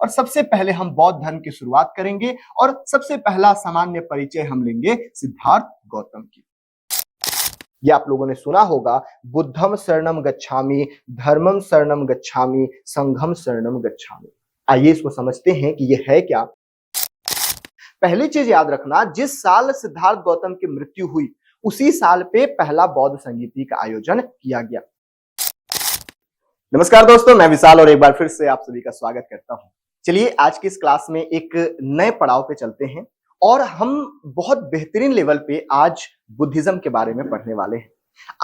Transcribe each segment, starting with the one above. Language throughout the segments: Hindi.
और सबसे पहले हम बौद्ध धर्म की शुरुआत करेंगे और सबसे पहला सामान्य परिचय हम लेंगे सिद्धार्थ गौतम की। ये आप लोगों ने सुना होगा, बुद्धम शरणम गच्छामि, धर्मम शरणम गच्छामि, संघम शरणम गच्छामि। आइए इसको समझते हैं कि ये है क्या। पहली चीज याद रखना, जिस साल सिद्धार्थ गौतम की मृत्यु हुई उसी साल पे पहला बौद्ध संगीति का आयोजन किया गया। नमस्कार दोस्तों, मैं विशाल और एक बार फिर से आप सभी का स्वागत करता हूं। चलिए आज की इस क्लास में एक नए पड़ाव पे चलते हैं और हम बहुत बेहतरीन लेवल पे आज बुद्धिज्म के बारे में पढ़ने वाले हैं।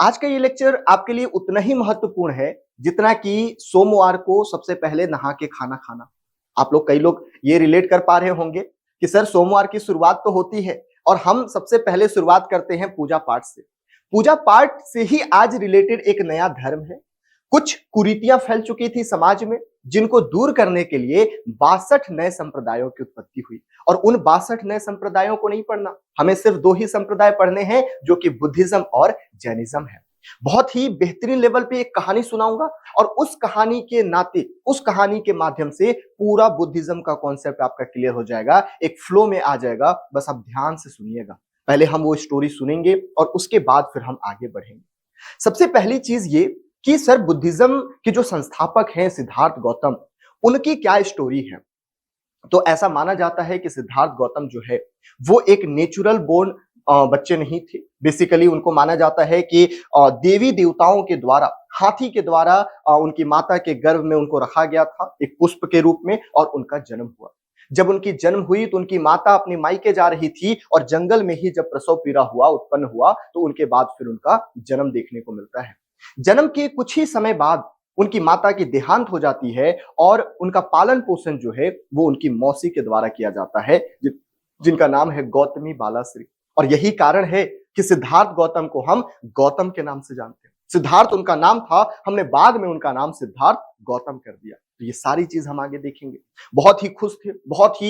आज का ये लेक्चर आपके लिए उतना ही महत्वपूर्ण है जितना कि सोमवार को सबसे पहले नहा के खाना खाना। आप लोग, कई लोग ये रिलेट कर पा रहे होंगे कि सर सोमवार की शुरुआत तो होती है और हम सबसे पहले शुरुआत करते हैं पूजा पाठ से। पूजा पाठ से ही आज रिलेटेड एक नया धर्म है। कुछ कुरीतियां फैल चुकी थी समाज में, जिनको दूर करने के लिए 62 नए संप्रदायों की उत्पत्ति हुई। और उन 62 नए संप्रदायों को नहीं पढ़ना, हमें सिर्फ 2 ही संप्रदाय पढ़ने हैं, जो कि बुद्धिज्म और जैनिज्म है। बहुत ही बेहतरीन लेवल पे एक कहानी सुनाऊंगा और उस कहानी के नाते, उस कहानी के माध्यम से पूरा बुद्धिज्म का कॉन्सेप्ट आपका क्लियर हो जाएगा, एक फ्लो में आ जाएगा। बस आप ध्यान से सुनिएगा। पहले हम वो स्टोरी सुनेंगे और उसके बाद फिर हम आगे बढ़ेंगे। सबसे पहली चीज ये कि सर बुद्धिज्म के जो संस्थापक हैं सिद्धार्थ गौतम, उनकी क्या स्टोरी है। तो ऐसा माना जाता है कि सिद्धार्थ गौतम जो है वो एक नेचुरल बोर्न बच्चे नहीं थे। बेसिकली उनको माना जाता है कि देवी देवताओं के द्वारा, हाथी के द्वारा उनकी माता के गर्भ में उनको रखा गया था एक पुष्प के रूप में, और उनका जन्म हुआ। जब उनकी जन्म हुई तो उनकी माता अपनी मायके जा रही थी और जंगल में ही जब प्रसव पीड़ा हुआ, उत्पन्न हुआ, तो उनके बाद फिर उनका जन्म देखने को मिलता है। जन्म के कुछ ही समय बाद उनकी माता की देहांत हो जाती है और उनका पालन पोषण जो है वो उनकी मौसी के द्वारा किया जाता है, जिनका नाम है गौतमी बालाश्री। और यही कारण है कि सिद्धार्थ गौतम को हम गौतम के नाम से जानते हैं। सिद्धार्थ उनका नाम था, हमने बाद में उनका नाम सिद्धार्थ गौतम कर दिया। तो ये सारी चीज हम आगे देखेंगे। बहुत ही खुश थे, बहुत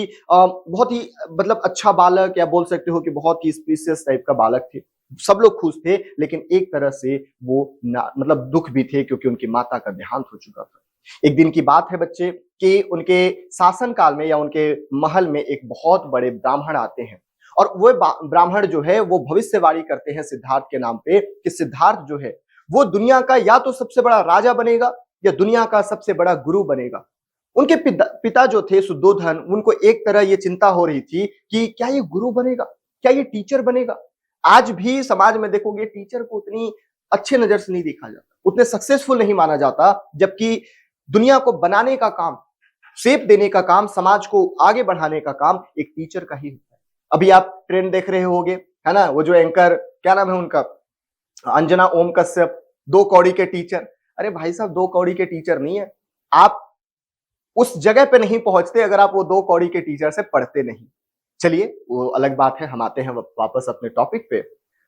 ही मतलब अच्छा बालक, या बोल सकते हो कि बहुत ही स्पीशियस टाइप का बालक थे। सब लोग खुश थे, लेकिन एक तरह से वो मतलब दुख भी थे, क्योंकि उनकी माता का देहांत हो चुका था। एक दिन की बात है बच्चे कि उनके शासन काल में या उनके महल में एक बहुत बड़े ब्राह्मण आते हैं, और वो ब्राह्मण जो है वो भविष्यवाणी करते हैं सिद्धार्थ के नाम पे कि सिद्धार्थ जो है वो दुनिया का या तो सबसे बड़ा राजा बनेगा या दुनिया का सबसे बड़ा गुरु बनेगा। उनके पिता जो थे सुद्धोधन, उनको एक तरह ये चिंता हो रही थी कि क्या ये गुरु बनेगा, क्या ये टीचर बनेगा। आज भी समाज में देखोगे टीचर को उतनी अच्छे नजर से नहीं देखा जाता, उतने सक्सेसफुल नहीं माना जाता, जबकि दुनिया को बनाने का काम, शेप देने का काम, समाज को आगे बढ़ाने का काम एक टीचर का ही होता है। अभी आप ट्रेंड देख रहे होंगे, है ना, वो जो एंकर, क्या नाम है उनका, अंजना ओम कश्यप, 2 कौड़ी के टीचर। अरे भाई साहब, 2 कौड़ी के टीचर नहीं है, आप उस जगह पे नहीं पहुंचते अगर आप वो 2 कौड़ी के टीचर से पढ़ते नहीं। चलिए वो अलग बात है, हम आते हैं वापस अपने टॉपिक पे।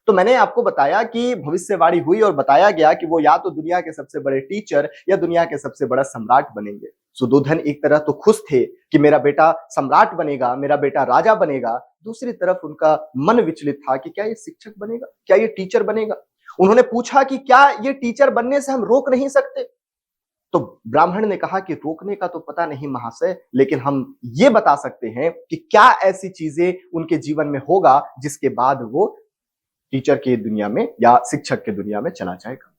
तो मैंने आपको बताया कि भविष्यवाणी हुई और बताया गया कि वो या तो दुनिया के सबसे बड़े टीचर या दुनिया के सबसे बड़ा सम्राट बनेंगे। सुद्धोधन एक तरह तो खुश थे कि मेरा बेटा सम्राट बनेगा, मेरा बेटा राजा बनेगा। दूसरी तरफ उनका मन विचलित था कि क्या ये शिक्षक बनेगा, क्या ये टीचर बनेगा। उन्होंने पूछा कि क्या ये टीचर बनने से हम रोक नहीं सकते। तो ब्राह्मण ने कहा कि रोकने का तो पता नहीं महाशय, लेकिन हम ये बता सकते हैं कि क्या ऐसी चीजें उनके जीवन में होगा जिसके बाद वो टीचर की दुनिया में या शिक्षक की दुनिया में चला जाएगा।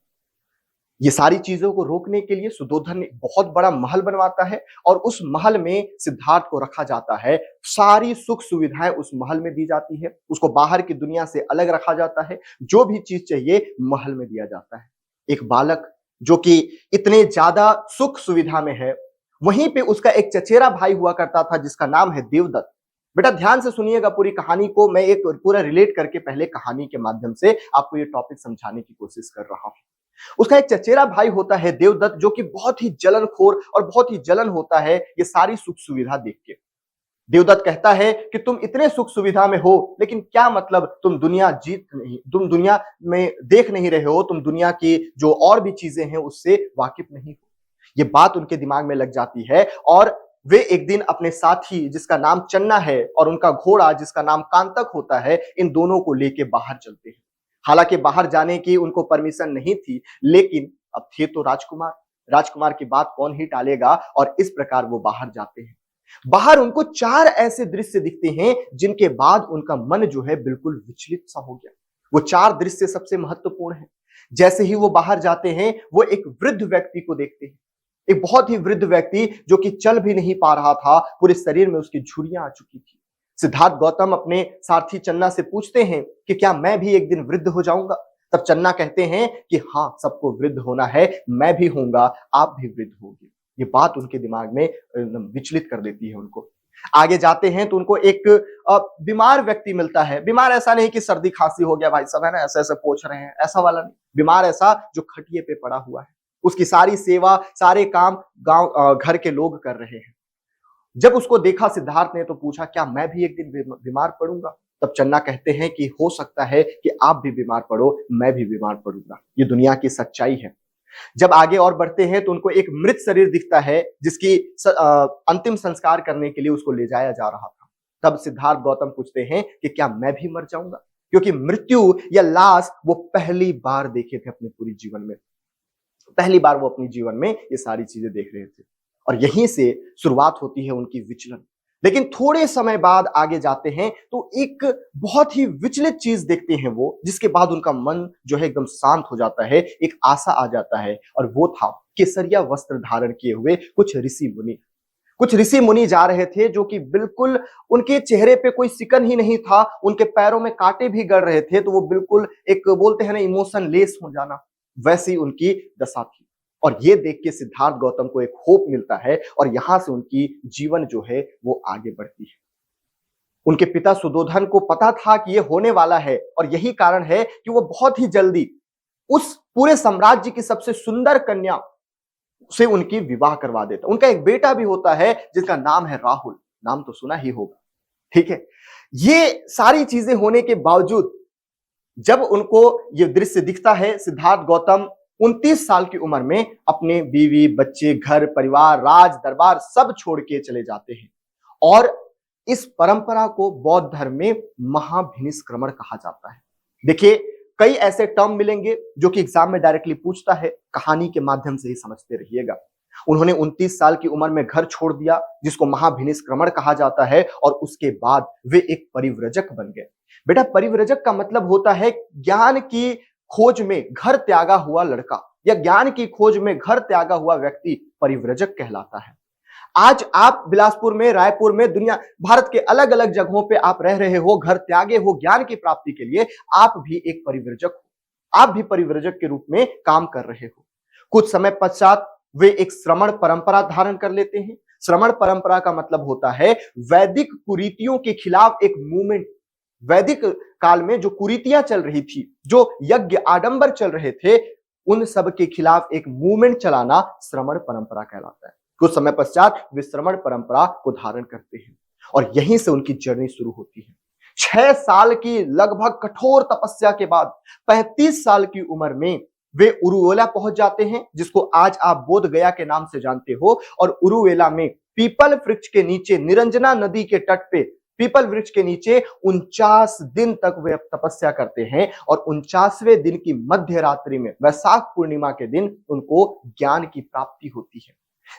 ये सारी चीजों को रोकने के लिए सुद्धोधन एक बहुत बड़ा महल बनवाता है और उस महल में सिद्धार्थ को रखा जाता है। सारी सुख सुविधाएं उस महल में दी जाती है, उसको बाहर की दुनिया से अलग रखा जाता है, जो भी चीज चाहिए महल में दिया जाता है। एक बालक जो कि इतने ज्यादा सुख सुविधा में है, वहीं पे उसका एक चचेरा भाई हुआ करता था जिसका नाम है देवदत्त। बेटा ध्यान से सुनिएगा पूरी कहानी को, मैं एक पूरा रिलेट करके पहले कहानी के माध्यम से आपको ये टॉपिक समझाने की कोशिश कर रहा हूं। उसका एक चचेरा भाई होता है देवदत्त, जो कि बहुत ही जलनखोर और बहुत ही जलन होता है ये सारी सुख सुविधा देख के। देवदत्त कहता है कि तुम इतने सुख सुविधा में हो, लेकिन क्या मतलब, तुम दुनिया में देख नहीं रहे हो, तुम दुनिया की जो और भी चीजें हैं उससे वाकिफ नहीं हो। ये बात उनके दिमाग में लग जाती है और वे एक दिन अपने साथी जिसका नाम चन्ना है और उनका घोड़ा जिसका नाम कांतक होता है, इन दोनों को लेके बाहर चलते हैं। हालांकि बाहर जाने की उनको परमिशन नहीं थी, लेकिन अब थे तो राजकुमार, राजकुमार की बात कौन ही टालेगा, और इस प्रकार वो बाहर जाते हैं। बाहर उनको 4 ऐसे दृश्य दिखते हैं जिनके बाद उनका मन जो है बिल्कुल विचलित सा हो गया। वो 4 दृश्य सबसे महत्वपूर्ण है। जैसे ही वो बाहर जाते हैं, वो एक वृद्ध व्यक्ति को देखते हैं। एक बहुत ही वृद्ध व्यक्ति जो कि चल भी नहीं पा रहा था, पूरे शरीर में उसकी झुर्रियां आ चुकी थी। सिद्धार्थ गौतम अपने सारथी चन्ना से पूछते हैं कि क्या मैं भी एक दिन वृद्ध हो जाऊंगा? तब चन्ना कहते हैं कि हाँ, सबको वृद्ध होना है, मैं भी होऊंगा, आप भी वृद्ध होंगे। ये बात उनके दिमाग में विचलित कर देती है उनको। आगे जाते हैं तो उनको एक बीमार व्यक्ति मिलता है। बीमार ऐसा नहीं कि सर्दी खांसी हो गया भाई साहब, है ना, ऐसे ऐसे पोंछ रहे हैं, ऐसा वाला नहीं। बीमार ऐसा जो खटिए पे पड़ा हुआ है, उसकी सारी सेवा, सारे काम गांव घर के लोग कर रहे हैं। जब उसको देखा सिद्धार्थ ने तो पूछा, क्या मैं भी एक दिन बीमार पड़ूंगा? तब चन्ना कहते हैं कि हो सकता है कि आप भी बीमार पड़ो, मैं भी बीमार पड़ूंगा। ये दुनिया की सच्चाई है। जब आगे और बढ़ते हैं तो उनको एक मृत शरीर दिखता है जिसकी अंतिम संस्कार करने के लिए उसको ले जाया जा रहा था। तब सिद्धार्थ गौतम पूछते हैं कि क्या मैं भी मर जाऊंगा? क्योंकि मृत्यु या लाश वो पहली बार देखे थे अपने पूरी जीवन में। पहली बार वो अपने जीवन में ये सारी चीजें देख रहे थे और यहीं से शुरुआत होती है उनकी विचलन। लेकिन थोड़े समय बाद आगे जाते हैं तो एक बहुत ही विचलित चीज देखते हैं वो, जिसके बाद उनका मन जो है एकदम शांत हो जाता है, एक आशा आ जाता है और वो था केसरिया वस्त्र धारण किए हुए कुछ ऋषि मुनि। कुछ ऋषि मुनि जा रहे थे जो कि बिल्कुल उनके चेहरे पे कोई सिकन ही नहीं था, उनके पैरों में कांटे भी गड़ रहे थे, तो वो बिल्कुल एक बोलते हैं ना इमोशन लेस हो जाना, वैसी उनकी दशा थी। और ये देख के सिद्धार्थ गौतम को एक होप मिलता है और यहां से उनकी जीवन जो है वो आगे बढ़ती है। उनके पिता सुधोधन को पता था कि ये होने वाला है और यही कारण है कि वो बहुत ही जल्दी उस पूरे साम्राज्य की सबसे सुंदर कन्या से उनकी विवाह करवा देता। उनका एक बेटा भी होता है जिसका नाम है राहुल, नाम तो सुना ही होगा, ठीक है। ये सारी चीजें होने के बावजूद जब उनको ये दृश्य दिखता है, सिद्धार्थ गौतम 29 साल की उम्र में अपने बीवी, बच्चे, घर परिवार, राज दरबार सब छोड़ के चले जाते हैं। और इस परंपरा को बौद्ध धर्म में महाभिनिष्क्रमण कहा जाता है। देखिए, कई ऐसे टर्म मिलेंगे जो कि एग्जाम में डायरेक्टली पूछता है, कहानी के माध्यम से ही समझते रहिएगा। उन्होंने 29 साल की उम्र में घर छोड़ दिया जिसको महाभिनिष्क्रमण कहा जाता है और उसके बाद वे एक परिव्रजक बन गए। बेटा, परिव्रजक का मतलब होता है ज्ञान की खोज में घर त्यागा हुआ लड़का या ज्ञान की खोज में घर त्यागा हुआ व्यक्ति परिव्रजक कहलाता है। आज आप बिलासपुर में, रायपुर में, दुनिया भारत के अलग अलग जगहों पे आप रह रहे हो, घर त्यागे हो ज्ञान की प्राप्ति के लिए, आप भी एक परिव्रजक हो, आप भी परिव्रजक के रूप में काम कर रहे हो। कुछ समय पश्चात वे एक श्रमण परंपरा धारण कर लेते हैं। श्रमण परंपरा का मतलब होता है वैदिक कुरीतियों के खिलाफ एक मूवमेंट। वैदिक काल में जो कुरीतियां चल रही थी, जो यज्ञ आडंबर चल रहे थे, उन सब के खिलाफ एक मूवमेंट चलाना श्रमण परंपरा कहलाता है। कुछ समय पश्चात वे श्रमण परंपरा को धारण करते हैं और यहीं से उनकी जर्नी शुरू होती है। 6 साल की लगभग कठोर तपस्या के बाद 35 साल की उम्र में वे उरुवेला पहुंच जाते हैं, जिसको आज आप बोध गया के नाम से जानते हो। और उरुवेला में पीपल वृक्ष के नीचे, निरंजना नदी के तट पे पीपल वृक्ष के नीचे 49 दिन तक वे तपस्या करते हैं और 49वें दिन की मध्य रात्रि में, वैशाख पूर्णिमा के दिन, उनको ज्ञान की प्राप्ति होती है।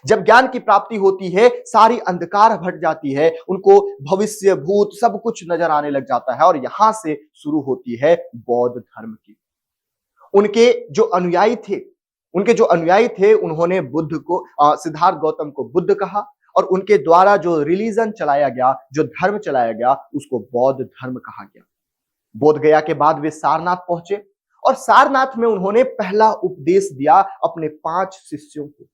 जब ज्ञान की प्राप्ति होती है, सारी अंधकार हट जाती है, उनको भविष्य भूत सब कुछ नजर आने लग जाता है और यहां से शुरू होती है बौद्ध धर्म की। उनके जो अनुयायी थे उन्होंने बुद्ध को, सिद्धार्थ गौतम को बुद्ध कहा और उनके द्वारा जो रिलीजन चलाया गया, जो धर्म चलाया गया, उसको बौद्ध धर्म कहा गया। बोध गया के बाद वे सारनाथ पहुंचे और सारनाथ में उन्होंने पहला उपदेश दिया अपने 5 शिष्यों को।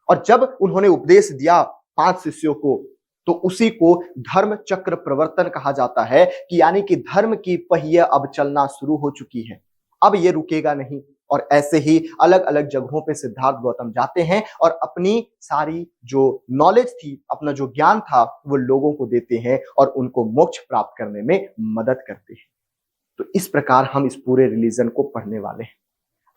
और जब उन्होंने उपदेश दिया 5 शिष्यों को, तो उसी को धर्म चक्र प्रवर्तन कहा जाता है कि यानी कि धर्म की पहिया अब चलना शुरू हो चुकी है, अब ये रुकेगा नहीं। और ऐसे ही अलग अलग जगहों पे सिद्धार्थ गौतम जाते हैं और अपनी सारी जो नॉलेज थी, अपना जो ज्ञान था, वो लोगों को देते हैं और उनको मोक्ष प्राप्त करने में मदद करते हैं। तो इस प्रकार हम इस पूरे रिलीजन को पढ़ने वाले हैं।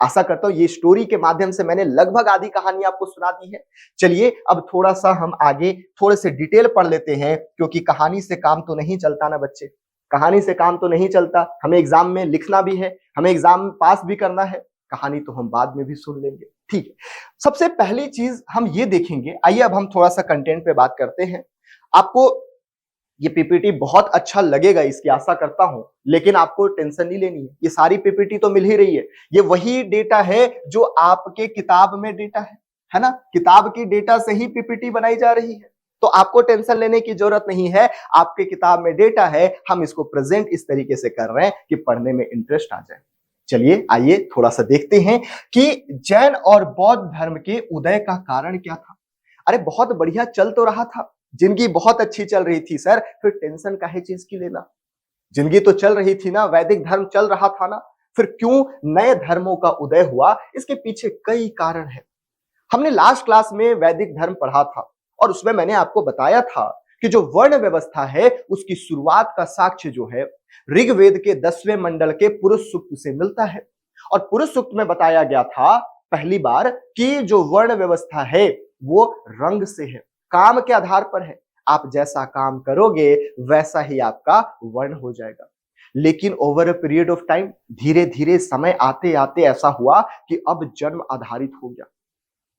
आशा करता हूं ये स्टोरी के माध्यम से मैंने लगभग आधी कहानी आपको सुना दी है। चलिए अब थोड़ा सा हम आगे थोड़े से डिटेल पढ़ लेते हैं, क्योंकि कहानी से काम तो नहीं चलता ना बच्चे, कहानी से काम तो नहीं चलता। हमें एग्जाम में लिखना भी है, हमें एग्जाम पास भी करना है, कहानी तो हम बाद में भी सुन लेंगे, ठीक है। सबसे पहली चीज हम ये देखेंगे, आइए अब हम थोड़ा सा कंटेंट पे बात करते हैं। आपको ये पीपीटी बहुत अच्छा लगेगा, इसकी आशा करता हूं, लेकिन आपको टेंशन नहीं लेनी है। ये सारी पीपीटी तो मिल ही रही है। ये वही डेटा है जो आपके किताब में डेटा है ना? किताब की डेटा से ही पीपीटी बनाई जा रही है। तो आपको टेंशन लेने की जरूरत नहीं है। आपके किताब में डेटा है, हम इसको प्रेजेंट इस तरीके से कर रहे हैं कि पढ़ने में इंटरेस्ट आ जाए। चलिए आइए थोड़ा सा देखते हैं कि जैन और बौद्ध धर्म के उदय का कारण क्या था। अरे बहुत बढ़िया चल तो रहा था, जिंदगी बहुत अच्छी चल रही थी सर, फिर टेंशन काहे चीज की लेना। जिंदगी तो चल रही थी ना, वैदिक धर्म चल रहा था ना, फिर क्यों नए धर्मों का उदय हुआ? इसके पीछे कई कारण है। हमने लास्ट क्लास में वैदिक धर्म पढ़ा था और उसमें मैंने आपको बताया था कि जो वर्ण व्यवस्था है उसकी शुरुआत का साक्ष्य जो है ऋग्वेद के 10वें मंडल के पुरुष सूक्त से मिलता है। और पुरुष सूक्त में बताया गया था पहली बार कि जो वर्ण व्यवस्था है वो रंग से है, काम के आधार पर है। आप जैसा काम करोगे वैसा ही आपका वर्ण हो जाएगा। लेकिन over a period of time, धीरे धीरे समय आते आते ऐसा हुआ कि अब जन्म आधारित हो गया।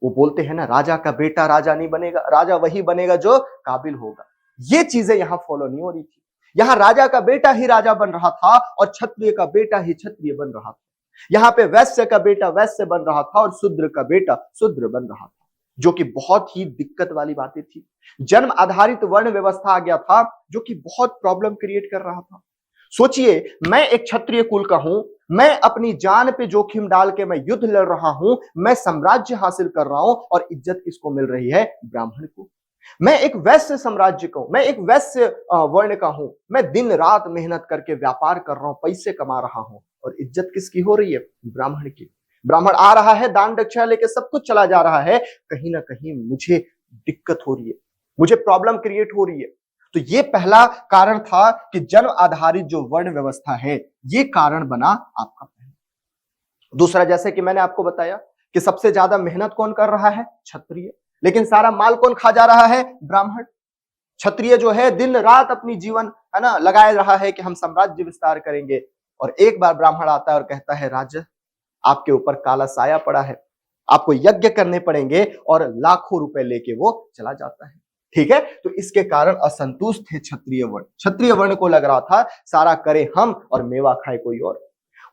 वो बोलते हैं ना, राजा का बेटा राजा नहीं बनेगा, राजा वही बनेगा जो काबिल होगा। ये चीजें यहां फॉलो नहीं हो रही थी। यहां राजा का बेटा ही राजा बन रहा था और क्षत्रिय का बेटा ही क्षत्रिय बन रहा था। यहां पे वैश्य का बेटा वैश्य बन रहा था और शूद्र का बेटा शूद्र बन रहा था, जो कि बहुत ही दिक्कत वाली बातें थी। जन्म आधारित वर्ण व्यवस्था आ गया था जो कि बहुत प्रॉब्लम क्रिएट कर रहा था। सोचिए, मैं एक क्षत्रिय कुल का हूं, मैं अपनी जान पे जोखिम डाल के मैं युद्ध लड़ रहा हूं, मैं साम्राज्य हासिल कर रहा हूं और इज्जत किसको मिल रही है? ब्राह्मण को। मैं एक वैश्य साम्राज्य का हूं, मैं एक वैश्य वर्ण का हूं, मैं दिन रात मेहनत करके व्यापार कर रहा हूं, पैसे कमा रहा हूं और इज्जत किसकी हो रही है? ब्राह्मण की। ब्राह्मण आ रहा है, दान दक्षिणा लेके सब कुछ चला जा रहा है, कहीं ना कहीं मुझे दिक्कत हो रही है, मुझे प्रॉब्लम क्रिएट हो रही है। तो ये पहला कारण था कि जन्म आधारित जो वर्ण व्यवस्था है ये कारण बना आपका पहला। दूसरा, जैसे कि मैंने आपको बताया कि सबसे ज्यादा मेहनत कौन कर रहा है? क्षत्रिय। लेकिन सारा माल कौन खा जा रहा है? ब्राह्मण। क्षत्रिय जो है दिन रात अपनी जीवन है ना लगाए रहा है कि हम साम्राज्य विस्तार करेंगे, और एक बार ब्राह्मण आता है और कहता है राजा आपके ऊपर काला साया पड़ा है, आपको यज्ञ करने पड़ेंगे, और लाखों रुपए लेके वो चला जाता है। ठीक है, तो इसके कारण असंतुष्ट थे क्षत्रिय वर्ण। क्षत्रिय वर्ण को लग रहा था सारा करे हम और मेवा खाए कोई और।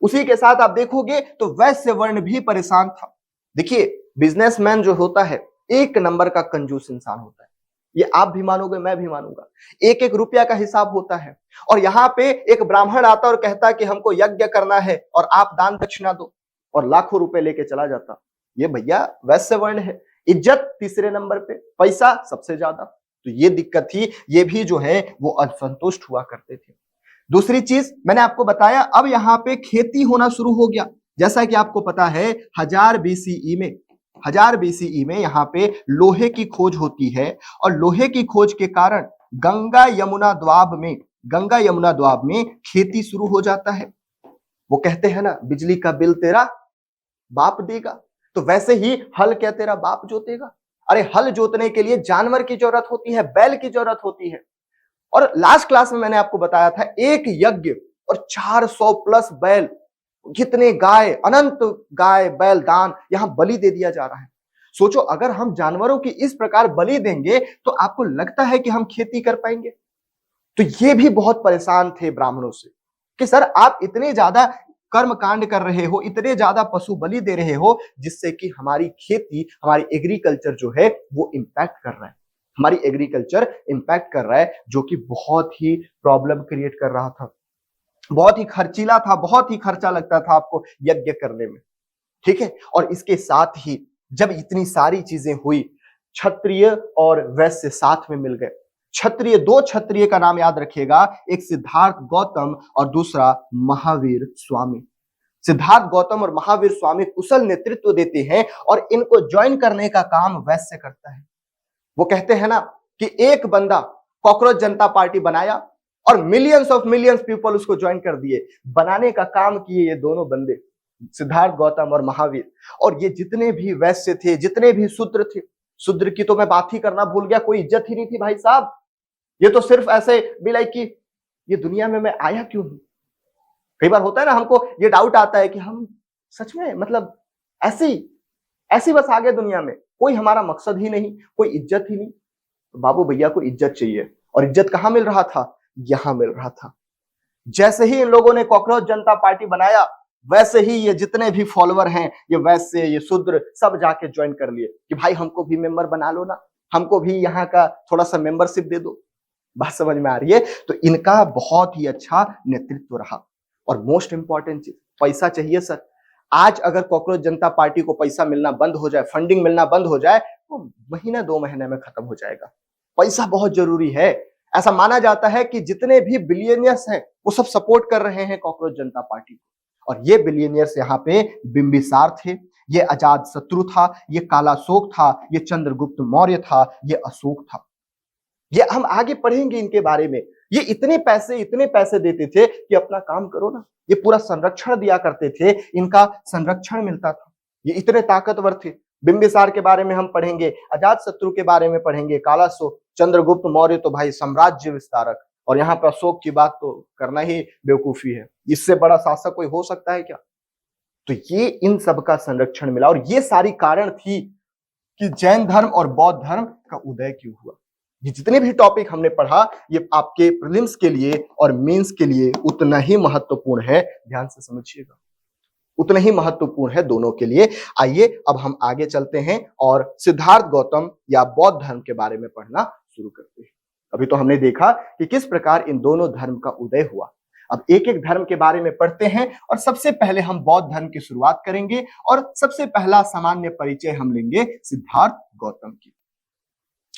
उसी के साथ आप देखोगे तो वैश्य वर्ण भी परेशान था। देखिए, बिजनेसमैन जो होता है एक नंबर का कंजूस इंसान होता है, ये आप भी मानोगे मैं भी मानूंगा। एक एक रुपया का हिसाब होता है, और यहाँ पे एक ब्राह्मण आता और कहता कि हमको यज्ञ करना है और आप दान दक्षिणा दो, और लाखों रुपए लेके चला जाता। ये भैया वैश्य वर्ण है। इज्जत तीसरे नंबर पे, पैसा सबसे ज्यादा। तो ये दिक्कत थी, ये भी जो है वो असंतुष्ट हुआ करते थे। दूसरी चीज मैंने आपको बताया, अब यहाँ पे खेती होना शुरू हो गया। जैसा कि आपको पता है 1000 BCE में यहाँ पे लोहे की खोज होती है, और लोहे की खोज के कारण गंगा यमुना द्वाब में खेती शुरू हो जाता है। वो कहते हैं ना, बिजली का बिल तेरा बाप देगा, तो वैसे ही हल क्या तेरा बाप जोतेगा। अरे हल जोतने के लिए जानवर की जरूरत होती है, बैल की जरूरत होती है। और लास्ट क्लास में मैंने आपको बताया था एक यज्ञ और 400 प्लस बैल, कितने गाय, अनंत गाय बैल दान यहां बलि दे दिया जा रहा है। सोचो, अगर हम जानवरों की इस प्रकार बलि देंगे तो आपको लगता है कि हम खेती कर पाएंगे? तो ये भी बहुत परेशान थे ब्राह्मणों से कि सर आप इतने ज्यादा कर्म कांड कर रहे हो, इतने ज्यादा पशु बलि दे रहे हो, जिससे कि हमारी खेती, हमारी एग्रीकल्चर जो है वो इंपैक्ट कर रहा है, हमारी एग्रीकल्चर इंपैक्ट कर रहा है, जो कि बहुत ही प्रॉब्लम क्रिएट कर रहा था, बहुत ही खर्चीला था, बहुत ही खर्चा लगता था आपको यज्ञ करने में। ठीक है, और इसके साथ ही जब इतनी सारी चीजें हुई, क्षत्रिय और वैश्य साथ में मिल गए। क्षत्रिय, दो क्षत्रिय का नाम याद रखिएगा, एक सिद्धार्थ गौतम और दूसरा महावीर स्वामी। सिद्धार्थ गौतम और महावीर स्वामी कुशल नेतृत्व देते हैं और इनको ज्वाइन करने का काम वैश्य करता है। वो कहते हैं ना कि एक बंदा कॉकरोच जनता पार्टी बनाया और मिलियंस ऑफ मिलियंस पीपल उसको ज्वाइन कर दिए। बनाने का काम किए ये दोनों बंदे, सिद्धार्थ गौतम और महावीर। और ये जितने भी वैश्य थे, जितने भी शूद्र थे, शूद्र की तो मैं बात ही करना भूल गया, कोई इज्जत ही नहीं थी भाई साहब। ये तो सिर्फ ऐसे भी लाइक कि ये दुनिया में मैं आया क्यों हूं। कई बार होता है ना, हमको ये डाउट आता है कि हम सच में मतलब ऐसी ऐसी बस आ गए दुनिया में, कोई हमारा मकसद ही नहीं, कोई इज्जत ही नहीं। तो बाबू भैया को इज्जत चाहिए, और इज्जत कहाँ मिल रहा था? यहां मिल रहा था। जैसे ही इन लोगों ने कॉकरोच जनता पार्टी बनाया, वैसे ही ये जितने भी फॉलोअर हैं, ये वैसे ये शूद्र सब जाके ज्वाइन कर लिए कि भाई हमको भी मेंबर बना लो ना, हमको भी यहाँ का थोड़ा सा मेंबरशिप दे दो। बात समझ में आ रही है? तो इनका बहुत ही अच्छा नेतृत्व रहा। और मोस्ट इंपॉर्टेंट चीज, पैसा चाहिए सर। आज अगर कॉकरोच जनता पार्टी को पैसा मिलना बंद हो जाए, फंडिंग मिलना बंद हो जाए, तो महीना 2 महीने में खत्म हो जाएगा। पैसा बहुत जरूरी है। ऐसा माना जाता है कि जितने भी बिलियनियर्स हैं वो सब सपोर्ट कर रहे हैं कॉकरोच जनता पार्टी को। और ये बिलियनियर्स यहाँ पे बिंबिसार थे, ये अजात शत्रु था, ये कालाशोक था, ये चंद्रगुप्त मौर्य था, ये अशोक था। ये हम आगे पढ़ेंगे इनके बारे में। ये इतने पैसे देते थे कि अपना काम करो ना। ये पूरा संरक्षण दिया करते थे, इनका संरक्षण मिलता था। ये इतने ताकतवर थे। बिंबिसार के बारे में हम पढ़ेंगे, अजात शत्रु के बारे में पढ़ेंगे, कालाशोक, चंद्रगुप्त मौर्य तो भाई साम्राज्य विस्तारक, और यहाँ पर अशोक की बात तो करना ही बेवकूफी है। इससे बड़ा शासक कोई हो सकता है क्या? तो ये इन सब का संरक्षण मिला, और ये सारी कारण थी कि जैन धर्म और बौद्ध धर्म का उदय क्यों हुआ। ये जितने भी टॉपिक हमने पढ़ा, ये आपके प्रीलिम्स के लिए और मेंस के लिए उतना ही महत्वपूर्ण है। ध्यान से समझिएगा, उतना ही महत्वपूर्ण है दोनों के लिए। आइए अब हम आगे चलते हैं और सिद्धार्थ गौतम या बौद्ध धर्म के बारे में पढ़ना शुरू करते हैं। अभी तो हमने देखा कि किस प्रकार इन दोनों धर्म का उदय हुआ। अब एक एक धर्म के बारे में पढ़ते हैं, और सबसे पहले हम बौद्ध धर्म की शुरुआत करेंगे, और सबसे पहला सामान्य परिचय हम लेंगे सिद्धार्थ गौतम की।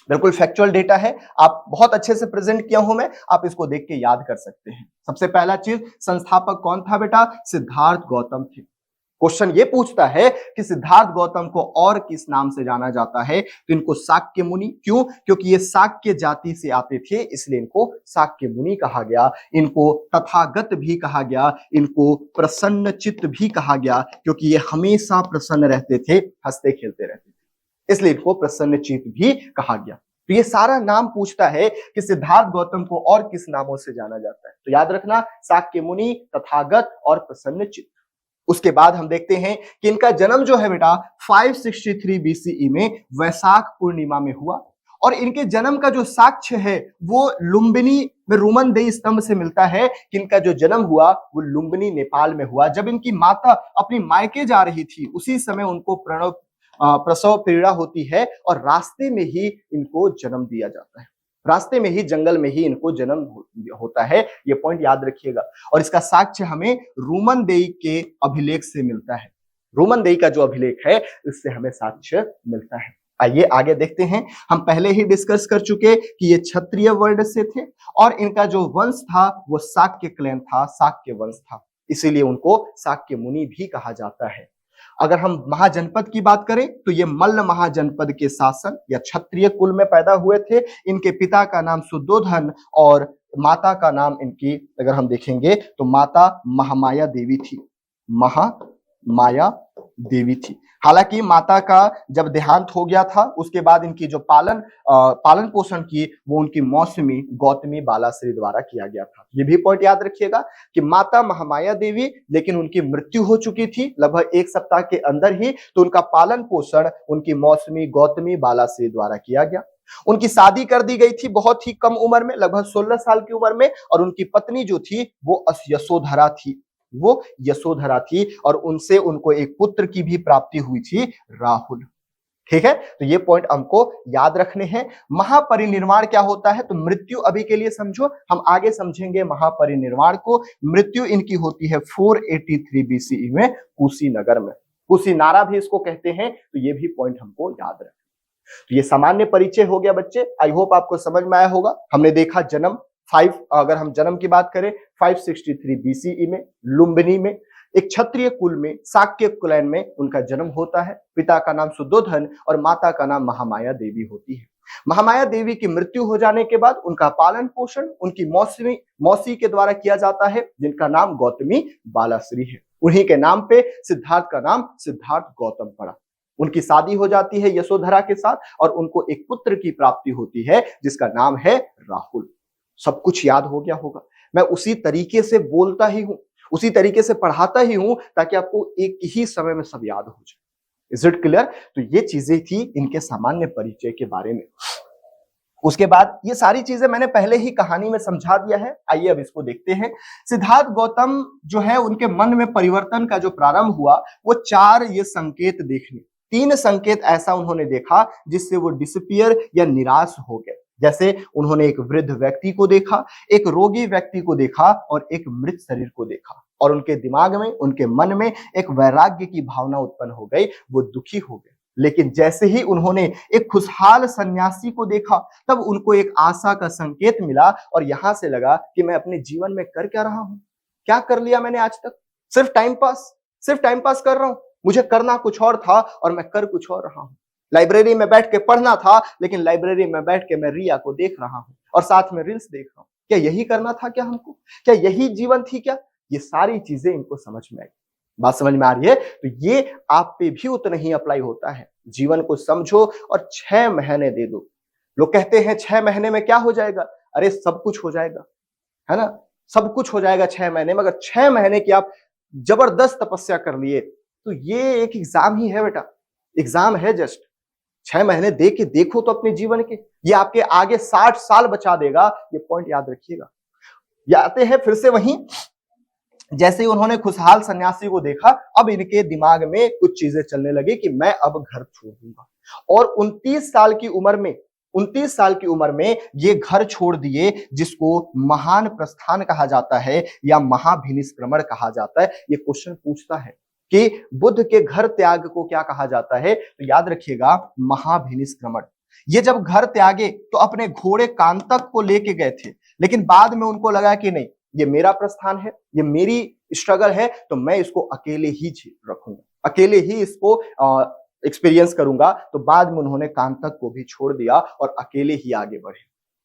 बिल्कुल फैक्चुअल डेटा है, आप बहुत अच्छे से प्रेजेंट किया हूं मैं, आप इसको देख के याद कर सकते हैं। सबसे पहला चीज, संस्थापक कौन था बेटा? सिद्धार्थ गौतम थे। क्वेश्चन ये पूछता है कि सिद्धार्थ गौतम को और किस नाम से जाना जाता है? तो इनको शाक्य मुनि। क्यों? क्योंकि ये शाक्य जाति से आते थे, इसलिए इनको शाक्य मुनि कहा गया। इनको तथागत भी कहा गया, इनको प्रसन्न चित्त भी कहा गया, क्योंकि ये हमेशा प्रसन्न रहते थे, हंसते खेलते रहते थे, इसलिए इनको प्रसन्नचित भी कहा गया। तो ये सारा नाम पूछता है कि सिद्धार्थ गौतम को और किस नामों से जाना जाता है। तो याद रखना, शाक्य मुनि, तथागत और प्रसन्नचित। उसके बाद हम देखते हैं कि इनका जन्म जो है बेटा 563 बीसीई में वैशाख पूर्णिमा में हुआ, और इनके जन्म का जो साक्ष्य है वो लुम्बिनी में रुमनदेई स्तंभ से मिलता है कि इनका जो जन्म हुआ वो लुम्बिनी नेपाल में हुआ। जब इनकी माता अपनी मायके जा रही थी, उसी समय उनको प्रसव पीड़ा होती है, और रास्ते में ही इनको जन्म दिया जाता है। रास्ते में ही, जंगल में ही इनको जन्म होता है। ये पॉइंट याद रखिएगा। और इसका साक्ष्य हमें रुमनदेई के अभिलेख से मिलता है। रुमनदेई का जो अभिलेख है, इससे हमें साक्ष्य मिलता है। आइए आगे देखते हैं। हम पहले ही डिस्कस कर चुके कि ये क्षत्रिय वर्ण से थे, और इनका जो वंश था वो शाक्य क्लैन था, शाक्य वंश था, इसीलिए उनको शाक्य मुनि भी कहा जाता है। अगर हम महाजनपद की बात करें तो ये मल्ल महाजनपद के शासन या क्षत्रिय कुल में पैदा हुए थे। इनके पिता का नाम सुद्धोधन और माता का नाम, इनकी अगर हम देखेंगे तो माता महामाया देवी थी। महामाया देवी थी। हालांकि माता का जब देहांत हो गया था, उसके बाद इनकी जो पालन पोषण की वो उनकी मौसमी गौतमी बालाश्री द्वारा किया गया था। ये भी पॉइंट याद रखिएगा कि माता महामाया देवी, लेकिन उनकी मृत्यु हो चुकी थी लगभग 1 सप्ताह के अंदर ही, तो उनका पालन पोषण उनकी मौसमी गौतमी बालाश्री द्वारा किया गया। उनकी शादी कर दी गई थी बहुत ही कम उम्र में, लगभग 16 साल की उम्र में, और उनकी पत्नी जो थी वो यशोधरा थी। वो यशोधरा थी, और उनसे उनको एक पुत्र की भी प्राप्ति हुई थी, राहुल। ठीक है, तो ये पॉइंट हमको याद रखने हैं। महापरिनिर्वाण क्या होता है? तो मृत्यु अभी के लिए समझो, हम आगे समझेंगे महापरिनिर्वाण को। मृत्यु इनकी होती है 483 बीसीई में कुशीनगर में, कुशीनारा भी इसको कहते हैं। तो ये भी पॉइंट हमको याद रखना। तो ये सामान्य परिचय हो गया बच्चे, आई होप आपको समझ में आया होगा। हमने देखा जन्म अगर हम जन्म की बात करें 563 बीसीई में लुम्बिनी में, एक क्षत्रिय कुल में, शाक्य क्लैन में उनका जन्म होता है। पिता का नाम सुद्धोधन और माता का नाम महामाया देवी होती है। महामाया देवी की मृत्यु हो जाने के बाद उनका पालन पोषण उनकी मौसी के द्वारा किया जाता है, जिनका नाम गौतमी बालाश्री है। उन्हीं के नाम पे सिद्धार्थ का नाम सिद्धार्थ गौतम पड़ा। उनकी शादी हो जाती है यशोधरा के साथ, और उनको एक पुत्र की प्राप्ति होती है जिसका नाम है राहुल। सब कुछ याद हो गया होगा। मैं उसी तरीके से बोलता ही हूं, उसी तरीके से पढ़ाता ही हूं, ताकि आपको एक ही समय में सब याद हो जाए। Is it clear? तो ये चीजें थी इनके सामान्य परिचय के बारे में। उसके बाद ये सारी चीजें मैंने पहले ही कहानी में समझा दिया है, आइए अब इसको देखते हैं। सिद्धार्थ गौतम जो है उनके मन में परिवर्तन का जो प्रारंभ हुआ वो 4 ये संकेत देखने, 3 संकेत ऐसा उन्होंने देखा जिससे वो डिसअपियर या निराश हो गए। जैसे उन्होंने एक वृद्ध व्यक्ति को देखा, एक रोगी व्यक्ति को देखा और एक मृत शरीर को देखा और उनके दिमाग में, उनके मन में एक वैराग्य की भावना उत्पन्न हो गई, वो दुखी हो गए। लेकिन जैसे ही उन्होंने एक खुशहाल सन्यासी को देखा तब उनको एक आशा का संकेत मिला और यहां से लगा कि मैं अपने जीवन में कर क्या रहा हूं, क्या कर लिया मैंने आज तक, सिर्फ टाइम पास कर रहा हूं। मुझे करना कुछ और था और मैं कर कुछ और रहा हूं। लाइब्रेरी में बैठ के पढ़ना था लेकिन लाइब्रेरी में बैठ के मैं रिया को देख रहा हूं और साथ में रील्स देख रहा हूं। क्या यही करना था क्या हमको, क्या यही जीवन थी क्या? ये सारी चीजें इनको समझ में आई। बात समझ में आ रही है? तो ये आप पे भी उतना ही अप्लाई होता है। जीवन को समझो और 6 महीने दे दो। लोग कहते हैं 6 महीने में क्या हो जाएगा? अरे सब कुछ हो जाएगा, है ना? सब कुछ हो जाएगा 6 महीने में। अगर 6 महीने की आप जबरदस्त तपस्या कर लिए तो ये एक एग्जाम ही है बेटा, एग्जाम है जस्ट। 6 महीने दे के देखो तो अपने जीवन के, ये आपके आगे 60 साल बचा देगा। ये पॉइंट याद रखिएगा। ये आते हैं फिर से वहीं, जैसे ही उन्होंने खुशहाल सन्यासी को देखा अब इनके दिमाग में कुछ चीजें चलने लगी कि मैं अब घर छोड़ दूंगा। और 29 साल की उम्र में ये घर छोड़ दिए, जिसको महान प्रस्थान कहा जाता है या महाभिनिष्क्रमण कहा जाता है। ये क्वेश्चन पूछता है कि बुद्ध के घर त्याग को क्या कहा जाता है, तो याद रखिएगा महाभिनिष्क्रमण। ये जब घर त्यागे तो अपने घोड़े कांतक को लेके गए थे, लेकिन बाद में उनको लगा कि नहीं, ये मेरा प्रस्थान है, ये मेरी स्ट्रगल है, तो मैं इसको अकेले ही रखूंगा, अकेले ही इसको एक्सपीरियंस करूंगा। तो बाद में उन्होंने कांतक को भी छोड़ दिया और अकेले ही आगे बढ़े।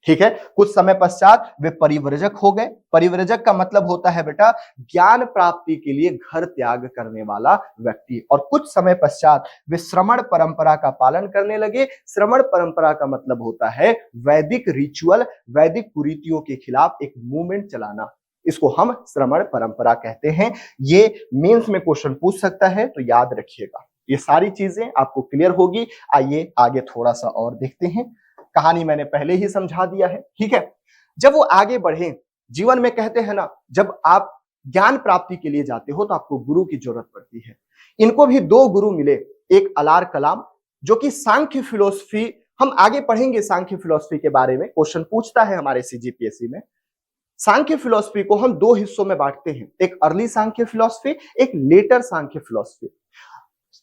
ठीक है, कुछ समय पश्चात वे परिव्रजक हो गए। परिव्रजक का मतलब होता है बेटा ज्ञान प्राप्ति के लिए घर त्याग करने वाला व्यक्ति। और कुछ समय पश्चात वे श्रमण परंपरा का पालन करने लगे। श्रमण परंपरा का मतलब होता है वैदिक रिचुअल, वैदिक कुरीतियों के खिलाफ एक मूवमेंट चलाना। इसको हम श्रमण परंपरा कहते हैं। ये मेंस में क्वेश्चन पूछ सकता है, तो याद रखिएगा। ये सारी चीजें आपको क्लियर होगी। आइए आगे थोड़ा सा और देखते हैं। कहानी मैंने पहले ही समझा दिया है, ठीक है। जब वो आगे बढ़े जीवन में, कहते हैं ना, जब आप ज्ञान प्राप्ति के लिए जाते हो तो आपको गुरु की जरूरत पड़ती है। इनको भी 2 गुरु मिले, एक अलार कलाम जो कि सांख्य फिलोसफी, हम आगे पढ़ेंगे सांख्य फिलोसफी के बारे में, क्वेश्चन पूछता है हमारे सीजीपीएससी में। सांख्य फिलोसफी को हम 2 हिस्सों में बांटते हैं, एक अर्ली सांख्य फिलोसफी, एक लेटर सांख्य फिलोसफी।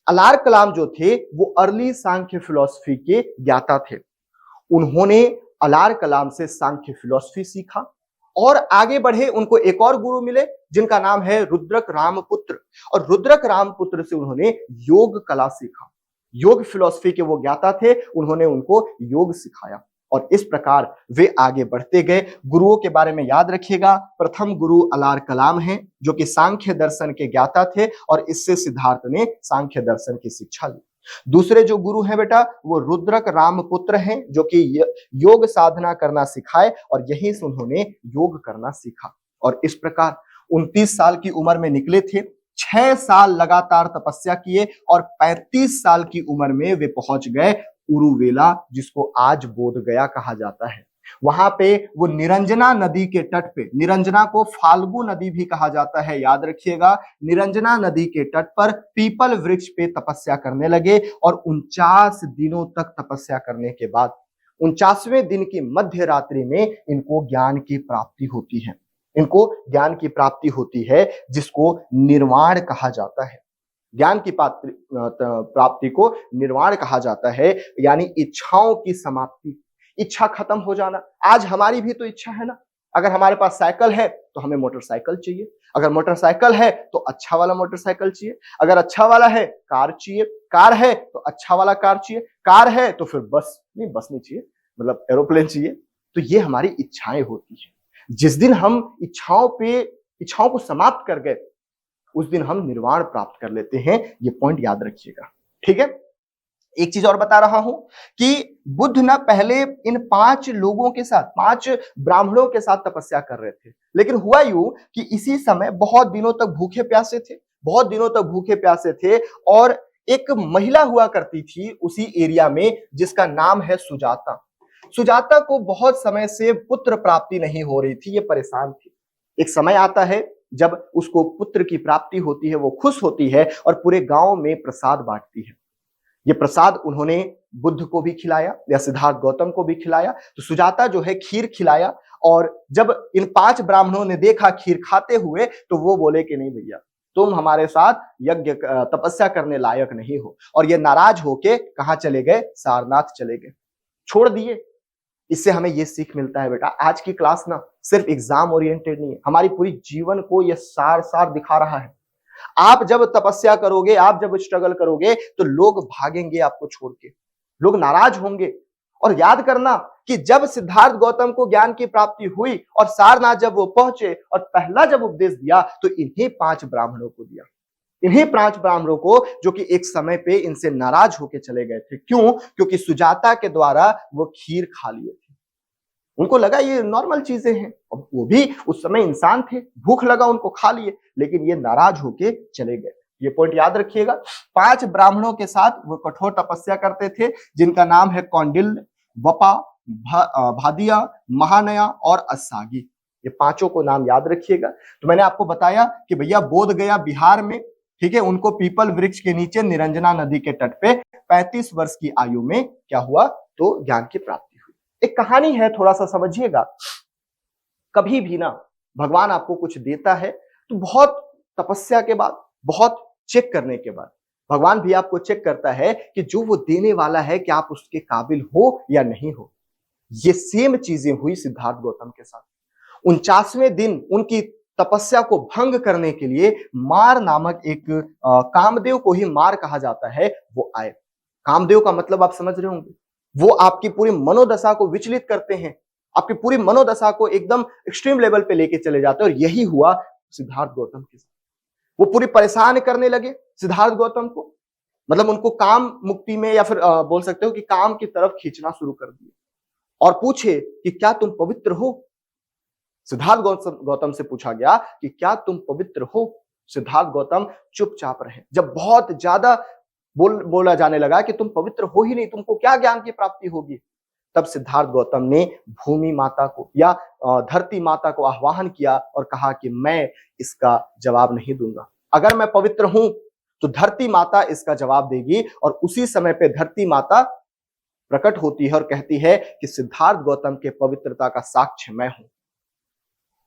अलार कलाम जो थे वो अर्ली सांख्य फिलोसफी के ज्ञाता थे। उन्होंने अलार कलाम से सांख्य फिलोसफी सीखा और आगे बढ़े। उनको एक और गुरु मिले जिनका नाम है रुद्रक रामपुत्र, और रुद्रक रामपुत्र से उन्होंने योग कला सीखा। योग फिलोसफी के वो ज्ञाता थे, उन्होंने उनको योग सिखाया और इस प्रकार वे आगे बढ़ते गए। गुरुओं के बारे में याद रखिएगा, प्रथम गुरु अलार कलाम हैं जो कि सांख्य दर्शन के ज्ञाता थे और इससे सिद्धार्थ ने सांख्य दर्शन की शिक्षा ली। दूसरे जो गुरु हैं बेटा वो रुद्रक रामपुत्र हैं जो कि योग साधना करना सिखाए और यहीं से उन्होंने योग करना सीखा। और इस प्रकार 29 साल की उम्र में निकले थे, 6 साल लगातार तपस्या किए और 35 साल की उम्र में वे पहुंच गए उरुवेला, जिसको आज बोध गया कहा जाता है। वहां पे वो निरंजना नदी के तट पे, निरंजना को फाल्गु नदी भी कहा जाता है, याद रखिएगा, निरंजना नदी के तट पर पीपल वृक्ष पे तपस्या करने लगे और 49 दिनों तक तपस्या करने के बाद 49वें दिन की मध्य रात्रि में इनको ज्ञान की प्राप्ति होती है। इनको ज्ञान की प्राप्ति होती है जिसको निर्वाण कहा जाता है। ज्ञान की प्राप्ति को निर्वाण कहा जाता है, यानी इच्छाओं की समाप्ति, इच्छा खत्म हो जाना। आज हमारी भी तो इच्छा है ना, अगर हमारे पास साइकिल है तो हमें मोटरसाइकिल चाहिए, अगर मोटरसाइकिल है तो अच्छा वाला मोटरसाइकिल चाहिए, अगर अच्छा वाला है कार चाहिए, कार है तो अच्छा वाला कार चाहिए, कार है तो फिर बस नहीं चाहिए, मतलब एरोप्लेन चाहिए। तो ये हमारी इच्छाएं होती है। जिस दिन हम इच्छाओं को समाप्त कर गए उस दिन हम निर्वाण प्राप्त कर लेते हैं। ये पॉइंट याद रखिएगा, ठीक है। एक चीज और बता रहा हूं कि बुद्ध ना पहले इन 5 लोगों के साथ, 5 ब्राह्मणों के साथ तपस्या कर रहे थे, लेकिन हुआ यूं कि इसी समय बहुत दिनों तक भूखे प्यासे थे और एक महिला हुआ करती थी उसी एरिया में जिसका नाम है सुजाता। सुजाता को बहुत समय से पुत्र प्राप्ति नहीं हो रही थी, ये परेशान थी। एक समय आता है जब उसको पुत्र की प्राप्ति होती है, वो खुश होती है और पूरे गांव में प्रसाद बांटती है। ये प्रसाद उन्होंने बुद्ध को भी खिलाया या सिद्धार्थ गौतम को भी खिलाया। तो सुजाता जो है खीर खिलाया, और जब इन 5 ब्राह्मणों ने देखा खीर खाते हुए तो वो बोले कि नहीं भैया, तुम हमारे साथ यज्ञ तपस्या करने लायक नहीं हो, और ये नाराज होके कहां चले गए? सारनाथ चले गए, छोड़ दिए। इससे हमें ये सीख मिलता है बेटा, आज की क्लास ना सिर्फ एग्जाम ओरिएंटेड नहीं है, हमारी पूरी जीवन को ये सार सार दिखा रहा है। आप जब तपस्या करोगे, आप जब स्ट्रगल करोगे, तो लोग भागेंगे आपको छोड़ के, लोग नाराज होंगे। और याद करना कि जब सिद्धार्थ गौतम को ज्ञान की प्राप्ति हुई और सारनाथ जब वो पहुंचे और पहला जब उपदेश दिया तो इन्हीं 5 ब्राह्मणों को दिया, इन्हीं 5 ब्राह्मणों को, जो कि एक समय पे इनसे नाराज होकर चले गए थे। क्यों? क्योंकि सुजाता के द्वारा वो खीर खा लिए थे। उनको लगा ये नॉर्मल चीजें हैं, और वो भी उस समय इंसान थे, भूख लगा उनको खा लिए, लेकिन ये नाराज होके चले गए। ये पॉइंट याद रखिएगा। 5 ब्राह्मणों के साथ वो कठोर तपस्या करते थे, जिनका नाम है कौंडिल्य, वपा, भादिया, महानया और असागी। ये 5 को नाम याद रखिएगा। तो मैंने आपको बताया कि भैया बोध गया बिहार में, ठीक है, उनको पीपल वृक्ष के नीचे निरंजना नदी के तट पे 35 वर्ष की आयु में क्या हुआ? तो ज्ञान की प्राप्ति हुई। एक कहानी है, थोड़ा सा समझिएगा। कभी भी ना भगवान आपको कुछ देता है तो बहुत तपस्या के बाद, बहुत चेक करने के बाद भगवान भी आपको चेक करता है कि जो वो देने वाला है क्या आप उसके काबिल हो या नहीं हो। ये सेम चीजें हुई सिद्धार्थ गौतम के साथ। 49वें दिन उनकी तपस्या को भंग करने के लिए मार नामक एक कामदेव को ही मार कहा जाता है, वो आए। कामदेव का मतलब आप समझ रहे होंगे, वो आपकी पूरी मनोदशा को विचलित करते हैं, आपकी पूरी मनोदशा को एकदम एक्सट्रीम लेवल पे लेके चले जाते हैं। और यही हुआ सिद्धार्थ गौतम के साथ। वो पूरी परेशान करने लगे सिद्धार्थ गौतम को, मतलब उनको काम मुक्ति में या फिर बोल सकते हो कि काम की तरफ खींचना शुरू कर दिए, और पूछे कि क्या तुम पवित्र हो? सिद्धार्थ गौतम से पूछा गया कि क्या तुम पवित्र हो? सिद्धार्थ गौतम चुपचाप रहे। जब बहुत ज्यादा बोला जाने लगा कि तुम पवित्र हो ही नहीं, तुमको क्या ज्ञान की प्राप्ति होगी, तब सिद्धार्थ गौतम ने भूमि माता को या धरती माता को आह्वान किया और कहा कि मैं इसका जवाब नहीं दूंगा। अगर मैं पवित्र हूं तो धरती माता इसका जवाब देगी। और उसी समय पे धरती माता प्रकट होती है और कहती है कि सिद्धार्थ गौतम के पवित्रता का साक्ष्य मैं हूं।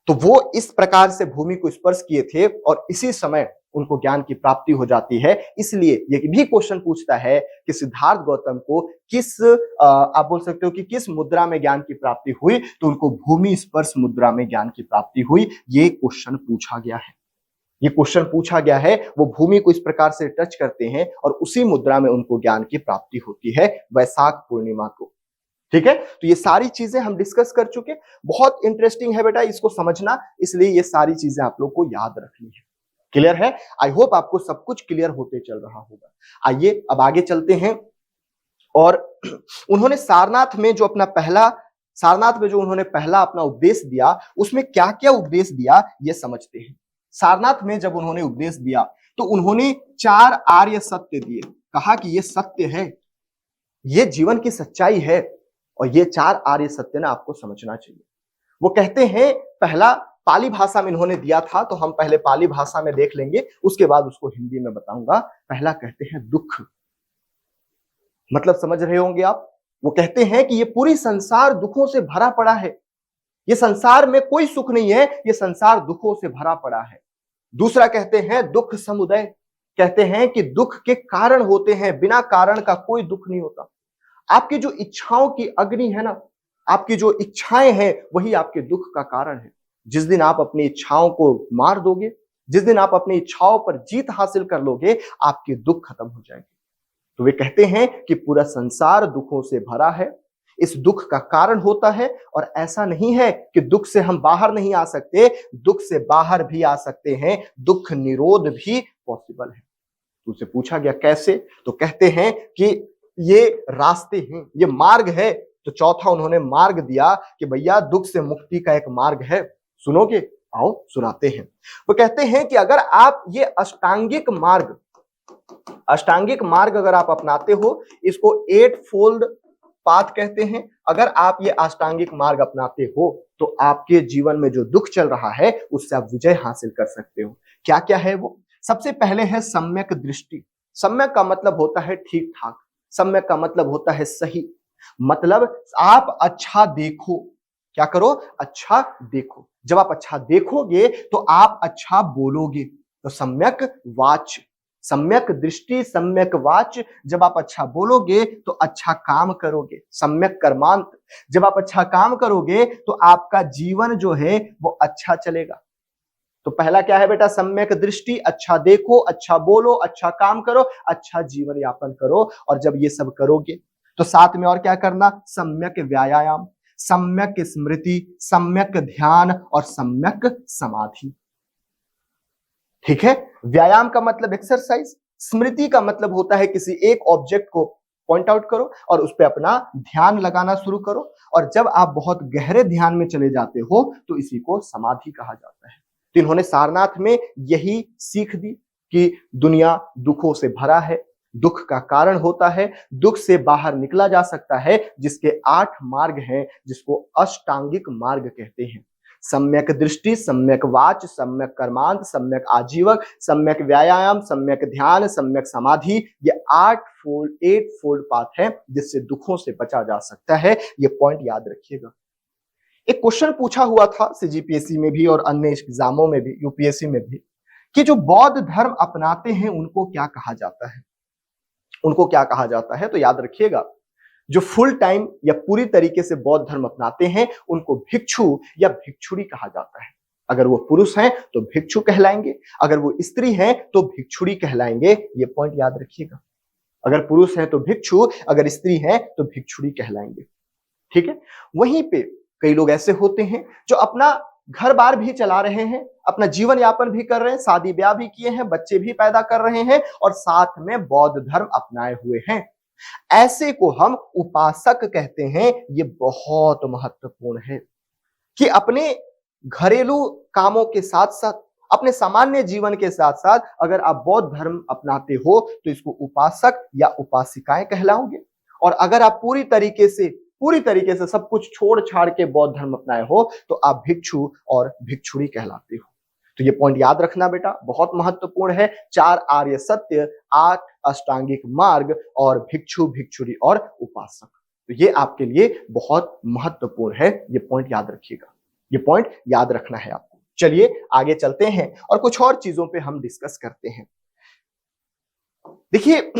तो वो इस प्रकार से भूमि को स्पर्श किए थे और इसी समय उनको ज्ञान की प्राप्ति हो जाती है। इसलिए ये भी क्वेश्चन पूछता है कि सिद्धार्थ गौतम को किस आप बोल सकते हो कि किस मुद्रा में ज्ञान की प्राप्ति हुई? तो उनको भूमि स्पर्श मुद्रा में ज्ञान की प्राप्ति हुई। ये क्वेश्चन पूछा गया है, ये क्वेश्चन पूछा गया है। वो भूमि को इस प्रकार से टच करते हैं और उसी मुद्रा में उनको ज्ञान की प्राप्ति होती है वैशाख पूर्णिमा को। ठीक है, तो ये सारी चीजें हम डिस्कस कर चुके। बहुत इंटरेस्टिंग है बेटा इसको समझना, इसलिए ये सारी चीजें आप लोग को याद रखनी है। क्लियर है? आई होप आपको सब कुछ क्लियर होते चल रहा होगा। आइए अब आगे चलते हैं। और उन्होंने सारनाथ में जो उन्होंने पहला अपना उपदेश दिया, उसमें क्या क्या उपदेश दिया ये समझते हैं। सारनाथ में जब उन्होंने उपदेश दिया तो उन्होंने 4 आर्य सत्य दिए। कहा कि ये सत्य है, ये जीवन की सच्चाई है, और ये 4 आर्य सत्य ना आपको समझना चाहिए। वो कहते हैं, पहला पाली भाषा में इन्होंने दिया था, तो हम पहले पाली भाषा में देख लेंगे, उसके बाद उसको हिंदी में बताऊंगा। पहला कहते हैं दुख, मतलब समझ रहे होंगे आप। वो कहते हैं कि ये पूरी संसार दुखों से भरा पड़ा है, ये संसार में कोई सुख नहीं है, ये संसार दुखों से भरा पड़ा है। दूसरा कहते हैं दुख समुदय, कहते हैं कि दुख के कारण होते हैं, बिना कारण का कोई दुख नहीं होता। आपकी जो इच्छाओं की अग्नि है ना, आपकी जो इच्छाएं हैं वही आपके दुख का कारण है। जिस दिन आप अपनी इच्छाओं को मार दोगे, जिस दिन आप अपनी इच्छाओं पर जीत हासिल कर लोगे, आपके दुख खत्म हो जाएंगे। तो वे कहते हैं कि पूरा संसार दुखों से भरा है, इस दुख का कारण होता है। और ऐसा नहीं है कि दुख से हम बाहर नहीं आ सकते, दुख से बाहर भी आ सकते हैं, दुख निरोध भी पॉसिबल है। तो उसे पूछा गया कैसे? तो कहते हैं कि ये रास्ते हैं, ये मार्ग है। तो चौथा उन्होंने मार्ग दिया कि भैया दुख से मुक्ति का एक मार्ग है, सुनोगे? आओ सुनाते हैं। वो कहते हैं कि अगर आप ये अष्टांगिक मार्ग अगर आप अपनाते हो, इसको 8 फोल्ड पाथ कहते हैं। अगर आप ये अष्टांगिक मार्ग अपनाते हो तो आपके जीवन में जो दुख चल रहा है उससे आप विजय हासिल कर सकते हो। क्या क्या है वो? सबसे पहले है सम्यक दृष्टि। सम्यक का मतलब होता है ठीक ठाक, सम्यक का मतलब होता है सही, मतलब आप अच्छा देखो। क्या करो? अच्छा देखो। जब आप अच्छा देखोगे तो आप अच्छा बोलोगे। तो सम्यक वाच, सम्यक दृष्टि, सम्यक वाच। जब आप अच्छा बोलोगे तो अच्छा काम करोगे। सम्यक कर्मांत, जब आप अच्छा काम करोगे तो आपका जीवन जो है वो अच्छा चलेगा। तो पहला क्या है बेटा? सम्यक दृष्टि, अच्छा देखो, अच्छा बोलो, अच्छा काम करो, अच्छा जीवन यापन करो। और जब ये सब करोगे तो साथ में और क्या करना? सम्यक व्यायाम, सम्यक स्मृति, सम्यक ध्यान और सम्यक समाधि। ठीक है? व्यायाम का मतलब एक्सरसाइज, स्मृति का मतलब होता है किसी एक ऑब्जेक्ट को पॉइंट आउट करो और उस पर अपना ध्यान लगाना शुरू करो। और जब आप बहुत गहरे ध्यान में चले जाते हो तो इसी को समाधि कहा जाता है। तो इन्होंने सारनाथ में यही सीख दी कि दुनिया दुखों से भरा है, दुख का कारण होता है, दुख से बाहर निकला जा सकता है जिसके 8 मार्ग हैं, जिसको अष्टांगिक मार्ग कहते हैं। सम्यक दृष्टि, सम्यक वाच, सम्यक कर्मांत, सम्यक आजीवक, सम्यक व्यायाम, सम्यक ध्यान, सम्यक समाधि। ये 8 फोल्ड पाथ है जिससे दुखों से बचा जा सकता है। ये पॉइंट याद रखिएगा। एक क्वेश्चन पूछा हुआ था सीजीपीएससी में भी और अन्य एग्जामों में भी, यूपीएससी में भी, कि जो बौद्ध धर्म अपनाते हैं उनको क्या कहा जाता है? उनको क्या कहा जाता है? तो याद रखिएगा, जो फुल टाइम या पूरी तरीके से बौद्ध धर्म अपनाते हैं उनको भिक्षु या भिक्षुड़ी कहा जाता है। अगर वो पुरुष हैं तो भिक्षु कहलाएंगे, अगर वो स्त्री हैं तो भिक्षुड़ी कहलाएंगे। ये पॉइंट याद रखिएगा। अगर पुरुष हैं तो भिक्षु, अगर स्त्री हैं तो भिक्षुड़ी कहलाएंगे। ठीक है? वहीं पे कई लोग ऐसे होते हैं जो अपना घर बार भी चला रहे हैं, अपना जीवन यापन भी कर रहे हैं, शादी ब्याह भी किए हैं, बच्चे भी पैदा कर रहे हैं और साथ में बौद्ध धर्म अपनाए हुए हैं। ऐसे को हम उपासक कहते हैं। ये बहुत महत्वपूर्ण है कि अपने घरेलू कामों के साथ साथ, अपने सामान्य जीवन के साथ साथ अगर आप बौद्ध धर्म अपनाते हो तो इसको उपासक या उपासिकाएं कहलाओगे। और अगर आप पूरी तरीके से सब कुछ छोड़ छाड़ के बौद्ध धर्म अपनाए हो तो आप भिक्षु और भिक्षुड़ी कहलाते हो। तो ये पॉइंट याद रखना बेटा, बहुत महत्वपूर्ण है। 4 आर्य सत्य, 8 अष्टांगिक मार्ग और भिक्षु, भिक्षुड़ी और उपासक। तो ये आपके लिए बहुत महत्वपूर्ण है। ये पॉइंट याद रखिएगा, ये पॉइंट याद रखना है आपको। चलिए आगे चलते हैं और कुछ और चीजों पे हम डिस्कस करते हैं। देखिए,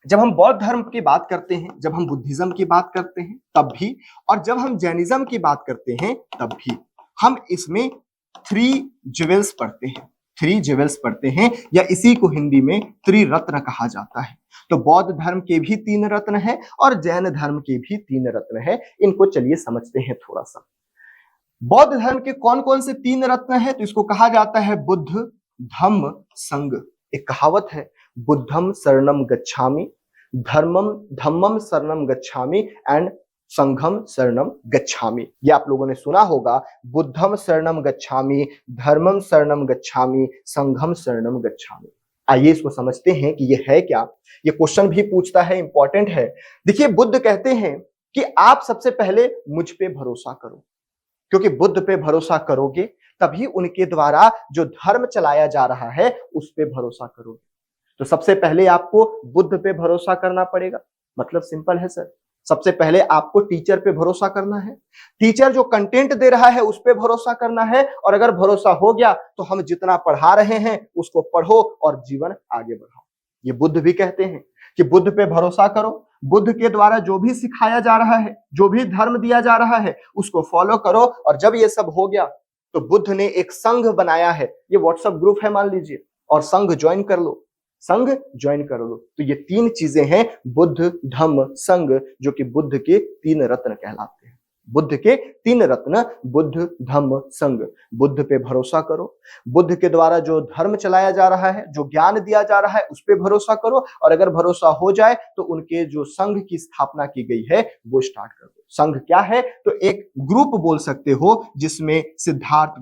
जब हम बौद्ध धर्म की बात करते हैं, जब हम बुद्धिज्म की बात करते हैं तब भी, और जब हम जैनिज्म की बात करते हैं तब भी, हम इसमें 3 ज्वेल्स पढ़ते हैं। 3 ज्वेल्स पढ़ते हैं या इसी को हिंदी में त्रिरत्न कहा जाता है। तो बौद्ध धर्म के भी 3 रत्न है और जैन धर्म के भी 3 रत्न है। इनको चलिए समझते हैं थोड़ा सा। बौद्ध धर्म के कौन कौन से 3 रत्न है? तो इसको कहा जाता है बुद्ध, धम्म, संघ। एक कहावत है, बुद्धम शरणम गच्छामि, धम्मम शरणम गच्छामि एंड संघम शरणम गच्छामि। ये आप लोगों ने सुना होगा, बुद्धम शरणम गच्छामि, धर्मम शरणम गच्छामि, संघम शरणम गच्छामि। आइए इसको समझते हैं कि ये है क्या। ये क्वेश्चन भी पूछता है, इंपॉर्टेंट है। देखिए, बुद्ध कहते हैं कि आप सबसे पहले मुझ पे भरोसा करो, क्योंकि बुद्ध पे भरोसा करोगे तभी उनके द्वारा जो धर्म चलाया जा रहा है उस पे भरोसा करोगे। तो सबसे पहले आपको बुद्ध पे भरोसा करना पड़ेगा। मतलब सिंपल है सर, सबसे पहले आपको टीचर पे भरोसा करना है। टीचर जो कंटेंट दे रहा है उस पे भरोसा करना है, और अगर भरोसा हो गया तो हम जितना पढ़ा रहे हैं उसको पढ़ो और जीवन आगे बढ़ाओ। ये बुद्ध भी कहते हैं कि बुद्ध पे भरोसा करो, बुद्ध के द्वारा जो भी सिखाया जा रहा है, जो भी धर्म दिया जा रहा है उसको फॉलो करो। और जब ये सब हो गया तो बुद्ध ने एक संघ बनाया है, ये व्हाट्सएप ग्रुप है मान लीजिए, और संघ ज्वाइन कर लो, संघ ज्वाइन कर लो। तो ये 3 चीजें हैं, बुद्ध, धम्म, संघ, जो कि बुद्ध के 3 रत्न कहलाते हैं। बुद्ध के 3 रत्न, बुद्ध, धम्म, संघ। बुद्ध पे भरोसा करो, बुद्ध के द्वारा जो धर्म चलाया जा रहा है, जो ज्ञान दिया जा रहा है उस पे भरोसा करो, और अगर भरोसा हो जाए तो उनके जो संघ की स्थापना की गई है वो स्टार्ट कर दो। संघ क्या है? तो एक ग्रुप बोल सकते हो जिसमें सिद्धार्थ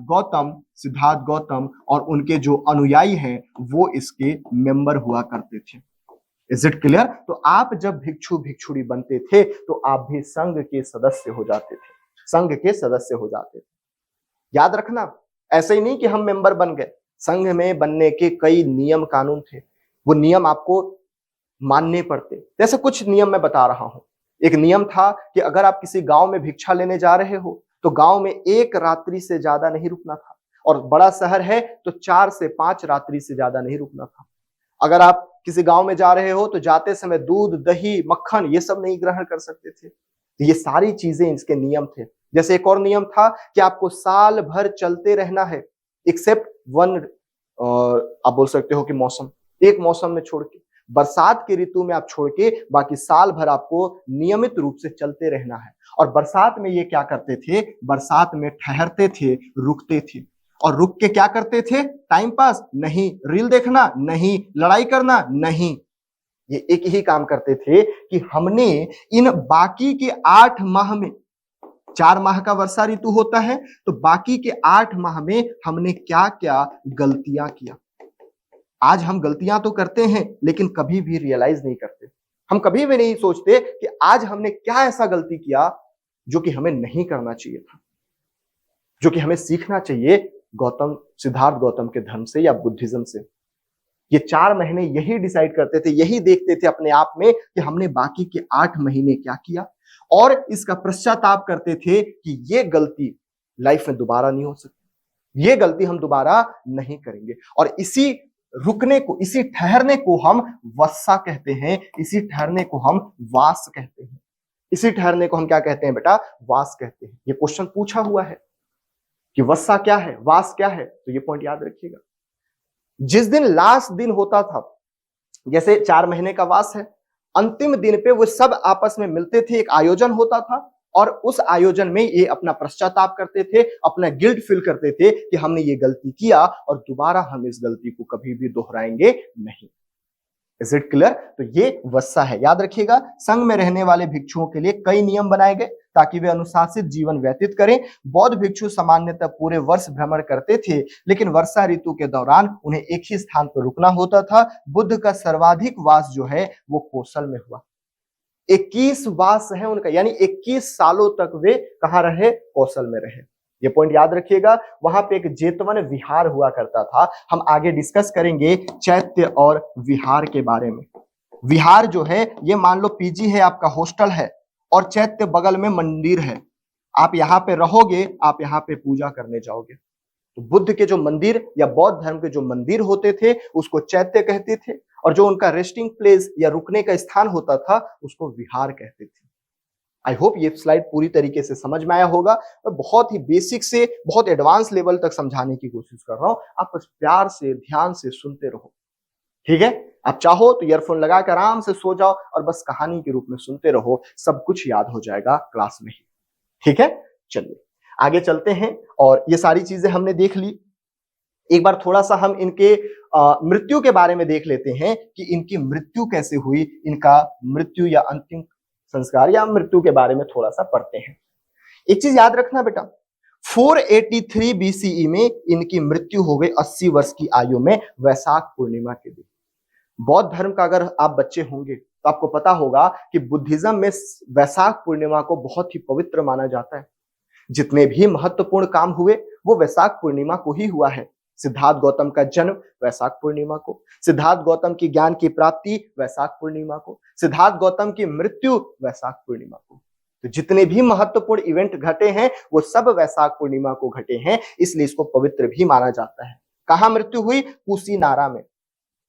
गौतम और उनके जो अनुयायी हैं वो इसके मेंबर हुआ करते थे। Is it clear? तो आप जब भिक्षु भिक्षुणी बनते थे तो आप भी संघ के सदस्य हो जाते थे, संघ के सदस्य हो जाते थे। याद रखना, ऐसे ही नहीं कि हम मेंबर बन गए, संघ में बनने के कई नियम कानून थे, वो नियम आपको मानने पड़ते। जैसे कुछ नियम मैं बता रहा हूं। एक नियम था कि अगर आप किसी गांव में भिक्षा लेने जा रहे हो तो गांव में 1 रात्रि से ज्यादा नहीं रुकना था, और बड़ा शहर है तो 4 से 5 रात्रि से ज्यादा नहीं रुकना था। अगर आप किसी गांव में जा रहे हो तो जाते समय दूध, दही, मक्खन ये सब नहीं ग्रहण कर सकते थे। तो ये सारी चीजें इसके नियम थे। जैसे एक और नियम था कि आपको साल भर चलते रहना है, एक्सेप्ट वन, आप बोल सकते हो कि मौसम, एक मौसम में छोड़ के, बरसात की ऋतु में आप छोड़ के बाकी साल भर आपको नियमित रूप से चलते रहना है। और बरसात में ये क्या करते थे, बरसात में ठहरते थे, रुकते थे, और रुक के क्या करते थे, टाइम पास नहीं, रील देखना नहीं, लड़ाई करना नहीं। ये एक ही काम करते थे कि हमने इन बाकी के 8 माह में, 4 माह का वर्षा ऋतु होता है, तो बाकी के 8 माह में हमने क्या क्या गलतियां किया। आज हम गलतियां तो करते हैं लेकिन कभी भी रियलाइज नहीं करते। हम कभी भी नहीं सोचते कि आज हमने क्या ऐसा गलती किया जो कि हमें नहीं करना चाहिए था, जो कि हमें सीखना चाहिए गौतम, सिद्धार्थ गौतम के धर्म से या बुद्धिज्म से। ये 4 महीने यही डिसाइड करते थे, यही देखते थे अपने आप में कि हमने बाकी के 8 महीने क्या किया, और इसका पश्चाताप करते थे कि ये गलती लाइफ में दोबारा नहीं हो सकती, ये गलती हम दोबारा नहीं करेंगे। और इसी रुकने को, इसी ठहरने को हम वस्सा कहते हैं, इसी ठहरने को हम वास कहते हैं, इसी ठहरने को हम क्या कहते हैं बेटा, वास कहते हैं। ये क्वेश्चन पूछा हुआ है कि वस्सा क्या है, वास क्या है, तो ये पॉइंट याद रखिएगा। जिस दिन लास्ट दिन होता था, जैसे 4 महीने का वास है, अंतिम दिन पे वो सब आपस में मिलते थे, एक आयोजन होता था, और उस आयोजन में ये अपना पश्चाताप करते थे, अपना गिल्ट फील करते थे कि हमने ये गलती किया और दोबारा हम इस गलती को कभी भी दोहराएंगे नहीं। Is it clear? तो ये वस्सा है, याद रखिएगा। संघ में रहने वाले भिक्षुओं के लिए कई नियम बनाए गए ताकि वे अनुशासित जीवन व्यतीत करें। बौद्ध भिक्षु सामान्यतः पूरे वर्ष भ्रमण करते थे, लेकिन वर्षा ऋतु के दौरान उन्हें एक ही स्थान पर रुकना होता था। बुद्ध का सर्वाधिक वास जो है वो कौशल में हुआ। 21 वास है उनका, यानी 21 सालों तक वे कहां रहे, कौशल में रहे। ये पॉइंट याद रखिएगा। वहां पे एक जेतवन विहार हुआ करता था। हम आगे डिस्कस करेंगे चैत्य और विहार के बारे में। विहार जो है ये मान लो पीजी है, आपका हॉस्टल है, और चैत्य बगल में मंदिर है। आप यहाँ पे रहोगे, आप यहाँ पे पूजा करने जाओगे। तो बुद्ध के जो मंदिर या बौद्ध धर्म के जो मंदिर होते थे उसको चैत्य कहते थे, और जो उनका रेस्टिंग प्लेस या रुकने का स्थान होता था उसको विहार कहते थे। आई होप ये स्लाइड पूरी तरीके से समझ में आया होगा। मैं बहुत ही बेसिक से बहुत एडवांस लेवल तक समझाने की कोशिश कर रहा हूं, आप बस प्यार से ध्यान से सुनते रहो, ठीक है? आप चाहो तो ईयरफोन लगा कर आराम से सो जाओ और बस कहानी के रूप में सुनते रहो, सब कुछ याद हो जाएगा क्लास में ही, ठीक है? चलिए आगे चलते हैं, और ये सारी चीजें हमने देख ली। एक बार थोड़ा सा हम इनके मृत्यु के बारे में देख लेते हैं कि इनकी मृत्यु कैसे हुई, इनका मृत्यु या अंतिम संस्कार या मृत्यु के बारे में थोड़ा सा पढ़ते हैं। एक चीज याद रखना बेटा, 483 बीसीई में इनकी मृत्यु हो गई 80 वर्ष की आयु में, वैशाख पूर्णिमा के दिन। बौद्ध धर्म का अगर आप बच्चे होंगे तो आपको पता होगा कि बुद्धिज्म में वैशाख पूर्णिमा को बहुत ही पवित्र माना जाता है। जितने भी महत्वपूर्ण काम हुए वो वैशाख पूर्णिमा को ही हुआ है। सिद्धार्थ गौतम का जन्म वैशाख पूर्णिमा को, सिद्धार्थ गौतम की ज्ञान की प्राप्ति वैशाख पूर्णिमा को, सिद्धार्थ गौतम की मृत्यु वैशाख पूर्णिमा को। तो जितने भी महत्वपूर्ण इवेंट घटे हैं वो सब वैशाख पूर्णिमा को घटे हैं, इसलिए इसको पवित्र भी माना जाता है। कहां मृत्यु हुई? कुशीनारा में।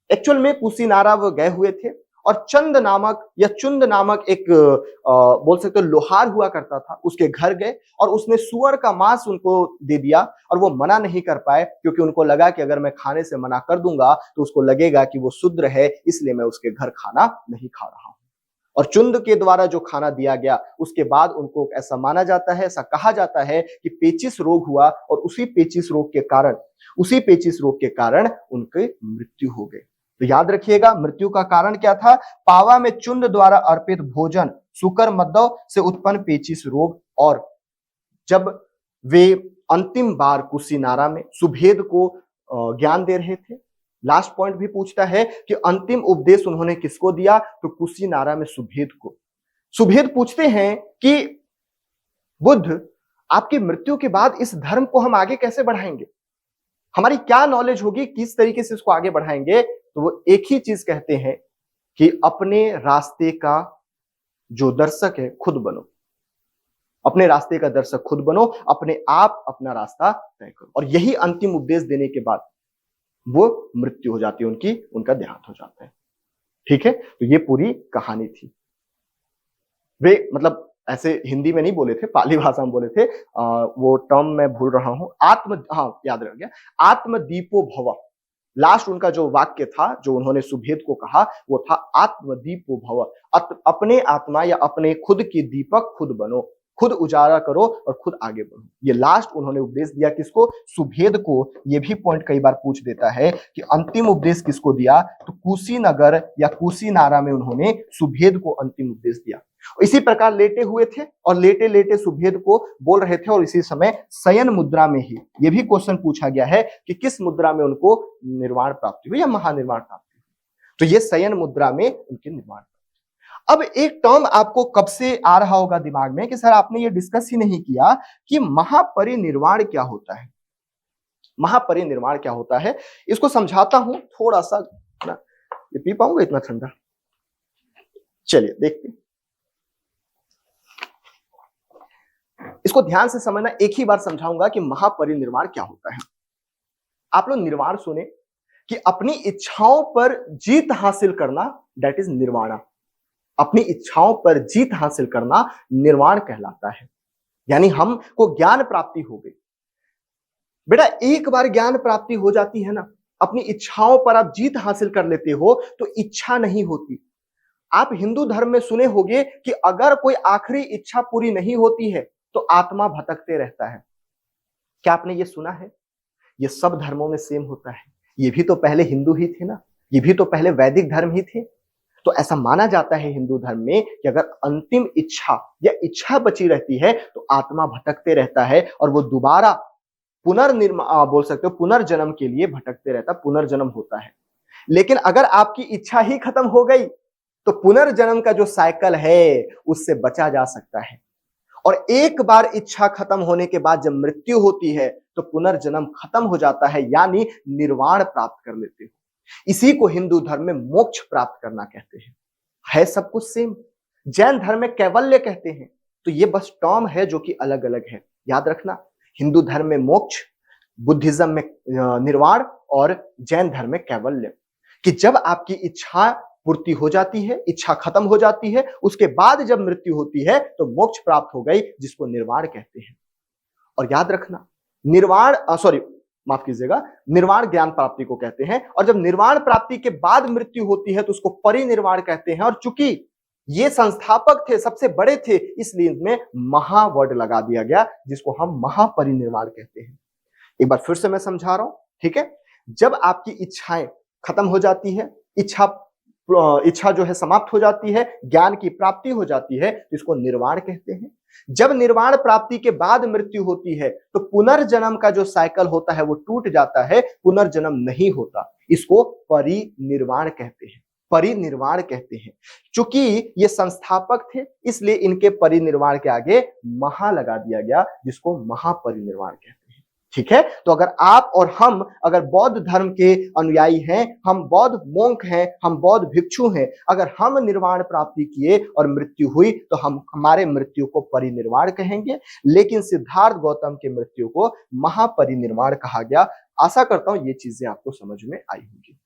एक्चुअल में कुशीनारा वो गए हुए थे, और चंद नामक या चुंद नामक एक बोल सकते हो लोहार हुआ करता था, उसके घर गए और उसने सुअर का मांस उनको दे दिया, और वो मना नहीं कर पाए क्योंकि उनको लगा कि अगर मैं खाने से मना कर दूंगा तो उसको लगेगा कि वो शूद्र है, इसलिए मैं उसके घर खाना नहीं खा रहा हूं। और चुंद के द्वारा जो खाना दिया गया उसके बाद उनको ऐसा माना जाता है, ऐसा कहा जाता है कि पेचिश रोग हुआ, और उसी पेचिश रोग के कारण उनकी मृत्यु हो गई। तो याद रखिएगा मृत्यु का कारण क्या था? पावा में चुंद द्वारा अर्पित भोजन, शुकर मद्दव से उत्पन्न पेचिश रोग, और जब वे अंतिम बार कुशीनारा में सुभेद को ज्ञान दे रहे थे, लास्ट पॉइंट भी पूछता है कि अंतिम उपदेश उन्होंने किसको दिया, तो कुशीनारा में सुभेद को। सुभेद पूछते हैं कि बुद्ध, आपकी मृत्यु के बाद इस धर्म को हम आगे कैसे बढ़ाएंगे, हमारी क्या नॉलेज होगी, किस तरीके से इसको आगे बढ़ाएंगे। तो वो एक ही चीज कहते हैं कि अपने रास्ते का जो दर्शक है खुद बनो, अपने रास्ते का दर्शक खुद बनो, अपने आप अपना रास्ता तय करो। और यही अंतिम उपदेश देने के बाद वो मृत्यु हो जाती है उनकी, उनका देहांत हो जाता है। ठीक है, तो ये पूरी कहानी थी। वे मतलब ऐसे हिंदी में नहीं बोले थे, पाली भाषा में बोले थे। वो टर्म मैं भूल रहा हूं, याद रह गया, आत्मदीपो भव। लास्ट उनका जो वाक्य था, जो उन्होंने सुभेद को कहा, वो था आत्मदीपो भव। अपने आत्मा या अपने खुद की दीपक खुद बनो, खुद उजाला करो और खुद आगे बढ़ो। ये लास्ट उन्होंने उपदेश दिया किसको, सुभेद को। ये भी पॉइंट कई बार पूछ देता है कि अंतिम उपदेश किसको दिया, तो कुशीनगर या कुशीनारा में उन्होंने सुभेद को अंतिम उपदेश दिया। इसी प्रकार लेटे हुए थे और लेटे लेटे सुभेद को बोल रहे थे, और इसी समय शयन मुद्रा में ही ये भी क्वेश्चन पूछा गया है कि किस मुद्रा में उनको निर्वाण प्राप्ति हुई या महानिर्वाण प्राप्ति हुई। तो ये शयन मुद्रा में उनके निर्वाण। अब एक टर्म आपको कब से आ रहा होगा दिमाग में कि सर आपने ये डिस्कस ही नहीं किया कि महापरिनिर्वाण क्या होता है। महापरिनिर्वाण क्या होता है, इसको समझाता हूं थोड़ा सा। ये पी पाऊंगा इतना ठंडा? चलिए देखते हैं। इसको ध्यान से समझना, एक ही बार समझाऊंगा कि महापरिनिर्वाण क्या होता है। आप लोग निर्वाण सुने कि अपनी इच्छाओं पर जीत हासिल करना, दैट इज निर्वाणा। अपनी इच्छाओं पर जीत हासिल करना निर्वाण कहलाता है। यानी हमको ज्ञान प्राप्ति हो गई। बेटा एक बार ज्ञान प्राप्ति हो जाती है ना, अपनी इच्छाओं पर आप जीत हासिल कर लेते हो तो इच्छा नहीं होती। आप हिंदू धर्म में सुने होंगे कि अगर कोई आखिरी इच्छा पूरी नहीं होती है तो आत्मा भटकते रहता है। क्या आपने ये सुना है? ये सब धर्मों में सेम होता है। ये भी तो पहले हिंदू ही थे ना, ये भी तो पहले वैदिक धर्म ही थे। तो ऐसा माना जाता है हिंदू धर्म में कि अगर अंतिम इच्छा या इच्छा बची रहती है तो आत्मा भटकते रहता है और वो दोबारा बोल सकते हो पुनर्जन्म के लिए भटकते रहता, पुनर्जन्म होता है। लेकिन अगर आपकी इच्छा ही खत्म हो गई तो पुनर्जन्म का जो साइकिल है उससे बचा जा सकता है। और एक बार इच्छा खत्म होने के बाद जब मृत्यु होती है तो पुनर्जन्म खत्म हो जाता है, यानी निर्वाण प्राप्त कर लेते हो। इसी को हिंदू धर्म में मोक्ष प्राप्त करना कहते हैं। है सब कुछ सेम। जैन धर्म में कैवल्य कहते हैं। तो ये बस टर्म है जो कि अलग अलग है, याद रखना। हिंदू धर्म में मोक्ष, बुद्धिज्म में निर्वाण और जैन धर्म में कैवल्य। कि जब आपकी इच्छा पूर्ति हो जाती है, इच्छा खत्म हो जाती है, उसके बाद जब मृत्यु होती है तो मोक्ष प्राप्त हो गई, जिसको निर्वाण कहते हैं। और याद रखना, माफ कीजिएगा, निर्वाण ज्ञान प्राप्ति को कहते हैं। और जब निर्वाण प्राप्ति के बाद मृत्यु होती है तो उसको परिनिर्वाण कहते हैं। और चूंकि ये संस्थापक थे, सबसे बड़े थे, इसलिए इनमें महावर्ड लगा दिया गया, जिसको हम महापरिनिर्वाण कहते हैं। एक बार फिर से मैं समझा रहा हूं, ठीक है। जब आपकी इच्छाएं खत्म हो जाती है, इच्छा जो है समाप्त हो जाती है, ज्ञान की प्राप्ति हो जाती है, तो इसको निर्वाण कहते हैं। जब निर्वाण प्राप्ति के बाद मृत्यु होती है तो पुनर्जन्म का जो साइकिल होता है वो टूट जाता है, पुनर्जन्म नहीं होता। इसको परिनिर्वाण कहते हैं, परिनिर्वाण कहते हैं। चूंकि ये संस्थापक थे इसलिए इनके परिनिर्वाण के आगे महा लगा दिया गया, जिसको महापरिनिर्वाण कहते हैं। ठीक है। तो अगर आप और हम अगर बौद्ध धर्म के अनुयायी हैं, हम बौद्ध मोंक हैं, हम बौद्ध भिक्षु हैं, अगर हम निर्वाण प्राप्ति किए और मृत्यु हुई तो हम हमारे मृत्यु को परिनिर्वाण कहेंगे। लेकिन सिद्धार्थ गौतम के मृत्यु को महापरिनिर्वाण कहा गया। आशा करता हूं ये चीजें आपको समझ में आई होंगी।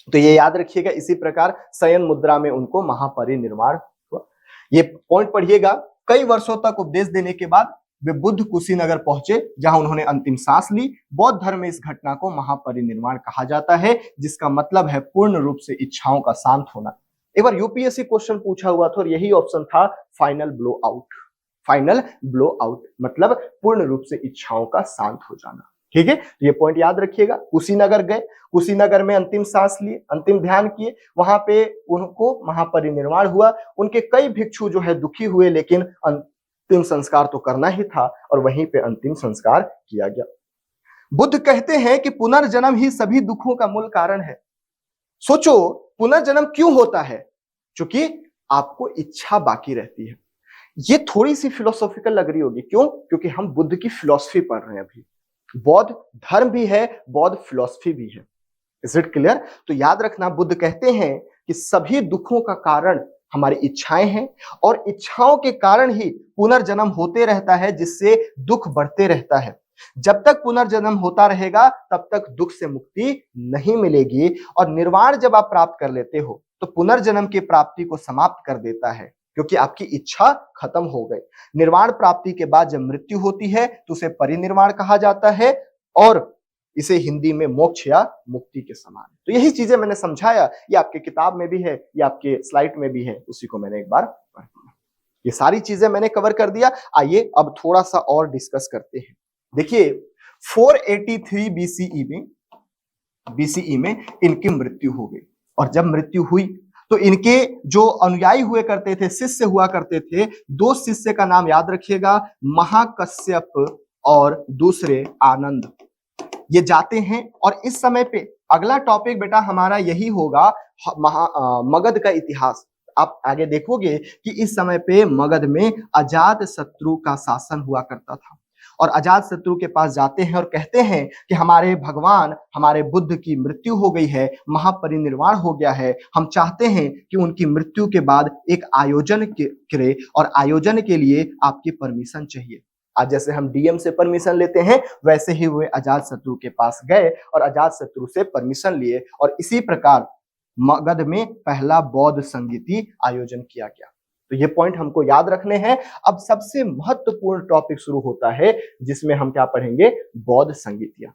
तो ये याद रखिएगा। इसी प्रकार शयन मुद्रा में उनको महापरिनिर्वाण हुआ। ये पॉइंट पढ़िएगा। कई वर्षों तक उपदेश देने के बाद वे बुद्ध कुशीनगर पहुंचे, जहां उन्होंने अंतिम सांस ली। बौद्ध धर्म में इस घटना को महापरिनिर्वाण कहा जाता है, जिसका मतलब है पूर्ण रूप से इच्छाओं का शांत होना। एक बार यूपीएससी क्वेश्चन पूछा हुआ था और यही ऑप्शन था, final blow out. Final blow out मतलब पूर्ण रूप से इच्छाओं का शांत हो जाना। ठीक है, तो ये पॉइंट याद रखिएगा। कुशीनगर गए, कुशीनगर में अंतिम सांस लिए, अंतिम ध्यान किए, वहां पे उनको महापरिनिर्वाण हुआ। उनके कई भिक्षु जो है दुखी हुए, लेकिन अंतिम संस्कार तो करना ही था और वहीं पे अंतिम संस्कार किया गया। बुद्ध कहते हैं कि पुनर्जन्म ही सभी दुखों का मूल कारण है। सोचो, पुनर्जन्म क्यों होता है? क्योंकि आपको इच्छा बाकी रहती है। ये थोड़ी सी फिलोसॉफिकल लग रही होगी, क्यों? क्योंकि हम बुद्ध की फिलॉसफी पढ़ रहे हैं अभी। बौद्ध धर्म भी है, बौद्ध फिलॉसफी भी है। Is it clear? तो याद रखना, बुद्ध कहते हैं कि सभी दुखों का कारण हमारी इच्छाएं हैं और इच्छाओं के कारण ही पुनर्जन्म होते रहता है, जिससे दुख बढ़ते रहता है। जब तक पुनर्जन्म होता रहेगा तब तक दुख से मुक्ति नहीं मिलेगी, और निर्वाण जब आप प्राप्त कर लेते हो तो पुनर्जन्म की प्राप्ति को समाप्त कर देता है, क्योंकि आपकी इच्छा खत्म हो गई। निर्वाण प्राप्ति के बाद जब मृत्यु होती है तो उसे परिनिर्वाण कहा जाता है, और इसे हिंदी में मोक्ष या मुक्ति के समान। तो यही चीजें मैंने समझाया, ये आपके किताब में भी है, ये आपके स्लाइड में भी है, उसी को मैंने एक बार पढ़ लिया। ये सारी चीजें मैंने कवर कर दिया। आइए अब थोड़ा सा और डिस्कस करते हैं। देखिए, 483 बीसीई में इनकी मृत्यु हो गई, और जब मृत्यु हुई तो इनके जो अनुयायी हुए करते थे, शिष्य हुआ करते थे, दो शिष्य का नाम याद रखिएगा, महाकश्यप और दूसरे आनंद। ये जाते हैं, और इस समय पे अगला टॉपिक बेटा हमारा यही होगा, मगध का इतिहास। आप आगे देखोगे कि इस समय पे मगध में अजात शत्रु का शासन हुआ करता था, और अजात शत्रु के पास जाते हैं और कहते हैं कि हमारे भगवान, हमारे बुद्ध की मृत्यु हो गई है, महापरिनिर्वाण हो गया है, हम चाहते हैं कि उनकी मृत्यु के बाद एक आयोजन करे, और आयोजन के लिए आपकी परमिशन चाहिए। आज जैसे हम डीएम से परमिशन लेते हैं, वैसे ही वे अजात शत्रु के पास गए और अजात शत्रु से परमिशन लिए, और इसी प्रकार मगध में पहला बौद्ध संगीति आयोजन किया गया। तो ये पॉइंट हमको याद रखने हैं। अब सबसे महत्वपूर्ण टॉपिक शुरू होता है, जिसमें हम क्या पढ़ेंगे? बौद्ध संगीतियां।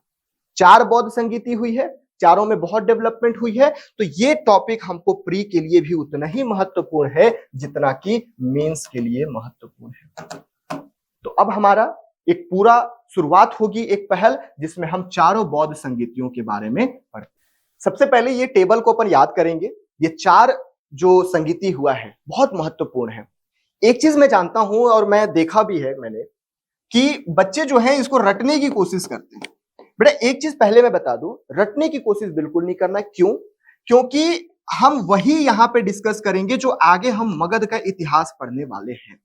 4 बौद्ध संगीति हुई है, चारों में बहुत डेवलपमेंट हुई है। तो ये टॉपिक हमको प्री के लिए भी उतना ही महत्वपूर्ण है जितना कि मेंस के लिए महत्वपूर्ण है। तो अब हमारा एक पूरा शुरुआत होगी, एक पहल, जिसमें हम चारों बौद्ध संगीतियों के बारे में पढ़ेंगे। सबसे पहले ये टेबल को अपन याद करेंगे। ये 4 जो संगीति हुआ है बहुत महत्वपूर्ण है। एक चीज मैं जानता हूं, और मैं देखा भी है मैंने, कि बच्चे जो हैं इसको रटने की कोशिश करते हैं। बेटा एक चीज पहले मैं बता दूं, रटने की कोशिश बिल्कुल नहीं करना। क्यों? क्योंकि हम वही यहां पे डिस्कस करेंगे जो आगे हम मगध का इतिहास पढ़ने वाले हैं।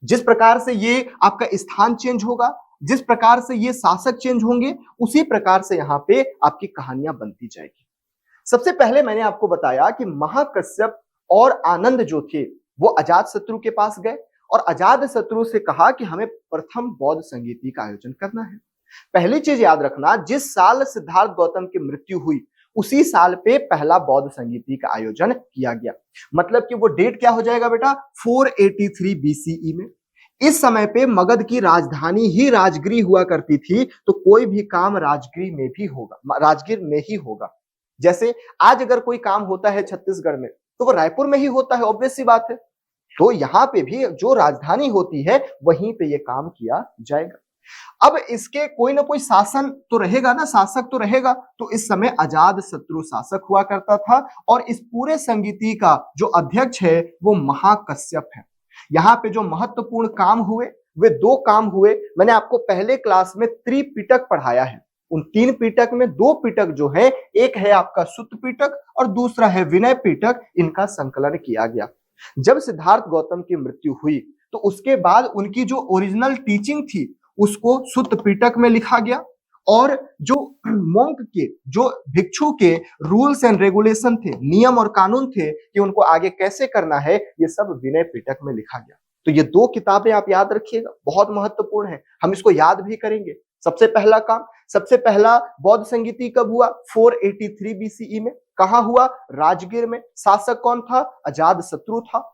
जिस प्रकार से ये आपका स्थान चेंज होगा, जिस प्रकार से ये शासक चेंज होंगे, उसी प्रकार से यहाँ पे आपकी कहानियां बनती जाएगी। सबसे पहले मैंने आपको बताया कि महाकश्यप और आनंद जो थे वो अजात शत्रु के पास गए, और अजात शत्रु से कहा कि हमें प्रथम बौद्ध संगीति का आयोजन करना है। पहली चीज याद रखना, जिस साल सिद्धार्थ गौतम की मृत्यु हुई उसी साल पे पहला बौद्ध संगीति का आयोजन किया गया। मतलब कि वो डेट क्या हो जाएगा बेटा? 483 बीसीई में। इस समय पे मगध की राजधानी ही राजगीर हुआ करती थी, तो कोई भी काम राजगीर में भी होगा, राजगीर में ही होगा। जैसे आज अगर कोई काम होता है छत्तीसगढ़ में, तो वो रायपुर में ही होता है, ऑब्वियस सी बात है। तो यहाँ पे भी जो राजधानी होती है वहीं पे ये काम किया जाएगा। अब इसके कोई ना कोई शासन तो रहेगा ना, शासक तो रहेगा। तो इस समय अजात शत्रु शासक हुआ करता था, और इस पूरे संगीति का जो अध्यक्ष है वो महाकश्यप है। यहाँ पे जो महत्वपूर्ण काम हुए वे 2 काम हुए। मैंने आपको पहले क्लास में त्रिपिटक पढ़ाया है। उन 3 पिटक में 2 पिटक जो है, एक है आपका सुत्त पिटक और दूसरा है विनय पिटक, इनका संकलन किया गया। जब सिद्धार्थ गौतम की मृत्यु हुई तो उसके बाद उनकी जो ओरिजिनल टीचिंग थी उसको सुत्त पिटक में लिखा गया, और जो मॉन्क के, जो भिक्षु के रूल्स एंड रेगुलेशन थे, नियम और कानून थे कि उनको आगे कैसे करना है, ये सब विनय पिटक में लिखा गया। तो ये 2 किताबें आप याद रखिएगा, बहुत महत्वपूर्ण है, हम इसको याद भी करेंगे। सबसे पहला काम, सबसे पहला बौद्ध संगीति कब हुआ? 483 बीसीई में। कहां हुआ? राजगीर में। शासक कौन था? अजात शत्रु था।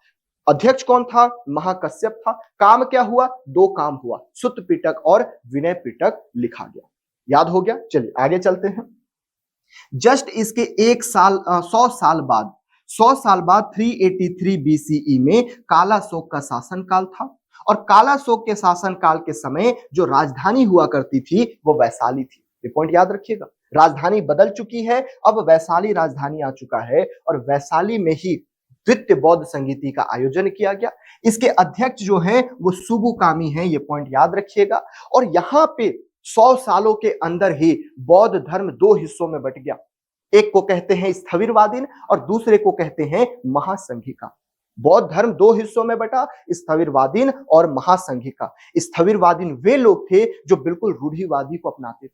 अध्यक्ष कौन था? महाकश्यप था। काम क्या हुआ? 2 काम हुआ, सुत्त पिटक और विनय पिटक लिखा गया। याद हो गया? चलिए आगे चलते हैं। जस्ट इसके 100 साल बाद 383 बीसीई में काला शोक का शासन काल था, और काला शोक के शासन काल के समय जो राजधानी हुआ करती थी वो वैशाली थी। ये पॉइंट याद रखिएगा, राजधानी बदल चुकी है, अब वैशाली राजधानी आ चुका है, और वैशाली में ही द्वितीय बौद्ध संगीति का आयोजन किया गया। इसके अध्यक्ष जो हैं वो सुबुकामी हैं, ये पॉइंट याद रखिएगा। और यहाँ पे 100 सालों के अंदर ही बौद्ध धर्म दो हिस्सों में बट गया। एक को कहते हैं स्थविरवादीन और दूसरे को कहते हैं महासंघिका। बौद्ध धर्म दो हिस्सों में बटा, स्थविरवादीन और महासंघिका। स्थविरवादीन वे लोग थे जो बिल्कुल रूढ़िवादी को अपनाते थे।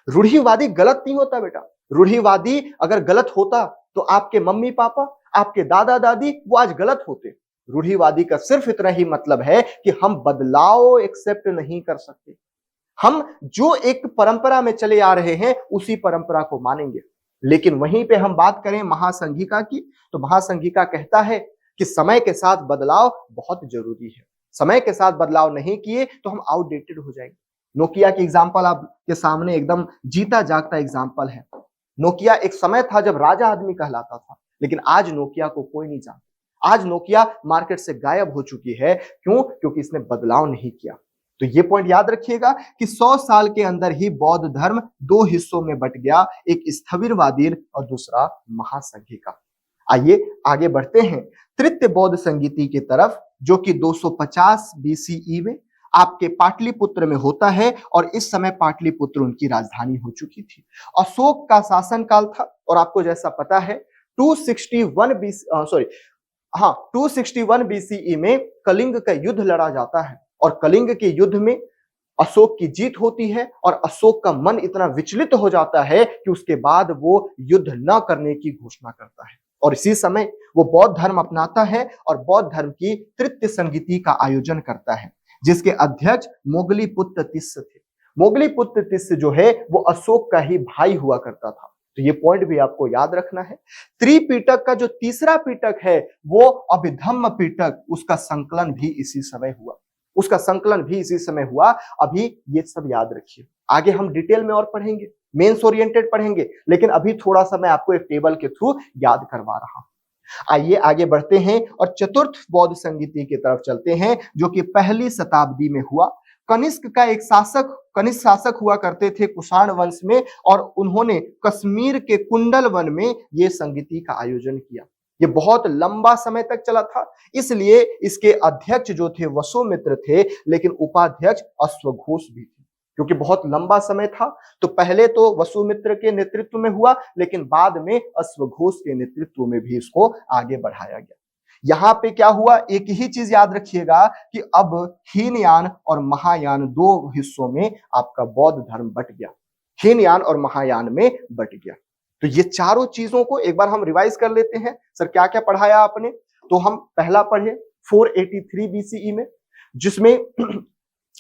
रूढ़िवादी गलत नहीं होता बेटा। रूढ़िवादी अगर गलत होता तो आपके मम्मी पापा, आपके दादा दादी वो आज गलत होते। रूढ़िवादी का सिर्फ इतना ही मतलब है कि हम बदलाव एक्सेप्ट नहीं कर सकते। हम जो एक परंपरा में चले आ रहे हैं उसी परंपरा को मानेंगे। लेकिन वहीं पे हम बात करें महासंघिका की, तो महासंघिका कहता है कि समय के साथ बदलाव बहुत जरूरी है। समय के साथ बदलाव नहीं किए तो हम आउटडेटेड हो जाएंगे। नोकिया की एग्जांपल आपके सामने एकदम जीता जागता एग्जांपल है। नोकिया एक समय था जब राजा आदमी कहलाता था, लेकिन आज नोकिया को कोई नहीं जानता। आज नोकिया मार्केट से गायब हो चुकी है। क्यों? क्योंकि इसने बदलाव नहीं किया। तो ये पॉइंट याद रखिएगा कि 100 साल के अंदर ही बौद्ध धर्म दो हिस्सों में बट गया, एक स्थविरवादी और दूसरा महासंघिका। आइए आगे बढ़ते हैं तृतीय बौद्ध संगीति की तरफ, जो कि 250 बीसीई में आपके पाटलिपुत्र में होता है और इस समय पाटलिपुत्र उनकी राजधानी हो चुकी थी। अशोक का शासनकाल था और आपको जैसा पता है 261 बीसीई में कलिंग का युद्ध लड़ा जाता है और कलिंग के युद्ध में अशोक की जीत होती है और अशोक का मन इतना विचलित हो जाता है कि उसके बाद वो युद्ध न करने की घोषणा करता है और इसी समय वो बौद्ध धर्म अपनाता है और बौद्ध धर्म की तृतीय संगीति का आयोजन करता है, जिसके अध्यक्ष मोगलीपुत्र तिस्स थे। मोगलीपुत्र तिस्स जो है वो अशोक का ही भाई हुआ करता था। तो ये पॉइंट भी आपको याद रखना है। त्रिपिटक का जो तीसरा पिटक है वो अभिधम्म पिटक, उसका संकलन भी इसी समय हुआ। अभी ये सब याद रखिए। आगे हम डिटेल में और पढ़ेंगे, मेंस ओरिएंटेड पढ़ेंगे, लेकिन अभी थोड़ा सा मैं आपको एक टेबल के थ्रू याद करवा रहा हूं। आइए आगे बढ़ते हैं और चतुर्थ बौद्ध संगीति की तरफ चलते हैं, जो कि पहली शताब्दी में हुआ। कनिष्क शासक हुआ करते थे कुषाण वंश में और उन्होंने कश्मीर के कुंडल वन में ये संगीति का आयोजन किया। ये बहुत लंबा समय तक चला था, इसलिए इसके अध्यक्ष जो थे वसुमित्र थे, लेकिन उपाध्यक्ष अश्वघोष भी थे। क्योंकि बहुत लंबा समय था तो पहले तो वसुमित्र के नेतृत्व में हुआ, लेकिन बाद में अश्वघोष के नेतृत्व में भी इसको आगे बढ़ाया गया। यहाँ पे क्या हुआ, एक ही चीज याद रखिएगा कि अब हीनयान और महायान दो हिस्सों में आपका बौद्ध धर्म बट गया। हीनयान और महायान में बट गया। तो ये चारों चीजों को एक बार हम रिवाइज कर लेते हैं। सर क्या क्या पढ़ाया आपने? तो हम पहला पढ़े 483 बीसीई में, जिसमें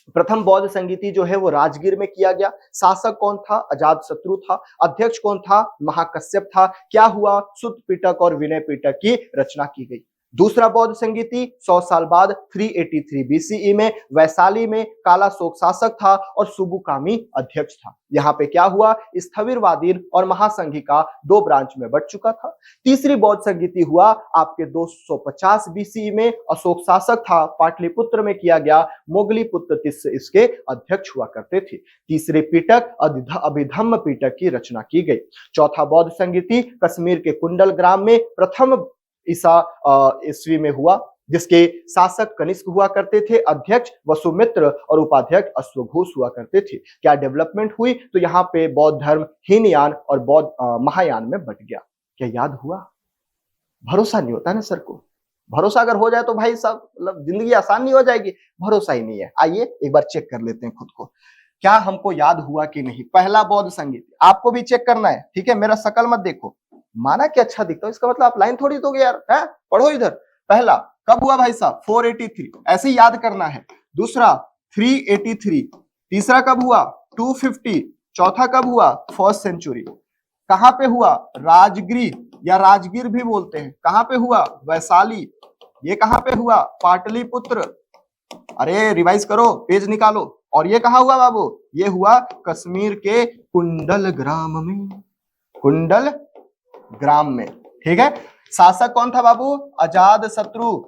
प्रथम बौद्ध संगीति जो है वो राजगीर में किया गया। शासक कौन था? अजातशत्रु था। अध्यक्ष कौन था? महाकश्यप था। क्या हुआ? सुत्त पिटक और विनय पिटक की रचना की गई। दूसरा बौद्ध संगीति 100 साल बाद 383 बीसीई में वैशाली में कालाशोक शासक था और सुबुकामी अध्यक्ष था। यहाँ पे क्या हुआ? स्थविरवादीन और महासंघिका दो ब्रांच में बट चुका था। तीसरी बौद्ध संगीति हुआ आपके 250 बीसीई में, अशोक शासक था, पाटलिपुत्र में किया गया, मोगलीपुत्र तिस्स इसके अध्यक्ष हुआ करते थे। तीसरे पिटक अभिधम्म पिटक की रचना की गई। चौथा बौद्ध संगीति कश्मीर के कुंडल ग्राम में प्रथम ईस्वी में हुआ, जिसके शासक कनिष्क हुआ करते थे, अध्यक्ष वसुमित्र और उपाध्यक्ष अश्वघोष हुआ करते थे। क्या डेवलपमेंट हुई? तो यहाँ पे बौद्ध धर्म हीनयान और बौद्ध महायान में बट गया। क्या याद हुआ? भरोसा नहीं होता ना सर को। भरोसा अगर हो जाए तो भाई साहब मतलब जिंदगी आसान नहीं हो जाएगी। भरोसा ही नहीं है। आइए एक बार चेक कर लेते हैं खुद को, क्या हमको याद हुआ कि नहीं। पहला बौद्ध संगीत आपको भी चेक करना है, ठीक है? मेरा शकल मत देखो, माना कि अच्छा दिखता है इसका मतलब आप लाइन थोड़ी दोगे यार, है? पढ़ो इधर। पहला कब हुआ भाई साहब? 483, ऐसे ही याद करना है। दूसरा 383, तीसरा कब हुआ? 250, चौथा कब हुआ? First century. कहां पे हुआ? राजगीर या राजगीर भी बोलते हैं। कहां पे हुआ? वैशाली। ये कहां पे हुआ? पाटलिपुत्र। अरे रिवाइज करो, पेज निकालो। और ये कहां हुआ बाबू? ये हुआ कश्मीर के कुंडल ग्राम में, ठीक है? शासक कौन था बाबू? अजातशत्रु।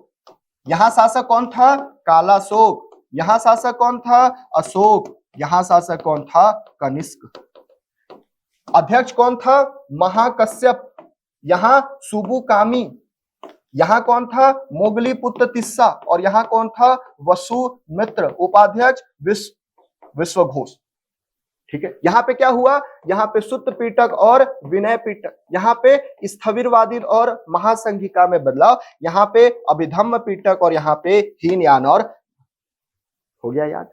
यहां शासक कौन था? कालाशोक। यहां शासक कौन था? अशोक। यहां शासक कौन था? कनिष्क। अध्यक्ष कौन था? महाकश्यप। यहां सुबुकामी। यहां कौन था? मोगलीपुत्र तिस्सा। और यहां कौन था? वसुमित्र। उपाध्यक्ष विश्वघोष। ठीक है, यहां पे क्या हुआ, यहां पे सुत्त पीटक और विनय पीटक, यहां पे स्थविरवादीन और महासंघिका में बदलाव, यहां पे अभिधम्म पीटक और यहां पे हीनयान और, हो गया याद,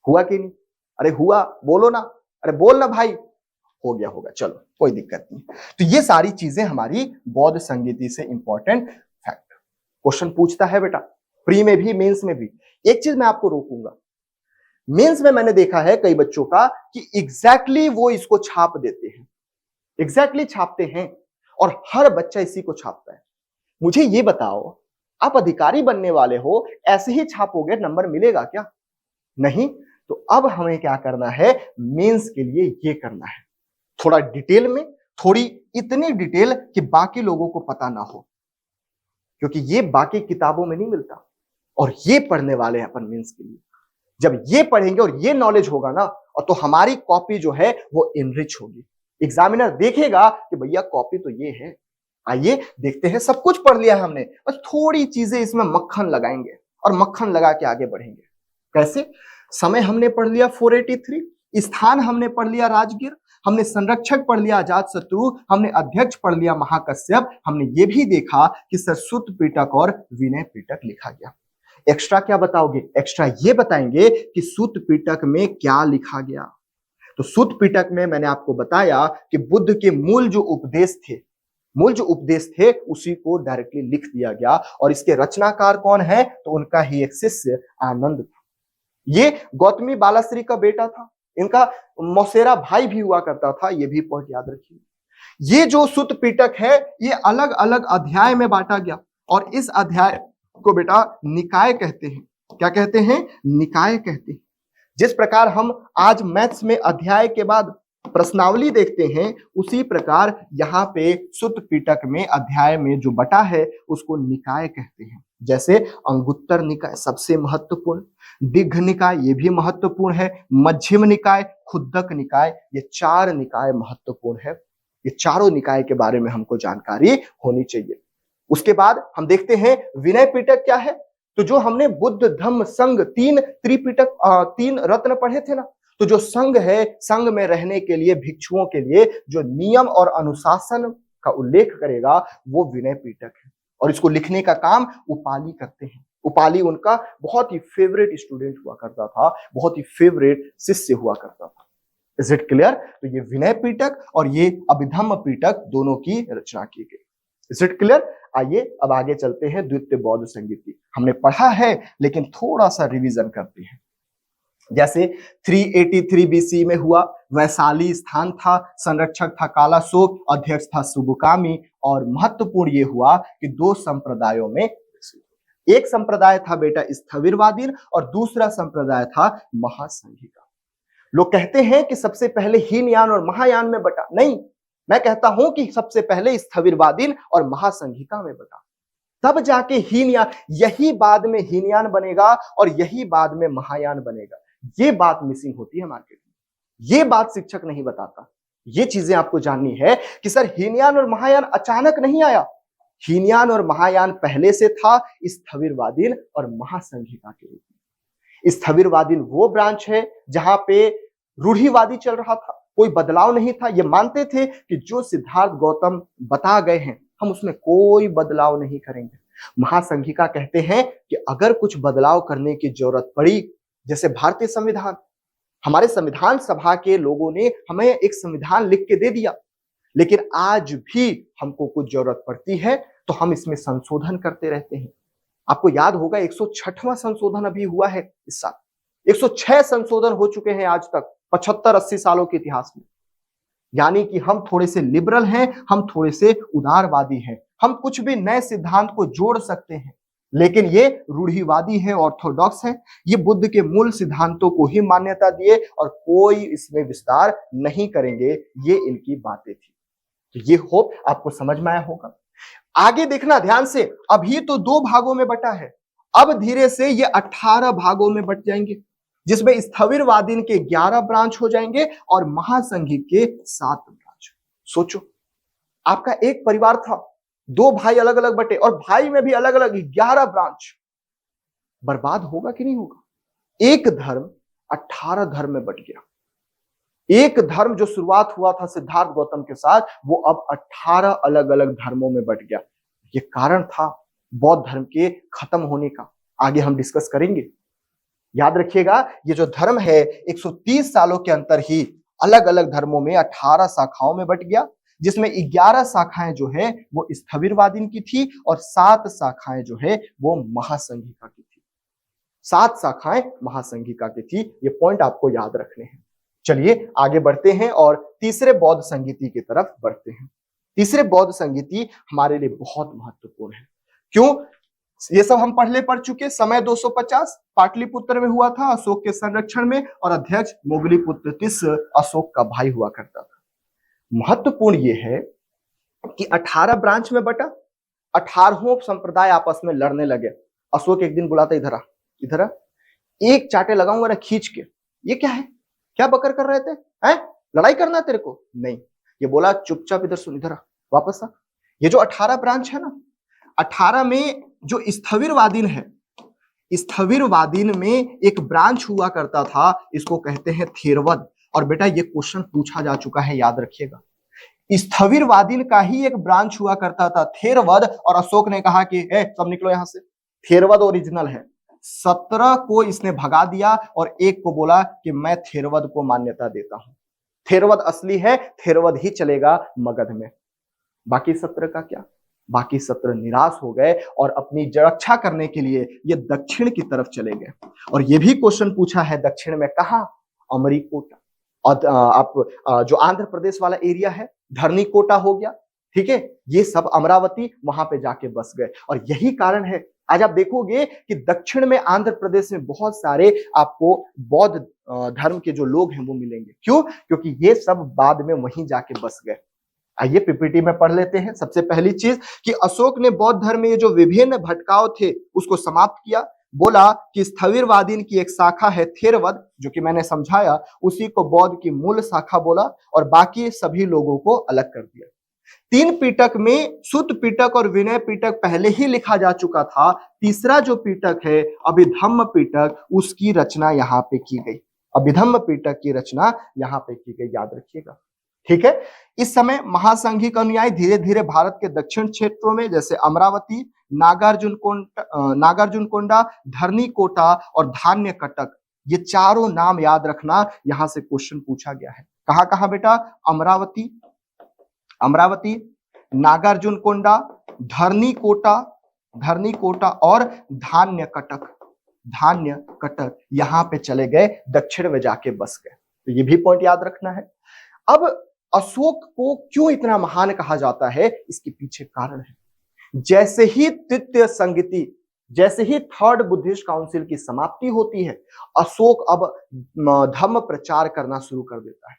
हुआ कि नहीं? अरे हुआ, बोलो ना, अरे बोल ना भाई, हो गया होगा, चलो कोई दिक्कत नहीं। तो ये सारी चीजें हमारी बौद्ध संगीति से इंपॉर्टेंट फैक्ट, क्वेश्चन पूछता है बेटा, प्री में भी मेंस में भी। एक चीज मैं आपको रोकूंगा, मेंस में मैंने देखा है कई बच्चों का कि एग्जैक्टली वो इसको छाप देते हैं, एग्जैक्टली छापते हैं, और हर बच्चा इसी को छापता है। मुझे ये बताओ, आप अधिकारी बनने वाले हो, ऐसे ही छापोगे नंबर मिलेगा क्या? नहीं। तो अब हमें क्या करना है, मेंस के लिए ये करना है, थोड़ा डिटेल में, थोड़ी इतनी डिटेल कि बाकी लोगों को पता ना हो, क्योंकि ये बाकी किताबों में नहीं मिलता, और ये पढ़ने वाले हैं अपन मेंस के लिए। जब ये पढ़ेंगे और ये नॉलेज होगा ना, और तो हमारी कॉपी जो है वो इनरिच होगी। एग्जामिनर देखेगा कि भैया कॉपी तो ये है। आइए देखते हैं, सब कुछ पढ़ लिया है हमने, बस थोड़ी चीजें इसमें मक्खन लगाएंगे और मक्खन लगा के आगे बढ़ेंगे। कैसे? समय हमने पढ़ लिया 483, स्थान हमने पढ़ लिया राजगीर, हमने संरक्षक पढ़ लिया अजातशत्रु, हमने अध्यक्ष पढ़ लिया महाकश्यप, हमने ये भी देखा कि सर सुत्त पीटक और विनय पीटक लिखा गया। एक्स्ट्रा क्या बताओगे? एक्स्ट्रा ये बताएंगे कि सुत्त पीटक में क्या लिखा गया। तो सुत्त पीटक में मैंने आपको बताया कि बुद्ध के मूल जो उपदेश थे उसी को डायरेक्टली लिख दिया गया, और इसके रचनाकार कौन है? तो उनका ही एक शिष्य आनंद था। ये गौतमी बालाश्री का बेटा था, इनका मौसेरा भाई भी हुआ करता था, ये भी पॉइंट याद रखिए। ये जो सुत्त पीटक है ये अलग अलग अध्याय में बांटा गया, और इस अध्याय को बेटा निकाय कहते हैं। क्या कहते हैं? निकाय कहते हैं। जिस प्रकार हम आज मैथ्स में अध्याय के बाद प्रश्नावली देखते हैं, उसी प्रकार यहाँ पे सुत्त पीटक में अध्याय में जो बटा है उसको निकाय कहते हैं। जैसे अंगुत्तर निकाय सबसे महत्वपूर्ण, दिघ निकाय ये भी महत्वपूर्ण है, मध्यम निकाय, खुद्दक निकाय, ये 4 निकाय महत्वपूर्ण है। ये चारों निकाय के बारे में हमको जानकारी होनी चाहिए। उसके बाद हम देखते हैं विनय पीटक क्या है। तो जो हमने बुद्ध धम्म संघ 3 त्रिपिटक 3 रत्न पढ़े थे ना, तो जो संघ है, संघ में रहने के लिए भिक्षुओं के लिए जो नियम और अनुशासन का उल्लेख करेगा वो विनय पीटक है, और इसको लिखने का काम उपाली करते हैं। उपाली उनका बहुत ही फेवरेट स्टूडेंट हुआ करता था, बहुत ही फेवरेट शिष्य हुआ करता था। Is it clear? तो ये विनय पीटक और ये अभिधम्म पीटक दोनों की रचना की गई। Is it clear? आइए अब आगे चलते हैं द्वितीय बौद्ध संगीति। हमने पढ़ा है लेकिन थोड़ा सा रिवीजन करते हैं। जैसे 383 बीसी में हुआ, वैशाली स्थान था, संरक्षक था कालाशोक, अध्यक्ष था सुबुकामी, और महत्वपूर्ण ये हुआ कि 2 संप्रदायों में, एक संप्रदाय था बेटा स्थविरवादीन और दूसरा संप्रदाय था महासंघिका। लोग कहते हैं कि सबसे पहले हीनयान और महायान में बटा, नहीं, मैं कहता हूं कि सबसे पहले स्थविरवादीन और महासंघिका में बटा, तब जाके हीनयान, यही बाद में हीनयान बनेगा और यही बाद में महायान बनेगा। ये बात मिसिंग होती है मार्केट में, ये बात शिक्षक नहीं बताता। ये चीजें आपको जाननी है कि सर हीनयान और महायान अचानक नहीं आया, हीनयान और महायान पहले से था, स्थविरवादीन और महासंघिका के रूप में। स्थविरवादीन वो ब्रांच है जहां पे रूढ़िवादी चल रहा था, कोई बदलाव नहीं था। ये मानते थे कि जो सिद्धार्थ गौतम बता गए हैं हम उसमें कोई बदलाव नहीं करेंगे। महासंघिका कहते हैं कि अगर कुछ बदलाव करने की जरूरत पड़ी, जैसे भारतीय संविधान, हमारे संविधान सभा के लोगों ने हमें एक संविधान लिख के दे दिया, लेकिन आज भी हमको कुछ जरूरत पड़ती है तो हम इसमें संशोधन करते रहते हैं। आपको याद होगा 106वां संशोधन अभी हुआ है इस साल, 106 संशोधन हो चुके हैं आज तक 75-80 सालों के इतिहास में। यानी कि हम थोड़े से लिबरल हैं, हम थोड़े से उदारवादी हैं, हम कुछ भी नए सिद्धांत को जोड़ सकते हैं, लेकिन ये रूढ़िवादी है, ऑर्थोडॉक्स है, ये बुद्ध के मूल सिद्धांतों को ही मान्यता दिए और कोई इसमें विस्तार नहीं करेंगे, ये इनकी बातें थी। तो ये होप आपको समझ में आया होगा। आगे देखना ध्यान से, अभी तो 2 भागों में बटा है, अब धीरे से ये 18 भागों में बट जाएंगे, जिसमें स्थविरवादीन के 11 ब्रांच हो जाएंगे और महासंघिक के 7 ब्रांच। सोचो, आपका एक परिवार था, 2 भाई अलग अलग बटे और भाई में भी अलग अलग 11 ब्रांच। बर्बाद होगा कि नहीं होगा? एक धर्म 18 धर्म में बट गया। एक धर्म जो शुरुआत हुआ था सिद्धार्थ गौतम के साथ, वो अब 18 अलग अलग धर्मों में बट गया। ये कारण था बौद्ध धर्म के खत्म होने का। आगे हम डिस्कस करेंगे। याद रखिएगा, ये जो धर्म है 130 सालों के अंतर ही अलग अलग धर्मों में 18 शाखाओं में बट गया, जिसमें 11 शाखाएं जो है वो स्थविरवादीन की थी और 7 शाखाएं जो है वो महासंघिका की थी। 7 शाखाएं महासंघिका की थी। ये पॉइंट आपको याद रखने हैं। चलिए आगे बढ़ते हैं और तीसरे बौद्ध संगीति की तरफ बढ़ते हैं। तीसरे बौद्ध संगीति हमारे लिए बहुत महत्वपूर्ण है। क्यों? ये सब हम पढ़ चुके। समय 250 पाटलिपुत्र में हुआ था अशोक के संरक्षण में, और अध्यक्ष मोगलीपुत्र तिस अशोक का भाई हुआ करता था। महत्वपूर्ण ये है कि 18 ब्रांच में बटा, 18 संप्रदाय आपस में लड़ने लगे। अशोक एक दिन बुलाता, इधर आ, इधर आ, एक चाटे लगाऊंगा ना खींच के। ये क्या है? क्या बकर कर रहे थे? हैं? लड़ाई करना है तेरे को? नहीं। ये बोला चुपचाप इधर सुन, इधर आ, वापस आ। ये जो 18 ब्रांच है ना, 18 में जो स्थविरवादीन है, स्थविरवादीन में एक ब्रांच हुआ करता था, इसको कहते हैं थेरवद। और बेटा ये क्वेश्चन पूछा जा चुका है, याद रखिएगा। स्थविरवादीन का ही एक ब्रांच हुआ करता था थेरवद, और अशोक ने कहा कि सब निकलो यहां से, थेरवद ओरिजिनल है। 17 को इसने भगा दिया और एक को बोला कि मैं थेरवद को मान्यता देता हूं, थेरवद असली है, थेरवद ही चलेगा मगध में। बाकी 17 का क्या? बाकी 17 निराश हो गए और अपनी रक्षा करने के लिए ये दक्षिण की तरफ चले गए। और ये भी क्वेश्चन पूछा है, दक्षिण में कहा? अमरीकोटा। और आप जो आंध्र प्रदेश वाला एरिया है, धरनीकोटा हो गया, ठीक है, ये सब अमरावती, वहां पे जाके बस गए। और यही कारण है आज आप देखोगे कि दक्षिण में आंध्र प्रदेश में बहुत सारे आपको बौद्ध धर्म के जो लोग हैं वो मिलेंगे। क्यों? क्योंकि ये सब बाद में वहीं जाके बस गए। आइए पीपीटी में पढ़ लेते हैं। सबसे पहली चीज कि अशोक ने बौद्ध धर्म में जो विभिन्न भटकाव थे उसको समाप्त किया। बोला कि स्थविरवादीन की एक शाखा है थेरवद, जो कि मैंने समझाया, उसी को बौद्ध की मूल शाखा बोला और बाकी सभी लोगों को अलग कर दिया। 3 पिटक में सुत्त पिटक और विनय पिटक पहले ही लिखा जा चुका था। तीसरा जो पिटक है अभिधम्म पिटक, उसकी रचना यहाँ पे की गई। अभिधम्म पिटक की रचना यहाँ पे की गई, याद रखिएगा, ठीक है। इस समय महासंघिक अनुयायी धीरे धीरे भारत के दक्षिण क्षेत्रों में जैसे अमरावती, नागार्जुनकोंडा, धरनीकोटा और धान्य कटक, ये चारों नाम याद रखना, यहां से क्वेश्चन पूछा गया है। कहां कहां बेटा? अमरावती, नागार्जुनकोंडा, धरनीकोटा और धान्य कटक यहां पे चले गए, दक्षिण में जाके बस गए। तो ये भी पॉइंट याद रखना है। अब अशोक को क्यों इतना महान कहा जाता है, इसके पीछे कारण है। जैसे ही तृतीय संगीति, जैसे ही थर्ड बुद्धिस्ट काउंसिल की समाप्ति होती है, अशोक अब धम्म प्रचार करना शुरू कर देता है।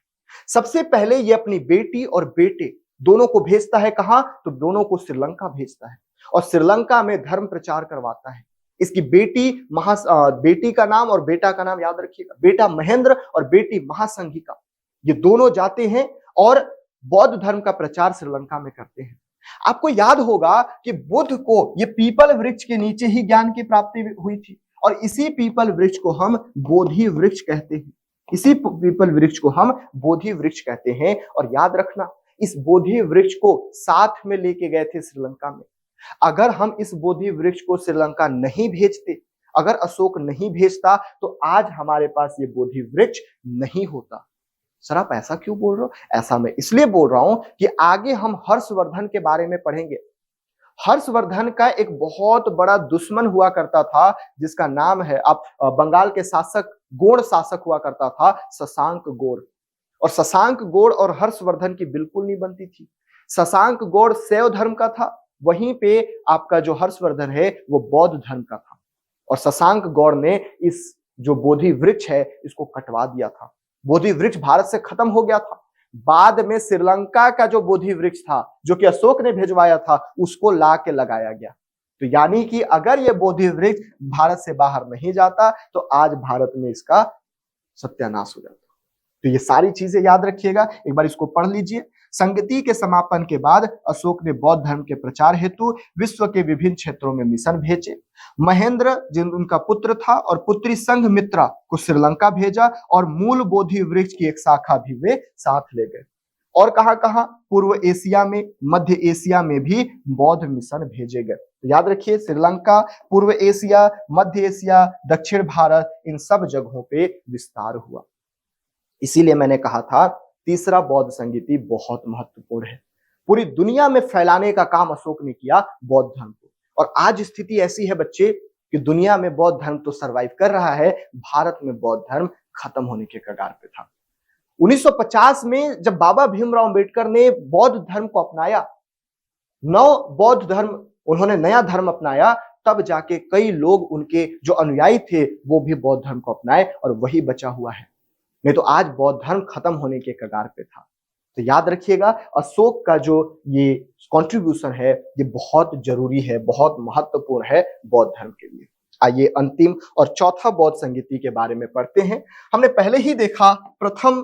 सबसे पहले ये अपनी बेटी और बेटे दोनों को भेजता है। कहां? तो दोनों को श्रीलंका भेजता है और श्रीलंका में धर्म प्रचार करवाता है। इसकी बेटी का नाम और बेटा का नाम याद रखिएगा, बेटा महेंद्र और बेटी महासंघिका। ये दोनों जाते हैं और बौद्ध धर्म का प्रचार श्रीलंका में करते हैं। आपको याद होगा कि बुद्ध को ये पीपल वृक्ष के नीचे ही ज्ञान की प्राप्ति हुई थी, और इसी पीपल वृक्ष को हम बोधि वृक्ष कहते हैं। इसी पीपल वृक्ष को हम बोधि वृक्ष कहते हैं। और याद रखना, इस बोधि वृक्ष को साथ में लेके गए थे श्रीलंका में। अगर हम इस बोधि वृक्ष को श्रीलंका नहीं भेजते, अगर अशोक नहीं भेजता, तो आज हमारे पास ये बोधि वृक्ष नहीं होता। सर आप ऐसा क्यों बोल रहे हो? ऐसा मैं इसलिए बोल रहा हूं कि आगे हम हर्षवर्धन के बारे में पढ़ेंगे। हर्षवर्धन का एक बहुत बड़ा दुश्मन हुआ करता था, जिसका नाम है, आप बंगाल के शासक, गोड़ शासक हुआ करता था, शशांक गोड़। और शशांक गोड़ और हर्षवर्धन की बिल्कुल नहीं बनती थी। शशांक गोड़ शैव धर्म का था, वहीं पे आपका जो हर्षवर्धन है वो बौद्ध धर्म का था। और शशांक गौड़ ने इस जो बोधि वृक्ष है इसको कटवा दिया था। बोधि वृक्ष भारत से खत्म हो गया था। बाद में श्रीलंका का जो बोधि वृक्ष था, जो कि अशोक ने भिजवाया था, उसको ला के लगाया गया। तो यानी कि अगर ये बोधि वृक्ष भारत से बाहर नहीं जाता तो आज भारत में इसका सत्यानाश हो जाता। तो ये सारी चीजें याद रखिएगा, एक बार इसको पढ़ लीजिए। संगति के समापन के बाद अशोक ने बौद्ध धर्म के प्रचार हेतु विश्व के विभिन्न क्षेत्रों में मिशन भेजे। महेंद्र, जिन उनका पुत्र था, और पुत्री संघमित्रा को श्रीलंका भेजा और मूल बोधि वृक्ष की एक शाखा भी वे साथ ले गए। और कहां कहां? पूर्व एशिया में, मध्य एशिया में भी बौद्ध मिशन भेजे गए। तो याद रखिए, श्रीलंका, पूर्व एशिया, मध्य एशिया, दक्षिण भारत, इन सब जगहों पे विस्तार हुआ। इसीलिए मैंने कहा था तीसरा बौद्ध संगीति बहुत महत्वपूर्ण है। पूरी दुनिया में फैलाने का काम अशोक ने किया बौद्ध धर्म को। और आज स्थिति ऐसी है बच्चे कि दुनिया में बौद्ध धर्म तो सरवाइव कर रहा है, भारत में बौद्ध धर्म खत्म होने के कगार पे था। 1950 में जब बाबा भीमराव अंबेडकर ने बौद्ध धर्म को अपनाया, नव बौद्ध धर्म, उन्होंने नया धर्म अपनाया, तब जाके कई लोग, उनके जो अनुयायी थे, वो भी बौद्ध धर्म को अपनाए और वही बचा हुआ है। नहीं तो आज बौद्ध धर्म खत्म होने के कगार पे था। तो याद रखिएगा, अशोक का जो ये कंट्रीब्यूशन है, ये बहुत जरूरी है, बहुत महत्वपूर्ण है बौद्ध धर्म के लिए। आइए अंतिम और चौथा बौद्ध संगीति के बारे में पढ़ते हैं। हमने पहले ही देखा, प्रथम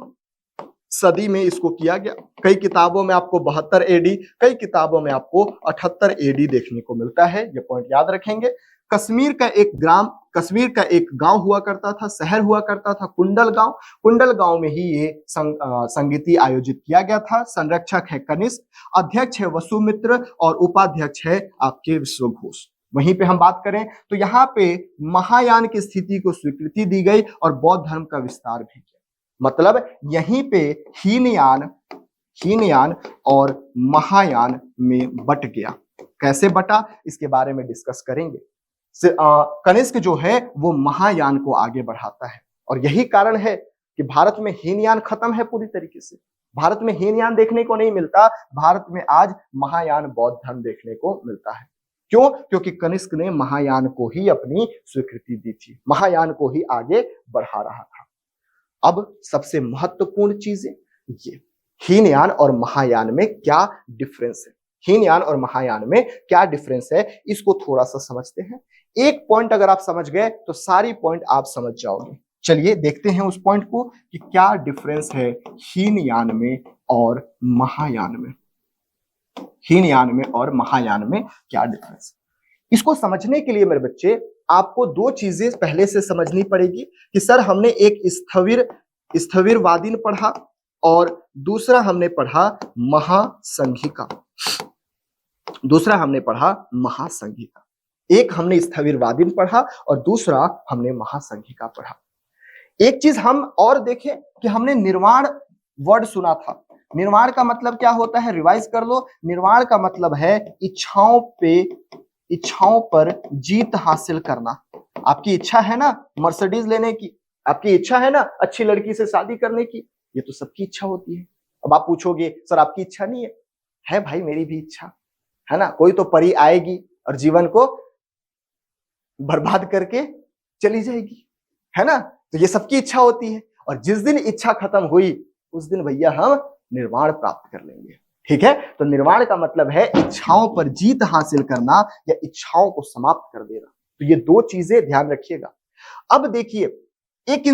सदी में इसको किया गया। कई किताबों में आपको 72 एडी, कई किताबों में आपको 78 एडी देखने को मिलता है। ये पॉइंट याद रखेंगे। कश्मीर का एक गांव हुआ करता था, शहर हुआ करता था कुंडल गांव। कुंडल गांव में ही ये संगीति आयोजित किया गया था। संरक्षक है कनिष्क, अध्यक्ष है वसुमित्र और उपाध्यक्ष है आपके विश्वघोष। वहीं पे हम बात करें तो यहाँ पे महायान की स्थिति को स्वीकृति दी गई और बौद्ध धर्म का विस्तार भी किया। मतलब यहीं पे हीनयान और महायान में बट गया। कैसे बटा, इसके बारे में डिस्कस करेंगे। कनिष्क जो है वो महायान को आगे बढ़ाता है और यही कारण है कि भारत में हीनयान खत्म है पूरी तरीके से। भारत में हीनयान देखने को नहीं मिलता, भारत में आज महायान बौद्ध धर्म देखने को मिलता है। क्यों? क्योंकि कनिष्क ने महायान को ही अपनी स्वीकृति दी थी, महायान को ही आगे बढ़ा रहा था। अब सबसे महत्वपूर्ण चीजें ये, हीनयान और महायान में क्या डिफरेंस है, हीनयान और महायान में क्या डिफरेंस है, इसको थोड़ा सा समझते हैं। एक पॉइंट अगर आप समझ गए तो सारी पॉइंट आप समझ जाओगे। चलिए देखते हैं उस पॉइंट को कि क्या डिफरेंस है हीनयान में और महायान में। हीनयान में और महायान में क्या डिफरेंस है, इसको समझने के लिए मेरे बच्चे आपको दो चीजें पहले से समझनी पड़ेगी कि सर हमने एक स्थविरवादीन पढ़ा और दूसरा हमने पढ़ा महासंघिका। एक हमने स्थविरवादीन पढ़ा और दूसरा हमने महासंघिका पढ़ा। एक चीज हम और देखें कि हमने निर्वाण वर्ड सुना था। निर्वाण का मतलब क्या होता है, रिवाइज कर लो। निर्वाण का मतलब है इच्छाओं पर जीत हासिल करना। आपकी इच्छा है ना मर्सिडीज लेने की, आपकी इच्छा है ना अच्छी लड़की से शादी करने की, ये तो सबकी इच्छा होती है। अब आप पूछोगे सर आपकी इच्छा नहीं है? है भाई, मेरी भी इच्छा है ना। कोई तो परी आएगी और जीवन को बर्बाद करके चली जाएगी, है ना। तो ये सबकी इच्छा होती है और जिस दिन इच्छा खत्म हुई उस दिन भैया हम निर्वाण प्राप्त कर लेंगे। ठीक है, तो निर्वाण का मतलब है इच्छाओं पर जीत हासिल करना या इच्छाओं को समाप्त कर देना। तो ये दो चीजें ध्यान रखिएगा। अब देखिए, एक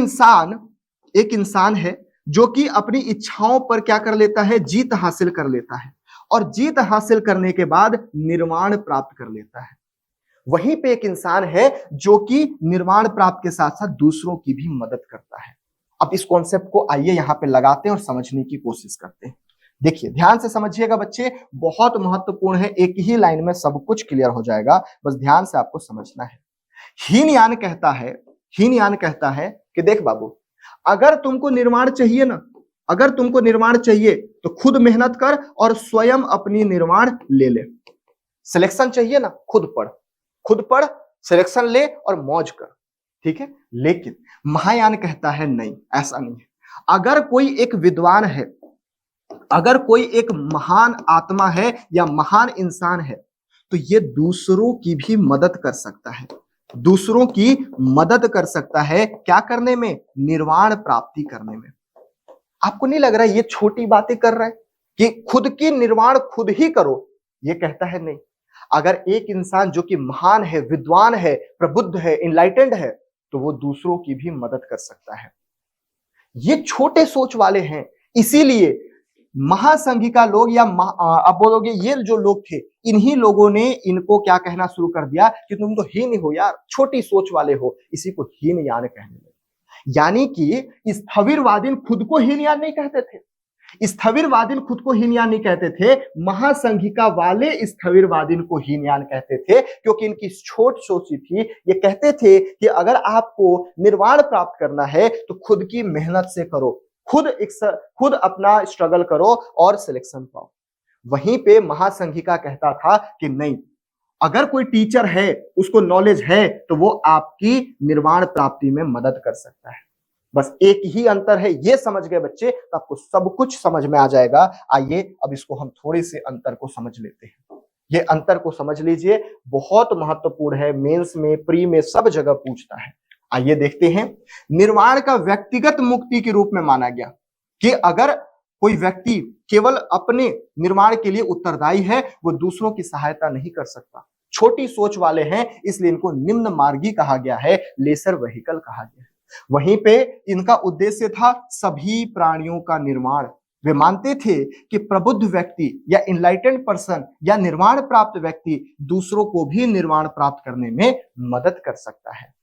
इंसान है जो कि अपनी इच्छाओं पर क्या कर लेता है, जीत हासिल कर लेता है और जीत हासिल करने के बाद निर्वाण प्राप्त कर लेता है। वहीं पे एक इंसान है जो कि निर्वाण प्राप्त के साथ साथ दूसरों की भी मदद करता है। अब इस कॉन्सेप्ट को आइए यहां पे लगाते हैं और समझने की कोशिश करते हैं। देखिए ध्यान से समझिएगा बच्चे, बहुत महत्वपूर्ण है। एक ही लाइन में सब कुछ क्लियर हो जाएगा, बस ध्यान से आपको समझना है। हीनयान कहता है कि देख बाबू, अगर तुमको निर्वाण चाहिए ना, अगर तुमको निर्वाण चाहिए तो खुद मेहनत कर और स्वयं अपनी निर्वाण ले ले। सिलेक्शन चाहिए ना, खुद पढ़, सिलेक्शन ले और मौज कर। ठीक है, लेकिन महायान कहता है नहीं, ऐसा नहीं है। अगर कोई एक विद्वान है, अगर कोई एक महान आत्मा है या महान इंसान है, तो ये दूसरों की भी मदद कर सकता है, दूसरों की मदद कर सकता है। क्या करने में? निर्वाण प्राप्ति करने में। आपको नहीं लग रहा है ये छोटी बातें कर रहा है कि खुद की निर्वाण खुद ही करो? ये कहता है नहीं, अगर एक इंसान जो कि महान है, विद्वान है, प्रबुद्ध है, इनलाइटेंड है, तो वो दूसरों की भी मदद कर सकता है। ये छोटे सोच वाले हैं, इसीलिए महासंघिका लोग या आप बोलोगे ये जो लोग थे, इन्हीं लोगों ने इनको क्या कहना शुरू कर दिया कि तुम तो हीन हो यार, छोटी सोच वाले हो, इसी को हीनयान कहने लगे। यानी कि स्थविरवादी खुद को हीनयान नहीं कहते थे, स्थविरवादी खुद को हीनयान नहीं कहते थे, महासंघिका वाले स्थविरवादी को हीनयान कहते थे, क्योंकि इनकी छोट सोची थी। ये कहते थे कि अगर आपको निर्वाण प्राप्त करना है तो खुद की मेहनत से करो, खुद अपना स्ट्रगल करो और सिलेक्शन पाओ। वहीं पे महासंघिका कहता था कि नहीं, अगर कोई टीचर है, उसको नॉलेज है, तो वो आपकी निर्वाण प्राप्ति में मदद कर सकता है। बस एक ही अंतर है, ये समझ गए बच्चे तो आपको सब कुछ समझ में आ जाएगा। आइए अब इसको हम थोड़े से अंतर को समझ लेते हैं। ये अंतर को समझ लीजिए, बहुत महत्वपूर्ण है, मेंस में, प्री में, सब जगह पूछता है। आइए देखते हैं। निर्वाण का व्यक्तिगत मुक्ति के रूप में माना गया कि अगर कोई व्यक्ति केवल अपने निर्माण के लिए उत्तरदायी है, वो दूसरों की सहायता नहीं कर सकता, छोटी सोच वाले हैं, इसलिए इनको निम्न मार्गी कहा गया है, लेसर व्हीकल कहा गया है। वहीं पे इनका उद्देश्य था सभी प्राणियों का निर्माण। वे मानते थे कि प्रबुद्ध व्यक्ति या इनलाइटेंड पर्सन या निर्वाण प्राप्त व्यक्ति दूसरों को भी निर्वाण प्राप्त करने में मदद कर सकता है।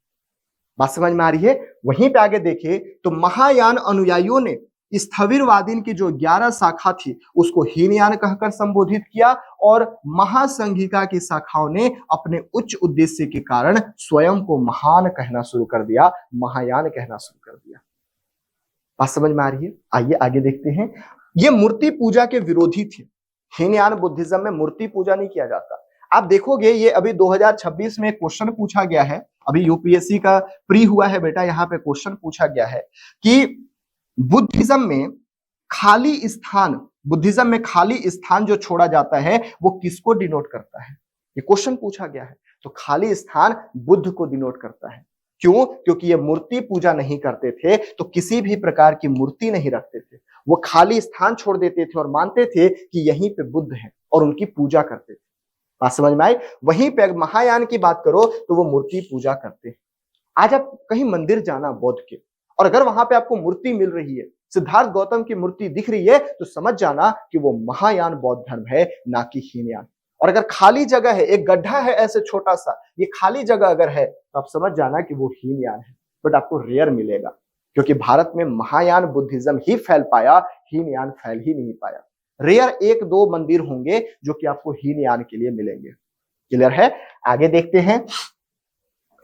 बात समझ में आ रही है? वहीं पे आगे देखें तो महायान अनुयायियों ने स्थविरवादी की जो 11 शाखा थी उसको हीनयान कहकर संबोधित किया, और महासंघिका की शाखाओं ने अपने उच्च उद्देश्य के कारण स्वयं को महान कहना शुरू कर दिया, महायान कहना शुरू कर दिया। बात समझ में आ रही है? आइए आगे देखते हैं। ये मूर्ति पूजा के विरोधी थे। हीनयान बुद्धिज्म में मूर्ति पूजा नहीं किया जाता। आप देखोगे ये अभी 2026 में क्वेश्चन पूछा गया है, अभी यूपीएससी का प्री हुआ है बेटा, यहाँ पे क्वेश्चन पूछा गया है कि बुद्धिज्म में खाली स्थान जो छोड़ा जाता है वो किसको डिनोट करता है? ये क्वेश्चन पूछा गया है। तो खाली स्थान बुद्ध को डिनोट करता है। क्यों? क्योंकि ये मूर्ति पूजा नहीं करते थे, तो किसी भी प्रकार की मूर्ति नहीं रखते थे, वो खाली स्थान छोड़ देते थे और मानते थे कि यहीं पे बुद्ध है और उनकी पूजा करते थे। बात समझ में आई? वहीं पे महायान की बात करो तो वो मूर्ति पूजा करते हैं। आज आप कहीं मंदिर जाना बौद्ध के, और अगर वहां पे आपको मूर्ति मिल रही है, सिद्धार्थ गौतम की मूर्ति दिख रही है, तो समझ जाना कि वो महायान बौद्ध धर्म है, ना कि हीनयान। और अगर खाली जगह है, एक गड्ढा है ऐसे छोटा सा, ये खाली जगह अगर है, तो आप समझ जाना कि वो हीनयान है। बट आपको रेयर मिलेगा, क्योंकि भारत में महायान बुद्धिज्म ही फैल पाया, हीनयान फैल ही नहीं पाया। रेयर 1-2 मंदिर होंगे जो कि आपको हीनयान के लिए मिलेंगे। क्लियर है? आगे देखते हैं।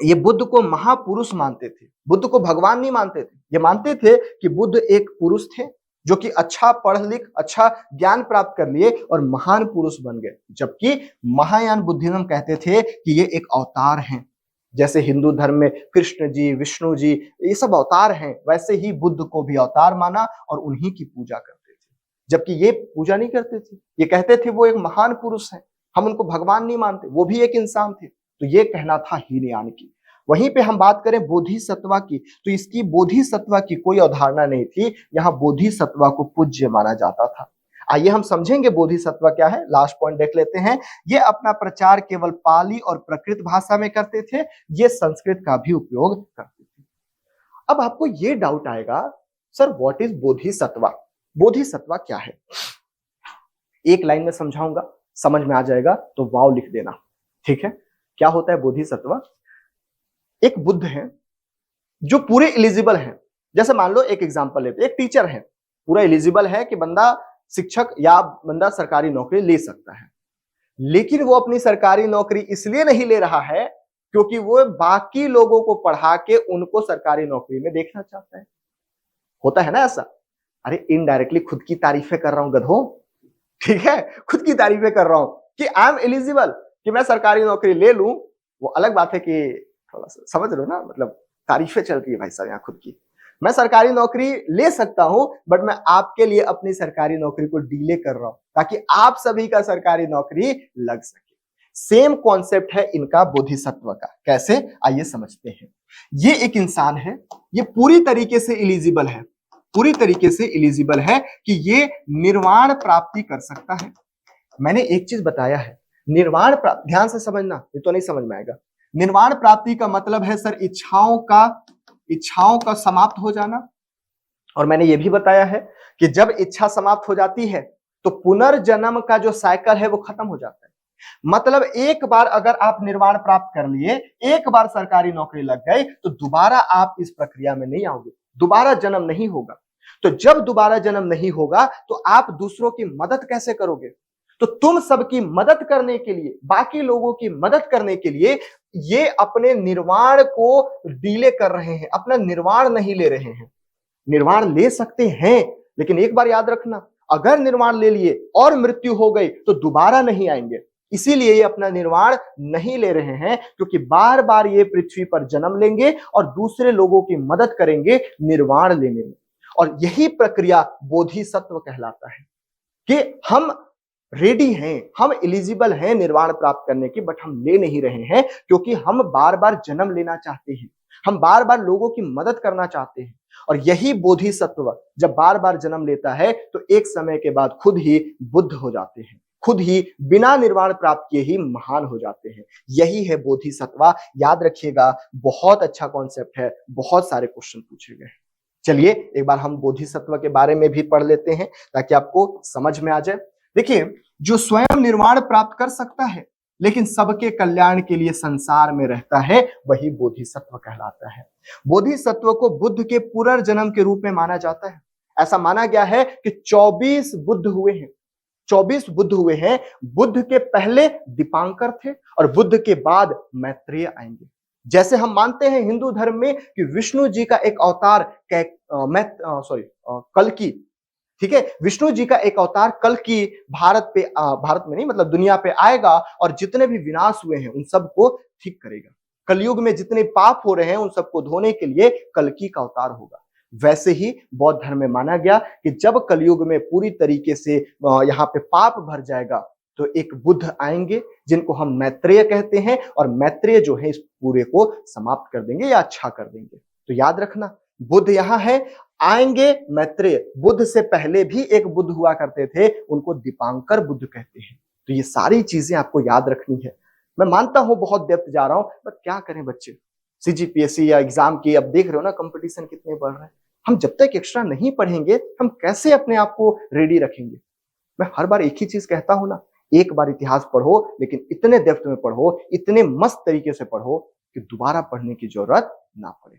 ये बुद्ध को महापुरुष मानते थे, बुद्ध को भगवान नहीं मानते थे। ये मानते थे कि बुद्ध एक पुरुष थे जो कि अच्छा पढ़ लिख, अच्छा ज्ञान प्राप्त कर लिए और महान पुरुष बन गए। जबकि महायान बुद्धिज्म कहते थे कि ये एक अवतार हैं। जैसे हिंदू धर्म में कृष्ण जी, विष्णु जी, ये सब अवतार हैं, वैसे ही बुद्ध को भी अवतार माना और उन्हीं की पूजा करते थे। जबकि ये पूजा नहीं करते थे, ये कहते थे वो एक महान पुरुष है, हम उनको भगवान नहीं मानते, वो भी एक इंसान थे। तो ये कहना था हीनयान की। वहीं पे हम बात करें बोधिसत्वा की, तो इसकी बोधिसत्वा की कोई अवधारणा नहीं थी। यहाँ बोधिसत्वा को पूज्य माना जाता था। आइए हम समझेंगे बोधिसत्वा क्या है। लास्ट पॉइंट देख लेते हैं। ये अपना प्रचार केवल पाली और प्रकृत भाषा में करते थे, ये संस्कृत का भी उपयोग करते थे। अब आपको ये डाउट आएगा, sir what is Bodhisattva? Bodhisattva क्या है? एक लाइन में समझाऊंगा, समझ में आ जाएगा तो वाव लिख देना, ठीक है? क्या होता है बोधिसत्वा? एक बुद्ध है जो पूरे एलिजिबल हैं। जैसे मान लो एक एग्जांपल लेते, एक टीचर है, पूरा एलिजिबल है कि बंदा शिक्षक या बंदा सरकारी नौकरी ले सकता है, लेकिन वो अपनी सरकारी नौकरी इसलिए नहीं ले रहा है क्योंकि वो बाकी लोगों को पढ़ा के उनको सरकारी नौकरी में देखना चाहता है। होता है ना ऐसा? अरे इनडायरेक्टली खुद की तारीफें कर रहा हूं गधों, ठीक है? खुद की तारीफें कर रहा हूं कि आई एम एलिजिबल, कि मैं सरकारी नौकरी ले लूं। वो अलग बात है कि थोड़ा सा समझ लो ना, मतलब तारीफें चल रही है भाई साहब यहाँ खुद की। मैं सरकारी नौकरी ले सकता हूं, बट मैं आपके लिए अपनी सरकारी नौकरी को डिले कर रहा हूं ताकि आप सभी का सरकारी नौकरी लग सके। सेम कॉन्सेप्ट है इनका बोधिसत्व का। कैसे? आइए समझते हैं। ये एक इंसान है, ये पूरी तरीके से एलिजिबल है, पूरी तरीके से एलिजिबल है कि ये निर्वाण प्राप्ति कर सकता है। मैंने एक चीज बताया है, निर्वाण प्राप्ति, ध्यान से समझना, ये तो नहीं समझ में आएगा। निर्वाण प्राप्ति का मतलब है सर इच्छाओं का समाप्त हो जाना, और मैंने ये भी बताया है कि जब इच्छा समाप्त हो जाती है तो पुनर्जन्म का जो साइकिल है वो खत्म हो जाता है। मतलब एक बार अगर आप निर्वाण प्राप्त कर लिए, एक बार सरकारी नौकरी लग गई, तो दोबारा आप इस प्रक्रिया में नहीं आओगे, दोबारा जन्म नहीं होगा। तो जब दोबारा जन्म नहीं होगा तो आप दूसरों की मदद कैसे करोगे? तो तुम सबकी मदद करने के लिए, बाकी लोगों की मदद करने के लिए ये अपने निर्वाण को डिले कर रहे हैं, अपना निर्वाण नहीं ले रहे हैं। निर्वाण ले सकते हैं, लेकिन एक बार याद रखना, अगर निर्वाण ले लिए और मृत्यु हो गई तो दोबारा नहीं आएंगे। इसीलिए ये अपना निर्वाण नहीं ले रहे हैं, क्योंकि बार बार ये पृथ्वी पर जन्म लेंगे और दूसरे लोगों की मदद करेंगे निर्वाण लेने में। और यही प्रक्रिया बोधिसत्व कहलाता है कि हम रेडी हैं, हम एलिजिबल हैं निर्वाण प्राप्त करने की, बट हम ले नहीं रहे हैं क्योंकि हम बार बार जन्म लेना चाहते हैं, हम बार बार लोगों की मदद करना चाहते हैं। और यही बोधिसत्व जब बार बार जन्म लेता है तो एक समय के बाद खुद ही बुद्ध हो जाते हैं, खुद ही बिना निर्वाण प्राप्त किए ही महान हो जाते हैं। यही है बोधिसत्व। याद रखिएगा, बहुत अच्छा कॉन्सेप्ट है, बहुत सारे क्वेश्चन पूछे गए। चलिए एक बार हम बोधिसत्व के बारे में भी पढ़ लेते हैं ताकि आपको समझ में आ जाए। देखिए, जो स्वयं निर्वाण प्राप्त कर सकता है लेकिन सबके कल्याण के लिए संसार में रहता है, वही बोधिसत्व कहलाता है। बोधिसत्व को बुद्ध के पुनर्जन्म के रूप में माना जाता है। ऐसा माना गया है कि 24 बुद्ध हुए हैं, 24 बुद्ध हुए हैं। बुद्ध के पहले दीपांकर थे और बुद्ध के बाद मैत्रेय आएंगे। जैसे हम मानते हैं हिंदू धर्म में कि विष्णु जी का एक अवतार कल्कि, ठीक है, विष्णु जी का एक अवतार कल्कि भारत में नहीं, मतलब दुनिया पे आएगा और जितने भी विनाश हुए हैं उन सबको ठीक करेगा। कलयुग में जितने पाप हो रहे हैं उन सबको धोने के लिए कल्कि का अवतार होगा। वैसे ही बौद्ध धर्म में माना गया कि जब कलयुग में पूरी तरीके से यहाँ पे पाप भर जाएगा तो एक बुद्ध आएंगे जिनको हम मैत्रेय कहते हैं, और मैत्रेय जो है इस पूरे को समाप्त कर देंगे या अच्छा कर देंगे। तो याद रखना, बुद्ध यहाँ है, आएंगे मैत्रेय। बुद्ध से पहले भी एक बुद्ध हुआ करते थे, उनको दीपांकर बुद्ध कहते हैं। तो ये सारी चीजें आपको याद रखनी है। मैं मानता हूं बहुत डेप्थ जा रहा हूं, बट क्या करें बच्चे, सीजीपीएससी या एग्जाम की अब देख रहे हो ना कंपटीशन कितने बढ़ रहे हैं। हम जब तक एक्स्ट्रा नहीं पढ़ेंगे हम कैसे अपने आप को रेडी रखेंगे? मैं हर बार एक ही चीज कहता हूं ना, एक बार इतिहास पढ़ो लेकिन इतने डेप्थ में पढ़ो, इतने मस्त तरीके से पढ़ो कि दोबारा पढ़ने की जरूरत ना पड़े।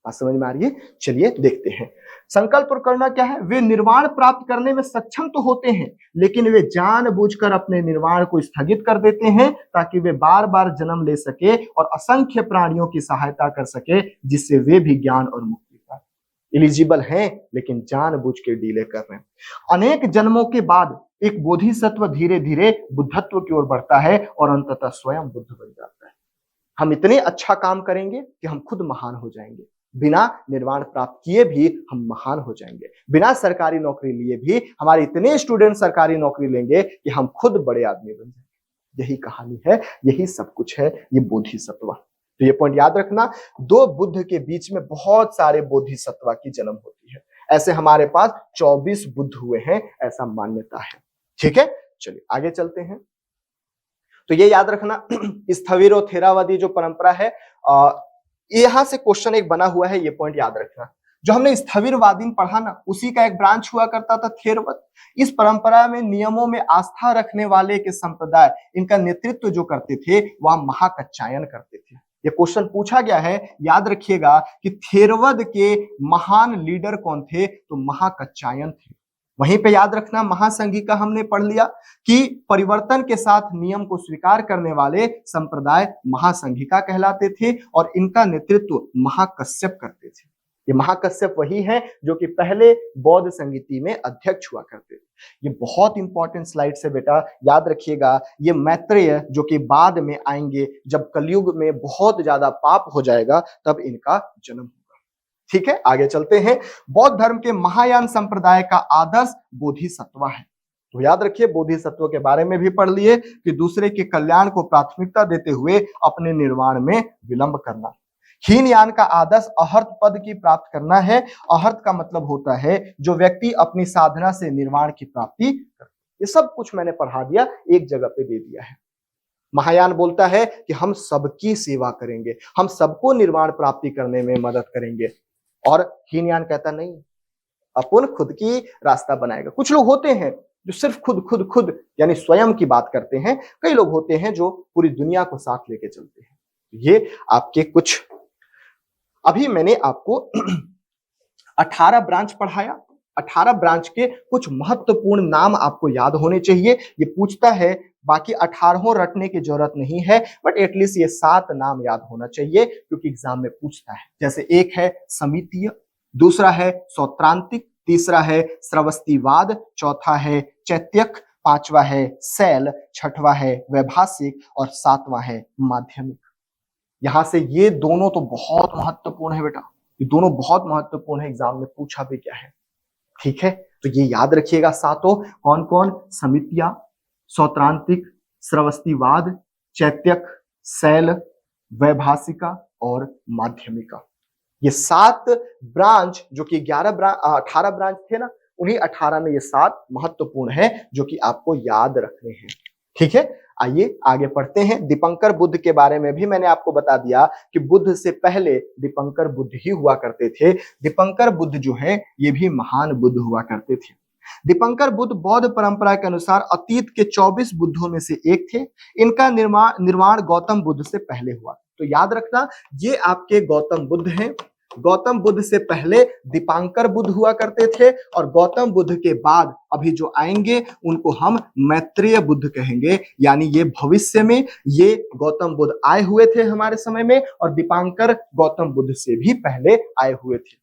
बात समझ में आ रही है? चलिए देखते हैं। संकल्प करना क्या है? वे निर्वाण प्राप्त करने में सक्षम तो होते हैं लेकिन वे जानबूझकर अपने निर्वाण को स्थगित कर देते हैं ताकि वे बार बार जन्म ले सके और असंख्य प्राणियों की सहायता कर सके, जिससे वे भी ज्ञान और मुक्ति पाए। एलिजिबल हैं लेकिन जानबूझ के डीले कर रहे हैं। अनेक जन्मों के बाद एक बोधिसत्व धीरे धीरे बुद्धत्व की ओर बढ़ता है और अंततः स्वयं बुद्ध बन जाता है। हम इतने अच्छा काम करेंगे कि हम खुद महान हो जाएंगे। बिना निर्वाण प्राप्त किए भी हम महान हो जाएंगे। बिना सरकारी नौकरी लिए भी हमारे इतने स्टूडेंट सरकारी नौकरी लेंगे कि हम खुद बड़े आदमी बन जाएंगे। यही कहानी है, यही सब कुछ है ये बोधिसत्व। तो ये पॉइंट याद रखना, दो बुद्ध के बीच में बहुत सारे बोधिसत्व की जन्म होती है। ऐसे हमारे पास 24 बुद्ध हुए हैं, ऐसा मान्यता है। ठीक है, चलिए आगे चलते हैं। तो ये याद रखना, स्थविरोथेरावादी जो परंपरा है, यहां से क्वेश्चन एक बना हुआ है, ये पॉइंट याद रखना। जो हमने स्थविरवादी पढ़ा ना, उसी का एक ब्रांच हुआ करता था थेरवाद। इस परंपरा में नियमों में आस्था रखने वाले के संप्रदाय, इनका नेतृत्व जो करते थे वह महाकच्चायन करते थे। ये क्वेश्चन पूछा गया है, याद रखिएगा कि थेरवाद के महान लीडर कौन थे? तो महाकच्चायन थे। वहीं पे याद रखना, महासंघिका हमने पढ़ लिया कि परिवर्तन के साथ नियम को स्वीकार करने वाले संप्रदाय महासंघिका कहलाते थे और इनका नेतृत्व महाकश्यप करते थे। ये महाकश्यप वही है जो कि पहले बौद्ध संगीति में अध्यक्ष हुआ करते थे। ये बहुत इंपॉर्टेंट स्लाइड से बेटा, याद रखिएगा। ये मैत्रेय जो कि बाद में आएंगे, जब कलयुग में बहुत ज्यादा पाप हो जाएगा तब इनका जन्म होगा। ठीक है, आगे चलते हैं। बौद्ध धर्म के महायान संप्रदाय का आदर्श बोधिसत्व है। तो याद रखिए, बोधिसत्व के बारे में भी पढ़ लिए कि दूसरे के कल्याण को प्राथमिकता देते हुए अपने निर्वाण में विलंब करना। हीनयान का आदर्श अहर्त पद की प्राप्त करना है। अहर्त का मतलब होता है जो व्यक्ति अपनी साधना से निर्वाण की प्राप्ति करता है। ये सब कुछ मैंने पढ़ा दिया, एक जगह पे दे दिया है। महायान बोलता है कि हम सबकी सेवा करेंगे, हम सबको निर्वाण प्राप्ति करने में मदद करेंगे, और हीनयान कहता नहीं, अपन खुद की रास्ता बनाएगा। कुछ लोग होते हैं जो सिर्फ खुद खुद खुद यानी स्वयं की बात करते हैं, कई लोग होते हैं जो पूरी दुनिया को साथ लेके चलते हैं। ये आपके कुछ, अभी मैंने आपको 18 ब्रांच पढ़ाया, 18 ब्रांच के कुछ महत्वपूर्ण नाम आपको याद होने चाहिए। ये पूछता है, बाकी 18 रटने की जरूरत नहीं है, बट एटलीस्ट ये 7 नाम याद होना चाहिए क्योंकि एग्जाम में पूछता है। जैसे एक है समितीय, दूसरा है सौत्रांतिक, तीसरा है श्रवस्तिवाद, चौथा है चैत्यक, पांचवा है शैल, छठवां है वैभाषिक और सातवां है माध्यमिक। यहां से ये दोनों तो बहुत महत्वपूर्ण है बेटा, ये दोनों बहुत महत्वपूर्ण है, एग्जाम में पूछा भी क्या है। ठीक है, तो ये याद रखिएगा सातों। कौन कौन? समितिया, सौत्रांतिक, श्रवस्तिवाद, चैत्यक, शैल, वैभाषिका और माध्यमिका। ये 7 ब्रांच जो कि 18 ब्रांच थे ना, उन्हीं 18 में ये 7 महत्वपूर्ण है जो कि आपको याद रखने हैं। ठीक है, आइए आगे पढ़ते हैं। दीपंकर बुद्ध के बारे में भी मैंने आपको बता दिया कि बुद्ध से पहले दीपंकर बुद्ध ही हुआ करते थे। दीपंकर बुद्ध जो है ये भी महान बुद्ध हुआ करते थे। दीपंकर बुद्ध बौद्ध परंपरा के अनुसार अतीत के 24 बुद्धों में से एक थे। इनका निर्माण गौतम बुद्ध से पहले हुआ। तो याद रखना, ये आपके गौतम बुद्ध हैं। गौतम बुद्ध से पहले दीपंकर बुद्ध हुआ करते थे और गौतम बुद्ध के बाद अभी जो आएंगे उनको हम मैत्रेय बुद्ध कहेंगे। यानी ये भविष्य में ये गौतम बुद्ध आए हुए थे हमारे समय में और दीपंकर गौतम बुद्ध से भी पहले आए हुए थे।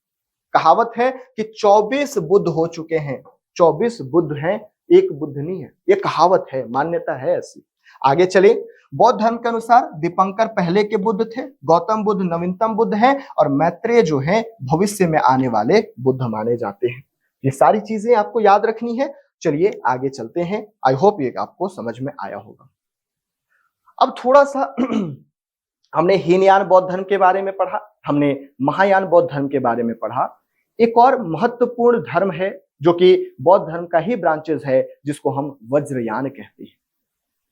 कहावत है कि 24 बुद्ध हो चुके हैं, 24 बुद्ध हैं, एक बुद्ध नहीं है। ये कहावत है, मान्यता है ऐसी। आगे चले। बौद्ध धर्म के अनुसार दीपंकर पहले के बुद्ध थे, गौतम बुद्ध नवीनतम बुद्ध हैं और मैत्रेय जो है भविष्य में आने वाले बुद्ध माने जाते हैं। ये सारी चीजें आपको याद रखनी है। चलिए आगे चलते हैं। आई होप ये आपको समझ में आया होगा। अब थोड़ा सा हमने हीनयान बौद्ध धर्म के बारे में पढ़ा, हमने महायान बौद्ध धर्म के बारे में पढ़ा। एक और महत्वपूर्ण धर्म है जो कि बौद्ध धर्म का ही ब्रांचेस है, जिसको हम वज्रयान कहते हैं।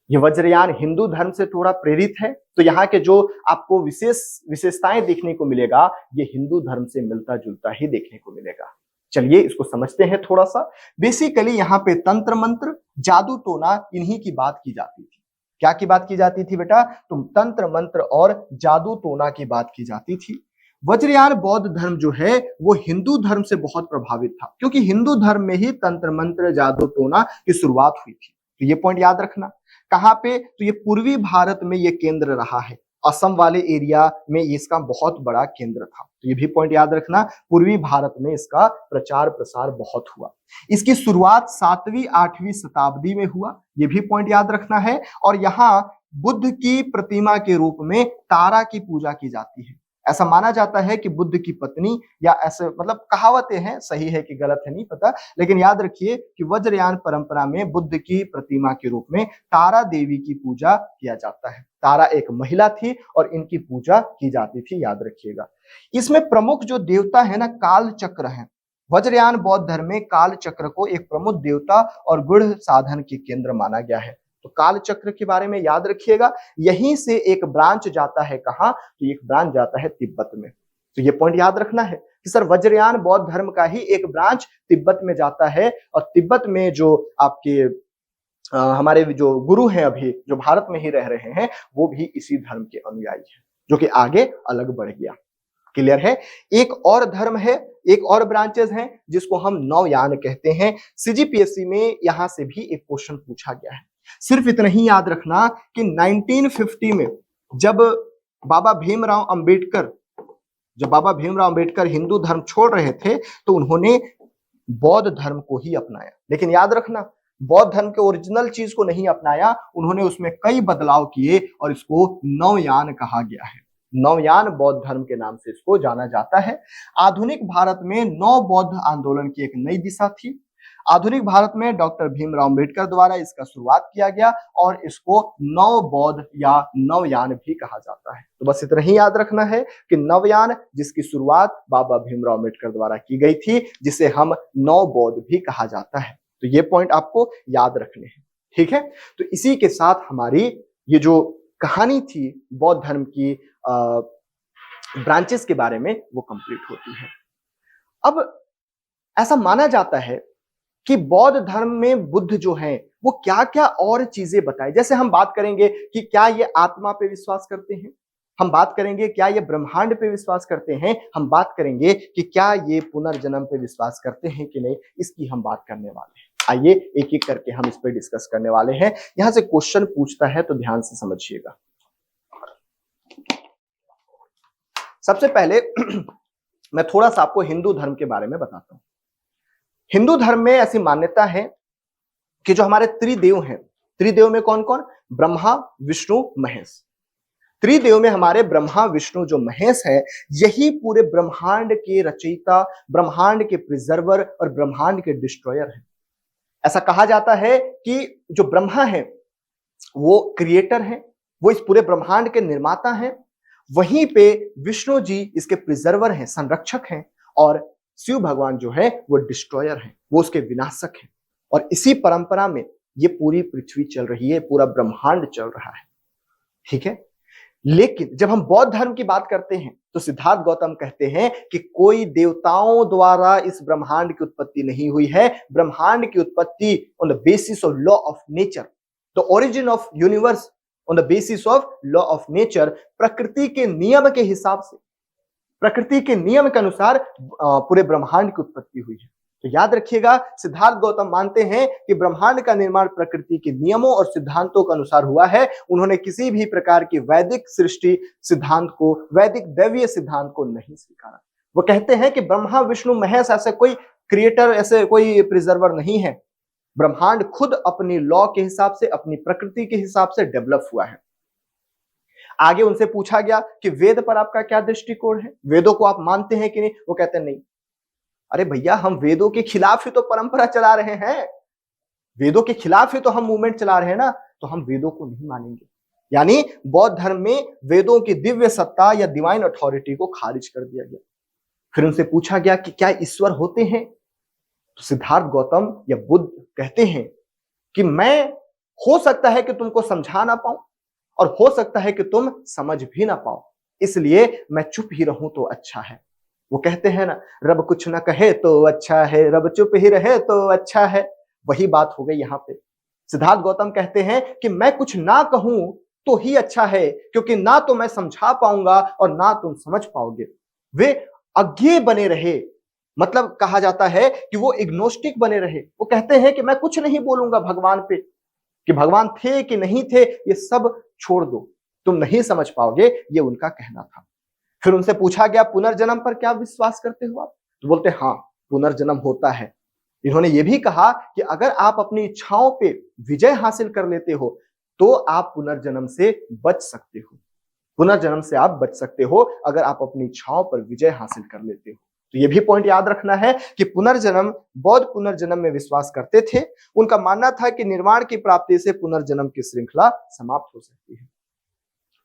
ये वज्रयान हिंदू धर्म से थोड़ा प्रेरित है, तो यहाँ के जो आपको विशेषताएं देखने को मिलेगा ये हिंदू धर्म से मिलता जुलता ही देखने को मिलेगा। चलिए इसको समझते हैं थोड़ा सा। बेसिकली यहाँ पे तंत्र मंत्र, जादू टोना, इन्हीं की बात की जाती थी। क्या की बात की जाती थी बेटा? तो तंत्र मंत्र और जादू टोना की बात की जाती थी। वज्रयान बौद्ध धर्म जो है वो हिंदू धर्म से बहुत प्रभावित था, क्योंकि हिंदू धर्म में ही तंत्र मंत्र जादू टोना की शुरुआत हुई थी। तो ये पॉइंट याद रखना। कहाँ पे? तो ये पूर्वी भारत में ये केंद्र रहा है। असम वाले एरिया में इसका बहुत बड़ा केंद्र था। तो ये भी पॉइंट याद रखना, पूर्वी भारत में इसका प्रचार प्रसार बहुत हुआ। इसकी शुरुआत 7वीं 8वीं शताब्दी में हुआ, ये भी पॉइंट याद रखना है। और यहाँ बुद्ध की प्रतिमा के रूप में तारा की पूजा की जाती है। ऐसा माना जाता है कि बुद्ध की पत्नी, या ऐसे मतलब कहावतें हैं, सही है कि गलत है नहीं पता, लेकिन याद रखिए कि वज्रयान परंपरा में बुद्ध की प्रतिमा के रूप में तारा देवी की पूजा किया जाता है। तारा एक महिला थी और इनकी पूजा की जाती थी, याद रखिएगा। इसमें प्रमुख जो देवता है ना, काल चक्र है। वज्रयान बौद्ध धर्म में काल चक्र को एक प्रमुख देवता और गुढ़ साधन के केंद्र माना गया है। तो काल चक्र के बारे में याद रखिएगा। यहीं से एक ब्रांच जाता है कहाँ? तो एक ब्रांच जाता है तिब्बत में। तो ये पॉइंट याद रखना है कि सर वज्रयान बौद्ध धर्म का ही एक ब्रांच तिब्बत में जाता है और तिब्बत में जो आपके हमारे जो गुरु हैं अभी जो भारत में ही रह रहे हैं वो भी इसी धर्म के अनुयायी हैं, जो कि आगे अलग बढ़ गया। क्लियर है? एक और धर्म है, एक और ब्रांचेस हैं जिसको हम नवयान कहते हैं। सीजीपीएससी में यहां से भी एक क्वेश्चन पूछा गया है। सिर्फ इतना ही याद रखना कि 1950 में जब बाबा भीमराव अंबेडकर हिंदू धर्म छोड़ रहे थे तो उन्होंने बौद्ध धर्म को ही अपनाया। लेकिन याद रखना, बौद्ध धर्म के ओरिजिनल चीज को नहीं अपनाया, उन्होंने उसमें कई बदलाव किए और इसको नवयान कहा गया है। नवयान बौद्ध धर्म के नाम से इसको जाना जाता है। आधुनिक भारत में नव बौद्ध आंदोलन की एक नई दिशा थी। आधुनिक भारत में डॉक्टर भीमराव अंबेडकर द्वारा इसका शुरुआत किया गया और इसको नव बौद्ध या नवयान भी कहा जाता है। तो बस इतना ही याद रखना है कि नवयान जिसकी शुरुआत बाबा भीमराव अंबेडकर द्वारा की गई थी, जिसे हम नव बौद्ध भी कहा जाता है। तो ये पॉइंट आपको याद रखने हैं। ठीक है, तो इसी के साथ हमारी ये जो कहानी थी बौद्ध धर्म की ब्रांचेस के बारे में वो कंप्लीट होती है। अब ऐसा माना जाता है कि बौद्ध धर्म में बुद्ध जो है वो क्या क्या और चीजें बताए। जैसे हम बात करेंगे कि क्या ये आत्मा पे विश्वास करते हैं, हम बात करेंगे क्या ये ब्रह्मांड पे विश्वास करते हैं, हम बात करेंगे कि क्या ये पुनर्जन्म पे विश्वास करते हैं कि नहीं, इसकी हम बात करने वाले हैं। आइए एक एक करके हम इस पे डिस्कस करने वाले हैं। यहां से क्वेश्चन पूछता है तो ध्यान से समझिएगा। सबसे पहले मैं थोड़ा सा आपको हिंदू धर्म के बारे में बताता हूं। हिंदू धर्म में ऐसी मान्यता है कि जो हमारे त्रिदेव हैं, त्रिदेव में कौन कौन? ब्रह्मा, विष्णु, महेश। त्रिदेव में हमारे ब्रह्मा, विष्णु जो महेश है, यही पूरे ब्रह्मांड के रचयिता, ब्रह्मांड के प्रिजर्वर और ब्रह्मांड के डिस्ट्रॉयर हैं। ऐसा कहा जाता है कि जो ब्रह्मा है वो क्रिएटर है, वो इस पूरे ब्रह्मांड के निर्माता हैं। वहीं पे विष्णु जी इसके प्रिजर्वर हैं, संरक्षक हैं, और शिव भगवान जो है वो डिस्ट्रॉयर हैं, वो उसके विनाशक हैं। और इसी परंपरा में ये पूरी पृथ्वी चल रही है, पूरा ब्रह्मांड चल रहा है। ठीक है, लेकिन जब हम बौद्ध धर्म की बात करते हैं तो सिद्धार्थ गौतम कहते हैं कि कोई देवताओं द्वारा इस ब्रह्मांड की उत्पत्ति नहीं हुई है। ब्रह्मांड की उत्पत्ति on the basis of law of nature, the origin of universe on the basis of law of nature, प्रकृति के नियम के हिसाब से, प्रकृति के नियम के अनुसार पूरे ब्रह्मांड की उत्पत्ति हुई है। तो याद रखिएगा, सिद्धार्थ गौतम मानते हैं कि ब्रह्मांड का निर्माण प्रकृति के नियमों और सिद्धांतों के अनुसार हुआ है। उन्होंने किसी भी प्रकार की वैदिक सृष्टि सिद्धांत को, वैदिक दैवीय सिद्धांत को नहीं स्वीकारा। वो कहते हैं कि ब्रह्मा, विष्णु, महेश ऐसे कोई क्रिएटर, ऐसे कोई प्रिजर्वर नहीं है। ब्रह्मांड खुद अपनी लॉ के हिसाब से, अपनी प्रकृति के हिसाब से डेवलप हुआ है। आगे उनसे पूछा गया कि वेद पर आपका क्या दृष्टिकोण है, वेदों को आप मानते हैं कि नहीं? वो कहते हैं नहीं। अरे भैया, हम वेदों के खिलाफ ही तो परंपरा चला रहे हैं, वेदों के खिलाफ ही तो हम मूवमेंट चला रहे हैं ना, तो हम वेदों को नहीं मानेंगे। यानी बौद्ध धर्म में वेदों की दिव्य सत्ता या डिवाइन अथॉरिटी को खारिज कर दिया गया। फिर उनसे पूछा गया कि क्या ईश्वर होते हैं? तो सिद्धार्थ गौतम या बुद्ध कहते हैं कि मैं, हो सकता है कि तुमको समझा ना पाऊं और हो सकता है कि तुम समझ भी ना पाओ, इसलिए मैं चुप ही रहूं तो अच्छा है। वो कहते हैं ना, रब कुछ ना कहे तो अच्छा है, रब चुप ही रहे तो अच्छा है। वही बात हो गई यहाँ पे। सिद्धार्थ गौतम कहते हैं कि मैं कुछ ना कहूं तो ही अच्छा है, क्योंकि ना तो मैं समझा पाऊंगा और ना तुम समझ पाओगे। वे अज्ञेय बने रहे, मतलब कहा जाता है कि वो इग्नोस्टिक बने रहे। वो कहते हैं कि मैं कुछ नहीं बोलूंगा भगवान पे, कि भगवान थे कि नहीं थे, ये सब छोड़ दो, तुम नहीं समझ पाओगे, ये उनका कहना था। फिर उनसे पूछा गया पुनर्जन्म पर क्या विश्वास करते हो आप? तो बोलते हाँ, पुनर्जन्म होता है। इन्होंने ये भी कहा कि अगर आप अपनी इच्छाओं पे विजय हासिल कर लेते हो तो आप पुनर्जन्म से बच सकते हो, पुनर्जन्म से आप बच सकते हो अगर आप अपनी इच्छाओं पर विजय हासिल कर लेते हो। तो ये भी पॉइंट याद रखना है कि पुनर्जन्म, बौद्ध पुनर्जन्म में विश्वास करते थे। उनका मानना था कि निर्वाण की प्राप्ति से पुनर्जन्म की श्रृंखला समाप्त हो सकती है।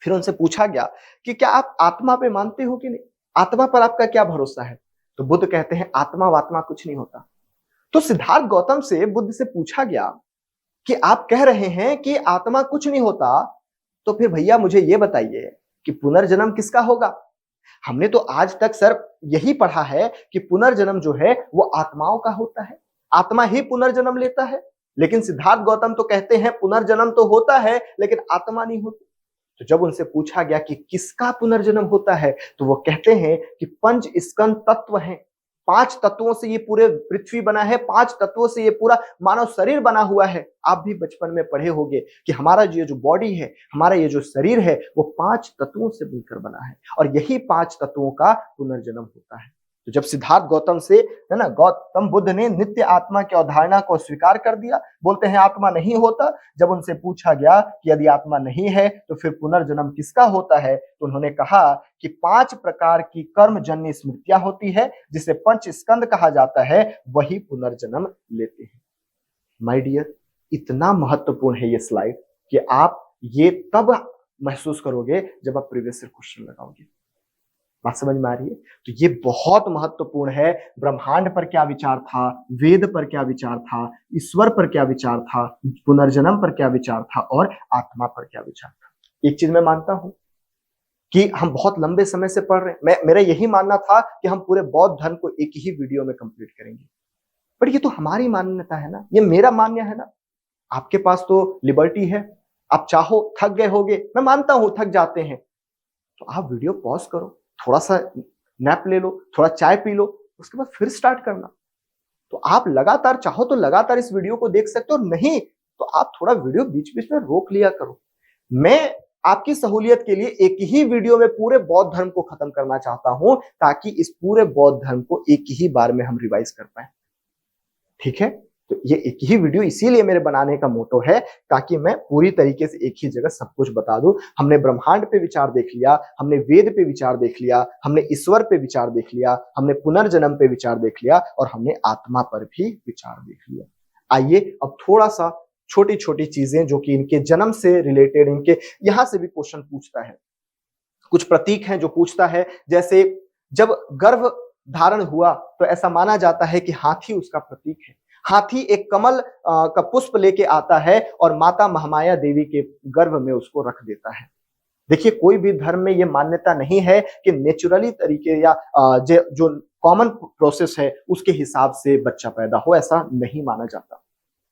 फिर उनसे पूछा गया कि क्या आप आत्मा पे मानते हो कि नहीं, आत्मा पर आपका क्या भरोसा है? तो बुद्ध कहते हैं आत्मा वात्मा कुछ नहीं होता। तो सिद्धार्थ गौतम से बुद्ध से पूछा गया कि आप कह रहे हैं कि आत्मा कुछ नहीं होता, तो फिर भैया मुझे ये बताइए कि पुनर्जन्म किसका होगा? हमने तो आज तक सर यही पढ़ा है कि पुनर्जन्म जो है वो आत्माओं का होता है, आत्मा ही पुनर्जन्म लेता है। लेकिन सिद्धार्थ गौतम तो कहते हैं पुनर्जन्म तो होता है लेकिन आत्मा नहीं होती। तो जब उनसे पूछा गया कि किसका पुनर्जन्म होता है, तो वो कहते हैं कि पंच स्कंद तत्व हैं, 5 तत्वों से ये पूरे पृथ्वी बना है, 5 तत्वों से ये पूरा मानव शरीर बना हुआ है। आप भी बचपन में पढ़े होंगे कि हमारा ये जो बॉडी है, हमारा ये जो शरीर है, वो 5 तत्वों से मिलकर बना है और यही 5 तत्वों का पुनर्जन्म होता है। तो जब सिद्धार्थ गौतम से, है ना, गौतम बुद्ध ने नित्य आत्मा की अवधारणा को स्वीकार कर दिया, बोलते हैं आत्मा नहीं होता। जब उनसे पूछा गया कि यदि आत्मा नहीं है तो फिर पुनर्जन्म किसका होता है, तो उन्होंने कहा कि 5 प्रकार की कर्मजन्य स्मृतियां होती है, जिसे पंच स्कंद कहा जाता है, वही पुनर्जन्म लेते हैं। माय डियर, इतना महत्वपूर्ण है ये स्लाइड कि आप ये तब महसूस करोगे जब आप प्रीवियस ईयर क्वेश्चन लगाओगे। बात समझ में आ रही है? तो ये बहुत महत्वपूर्ण है। ब्रह्मांड पर क्या विचार था, वेद पर क्या विचार था, ईश्वर पर क्या विचार था, पुनर्जन्म पर क्या विचार था और आत्मा पर क्या विचार था। एक चीज मैं मानता हूं कि हम बहुत लंबे समय से पढ़ रहे हैं। मेरा यही मानना था कि हम पूरे बौद्ध धर्म को एक ही वीडियो में कंप्लीट करेंगे, बट ये तो हमारी मान्यता है ना, ये मेरा मान्य है ना। आपके पास तो लिबर्टी है, आप चाहो थक गए होगे, मैं मानता हूं थक जाते हैं, तो आप वीडियो पॉज करो, थोड़ा सा नैप ले लो, थोड़ा चाय पी लो, उसके बाद फिर स्टार्ट करना। तो आप लगातार चाहो तो लगातार इस वीडियो को देख सकते हो, नहीं तो आप थोड़ा वीडियो बीच-बीच में रोक लिया करो। मैं आपकी सहूलियत के लिए एक ही वीडियो में पूरे बौद्ध धर्म को खत्म करना चाहता हूं, ताकि इस पूरे बौद्ध धर्म को एक ही बार में हम रिवाइज कर पाए। ठीक है? तो ये एक ही वीडियो इसीलिए मेरे बनाने का मोटो है, ताकि मैं पूरी तरीके से एक ही जगह सब कुछ बता दूं। हमने ब्रह्मांड पे विचार देख लिया, हमने वेद पे विचार देख लिया, हमने ईश्वर पे विचार देख लिया, हमने पुनर्जन्म पे विचार देख लिया और हमने आत्मा पर भी विचार देख लिया। आइए अब थोड़ा सा छोटी-छोटी चीजें जो कि इनके जन्म से रिलेटेड, इनके यहां से भी क्वेश्चन पूछता है। कुछ प्रतीक हैं जो पूछता है, जैसे जब गर्भ धारण हुआ तो ऐसा माना जाता है कि हाथी उसका प्रतीक है। हाथी एक कमल का पुष्प लेके आता है और माता महामाया देवी के गर्भ में उसको रख देता है। देखिए, कोई भी धर्म में ये मान्यता नहीं है कि नेचुरली तरीके या जो कॉमन प्रोसेस है उसके हिसाब से बच्चा पैदा हो, ऐसा नहीं माना जाता।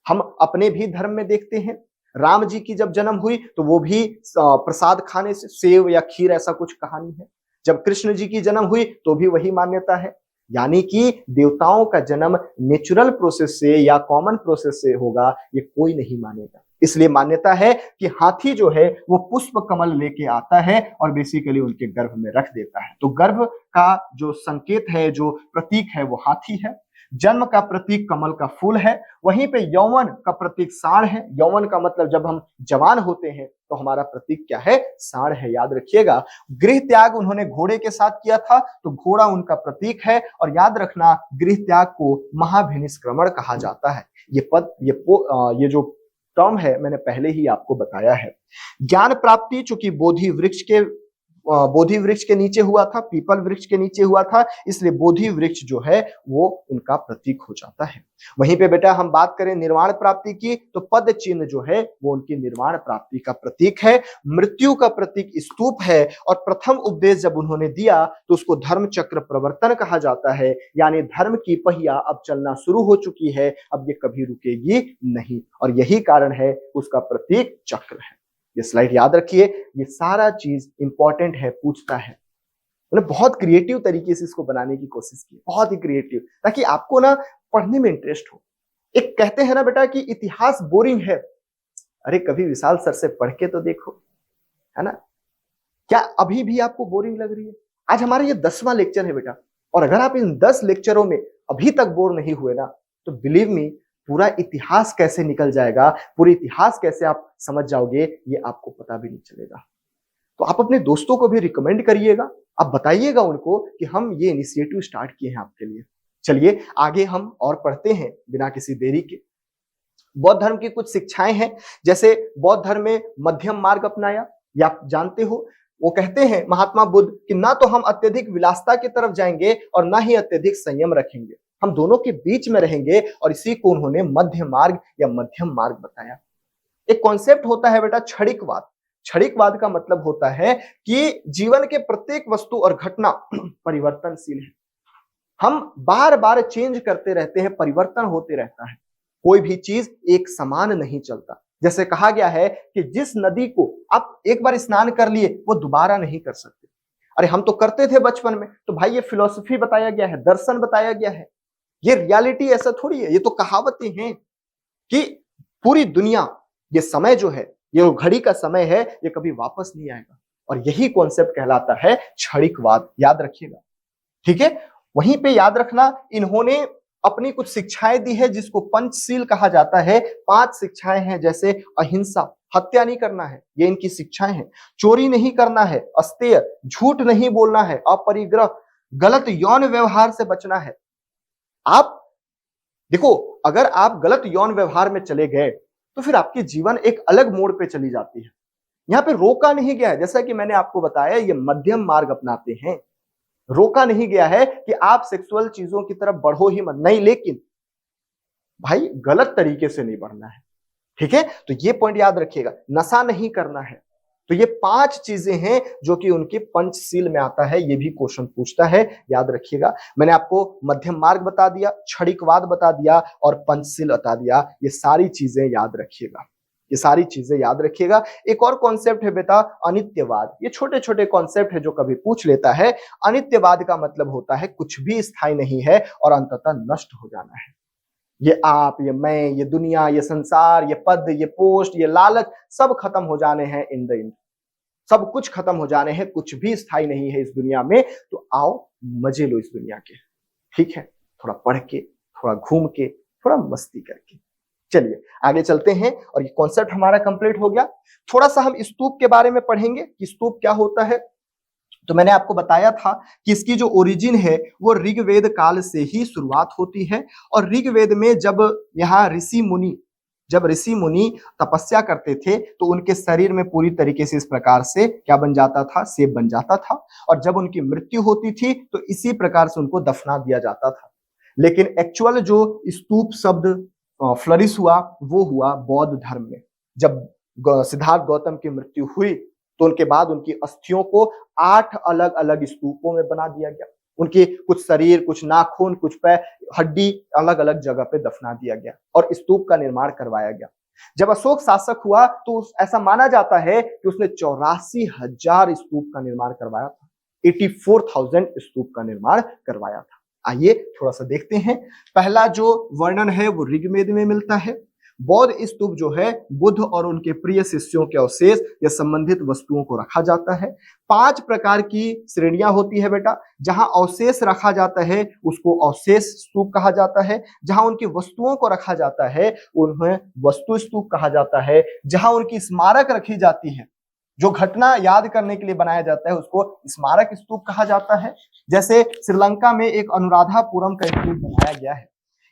हम अपने भी धर्म में देखते हैं, राम जी की जब जन्म हुई तो वो भी प्रसाद खाने से, सेव या खीर ऐसा कुछ कहानी है। जब कृष्ण जी की जन्म हुई तो भी वही मान्यता है। यानी कि देवताओं का जन्म नेचुरल प्रोसेस से या कॉमन प्रोसेस से होगा, ये कोई नहीं मानेगा। इसलिए मान्यता है कि हाथी जो है वो पुष्प कमल लेके आता है और बेसिकली उनके गर्भ में रख देता है। तो गर्भ का जो संकेत है, जो प्रतीक है, वो हाथी है। जन्म का प्रतीक कमल का फूल है। वहीं पे यौवन का प्रतीक सांड है। यौवन का मतलब जब हम जवान होते हैं तो हमारा प्रतीक क्या है? सांड है, याद रखिएगा। गृह त्याग उन्होंने घोड़े के साथ किया था, तो घोड़ा उनका प्रतीक है। और याद रखना, गृह त्याग को महाभिनिष्क्रमण कहा जाता है। ये जो टर्म है मैंने पहले ही आपको बताया है। ज्ञान प्राप्ति चूंकि बोधि वृक्ष के नीचे हुआ था, पीपल वृक्ष के नीचे हुआ था, इसलिए बोधि वृक्ष जो है वो उनका प्रतीक हो जाता है। वहीं पे बेटा हम बात करें निर्वाण प्राप्ति की, तो पद चिन्ह जो है वो उनकी निर्वाण प्राप्ति का प्रतीक है। मृत्यु का प्रतीक स्तूप है और प्रथम उपदेश जब उन्होंने दिया तो उसको धर्म चक्र प्रवर्तन कहा जाता है। यानी धर्म की पहिया अब चलना शुरू हो चुकी है, अब ये कभी रुकेगी नहीं, और यही कारण है उसका प्रतीक चक्र है। ये स्लाइड याद रखिए, ये सारा चीज इंपॉर्टेंट है, पूछता है। मैंने बहुत क्रिएटिव तरीके से इसको बनाने की कोशिश की, बहुत ही क्रिएटिव, ताकि आपको ना पढ़ने में इंटरेस्ट हो। एक कहते हैं ना बेटा कि इतिहास बोरिंग है, अरे कभी विशाल सर से पढ़ के तो देखो, है ना। क्या अभी भी आपको बोरिंग लग रही है? आज हमारा ये 10वां लेक्चर है बेटा, और अगर आप इन 10 लेक्चरों में अभी तक बोर नहीं हुए ना, तो बिलीव मी, पूरा इतिहास कैसे निकल जाएगा, पूरी इतिहास कैसे आप समझ जाओगे, ये आपको पता भी नहीं चलेगा। तो आप अपने दोस्तों को भी रिकमेंड करिएगा, आप बताइएगा उनको कि हम ये इनिशिएटिव स्टार्ट किए हैं आपके लिए। चलिए आगे हम और पढ़ते हैं बिना किसी देरी के। बौद्ध धर्म की कुछ शिक्षाएं हैं, जैसे बौद्ध धर्म में मध्यम मार्ग अपनाया, या आप जानते हो वो कहते हैं महात्मा बुद्ध कि ना तो हम अत्यधिक विलासिता की तरफ जाएंगे और ना ही अत्यधिक संयम रखेंगे, हम दोनों के बीच में रहेंगे, और इसी को उन्होंने मध्य मार्ग या मध्यम मार्ग बताया। एक कॉन्सेप्ट होता है बेटा क्षणिकवाद। क्षणिकवाद का मतलब होता है कि जीवन के प्रत्येक वस्तु और घटना परिवर्तनशील है, हम बार बार चेंज करते रहते हैं, परिवर्तन होते रहता है, कोई भी चीज एक समान नहीं चलता। जैसे कहा गया है कि जिस नदी को आप एक बार स्नान कर लिए वो दोबारा नहीं कर सकते। अरे हम तो करते थे बचपन में, तो भाई ये फिलॉसफी बताया गया है, दर्शन बताया गया है, ये रियलिटी ऐसा थोड़ी है, ये तो कहावतें हैं कि पूरी दुनिया, ये समय जो है, ये घड़ी का समय है, ये कभी वापस नहीं आएगा, और यही कॉन्सेप्ट कहलाता है क्षणिकवाद, याद रखिएगा। ठीक है, वहीं पे याद रखना, इन्होंने अपनी कुछ शिक्षाएं दी है जिसको पंचशील कहा जाता है। 5 शिक्षाएं हैं, जैसे अहिंसा, हत्या नहीं करना है, ये इनकी शिक्षाएं हैं। चोरी नहीं करना है, अस्तेय, झूठ नहीं बोलना है, अपरिग्रह, गलत यौन व्यवहार से बचना है। आप देखो, अगर आप गलत यौन व्यवहार में चले गए तो फिर आपकी जीवन एक अलग मोड़ पे चली जाती है। यहाँ पे रोका नहीं गया है, जैसा कि मैंने आपको बताया, ये मध्यम मार्ग अपनाते हैं। रोका नहीं गया है कि आप सेक्सुअल चीजों की तरफ बढ़ो ही मत, नहीं, लेकिन भाई गलत तरीके से नहीं बढ़ना है। ठीक है, तो ये पॉइंट याद रखिएगा। नशा नहीं करना है, तो ये 5 चीजें हैं जो कि उनके पंचशील में आता है, ये भी क्वेश्चन पूछता है, याद रखिएगा। मैंने आपको मध्यम मार्ग बता दिया, क्षणिकवाद बता दिया और पंचशील बता दिया। ये सारी चीजें याद रखिएगा, ये सारी चीजें याद रखिएगा। एक और कॉन्सेप्ट है बेटा अनित्यवाद। ये छोटे छोटे कॉन्सेप्ट है जो कभी पूछ लेता है। अनित्यवाद का मतलब होता है कुछ भी स्थायी नहीं है और अंततः नष्ट हो जाना है। ये आप, ये मैं, ये दुनिया, ये संसार, ये पद, ये पोस्ट, ये लालच, सब खत्म हो जाने हैं इन द एंड। सब कुछ खत्म हो जाने हैं, कुछ भी स्थायी नहीं है इस दुनिया में। तो आओ मजे लो इस दुनिया के, ठीक है? थोड़ा पढ़ के, थोड़ा घूम के, थोड़ा मस्ती करके। चलिए आगे चलते हैं और ये कॉन्सेप्ट हमारा कंप्लीट हो गया। थोड़ा सा हम स्तूप के बारे में पढ़ेंगे कि स्तूप क्या होता है। तो मैंने आपको बताया था कि इसकी जो ओरिजिन है वो ऋग्वेद काल से ही शुरुआत होती है। और ऋग्वेद में जब ऋषि मुनि तपस्या करते थे तो उनके शरीर में पूरी तरीके से इस प्रकार से क्या बन जाता था, शेप बन जाता था। और जब उनकी मृत्यु होती थी तो इसी प्रकार से उनको दफना दिया जाता था। लेकिन एक्चुअल जो स्तूप शब्द फ्लरिश हुआ वो हुआ बौद्ध धर्म में। जब सिद्धार्थ गौतम की मृत्यु हुई तो उनके बाद उनकी अस्थियों को 8 अलग अलग स्तूपों में बना दिया गया। उनके कुछ शरीर, कुछ नाखून, कुछ पैर, हड्डी अलग अलग जगह पे दफना दिया गया और स्तूप का निर्माण करवाया गया। जब अशोक शासक हुआ तो ऐसा माना जाता है कि उसने 84,000 स्तूप का निर्माण करवाया था। 84,000 स्तूप का निर्माण करवाया था। आइए थोड़ा सा देखते हैं। पहला जो वर्णन है वो ऋग्वेद में मिलता है। बौद्ध स्तूप जो है बुद्ध और उनके प्रिय शिष्यों के अवशेष या संबंधित वस्तुओं को रखा जाता है। 5 प्रकार की श्रेणियां होती है बेटा। जहां अवशेष रखा जाता है उसको अवशेष स्तूप कहा जाता है। जहां उनकी वस्तुओं को रखा जाता है उन्हें वस्तु स्तूप कहा जाता है। जहां उनकी स्मारक रखी जाती है, जो घटना याद करने के लिए बनाया जाता है, उसको स्मारक स्तूप कहा जाता है। जैसे श्रीलंका में एक अनुराधापुरम का स्तूप बनाया गया है।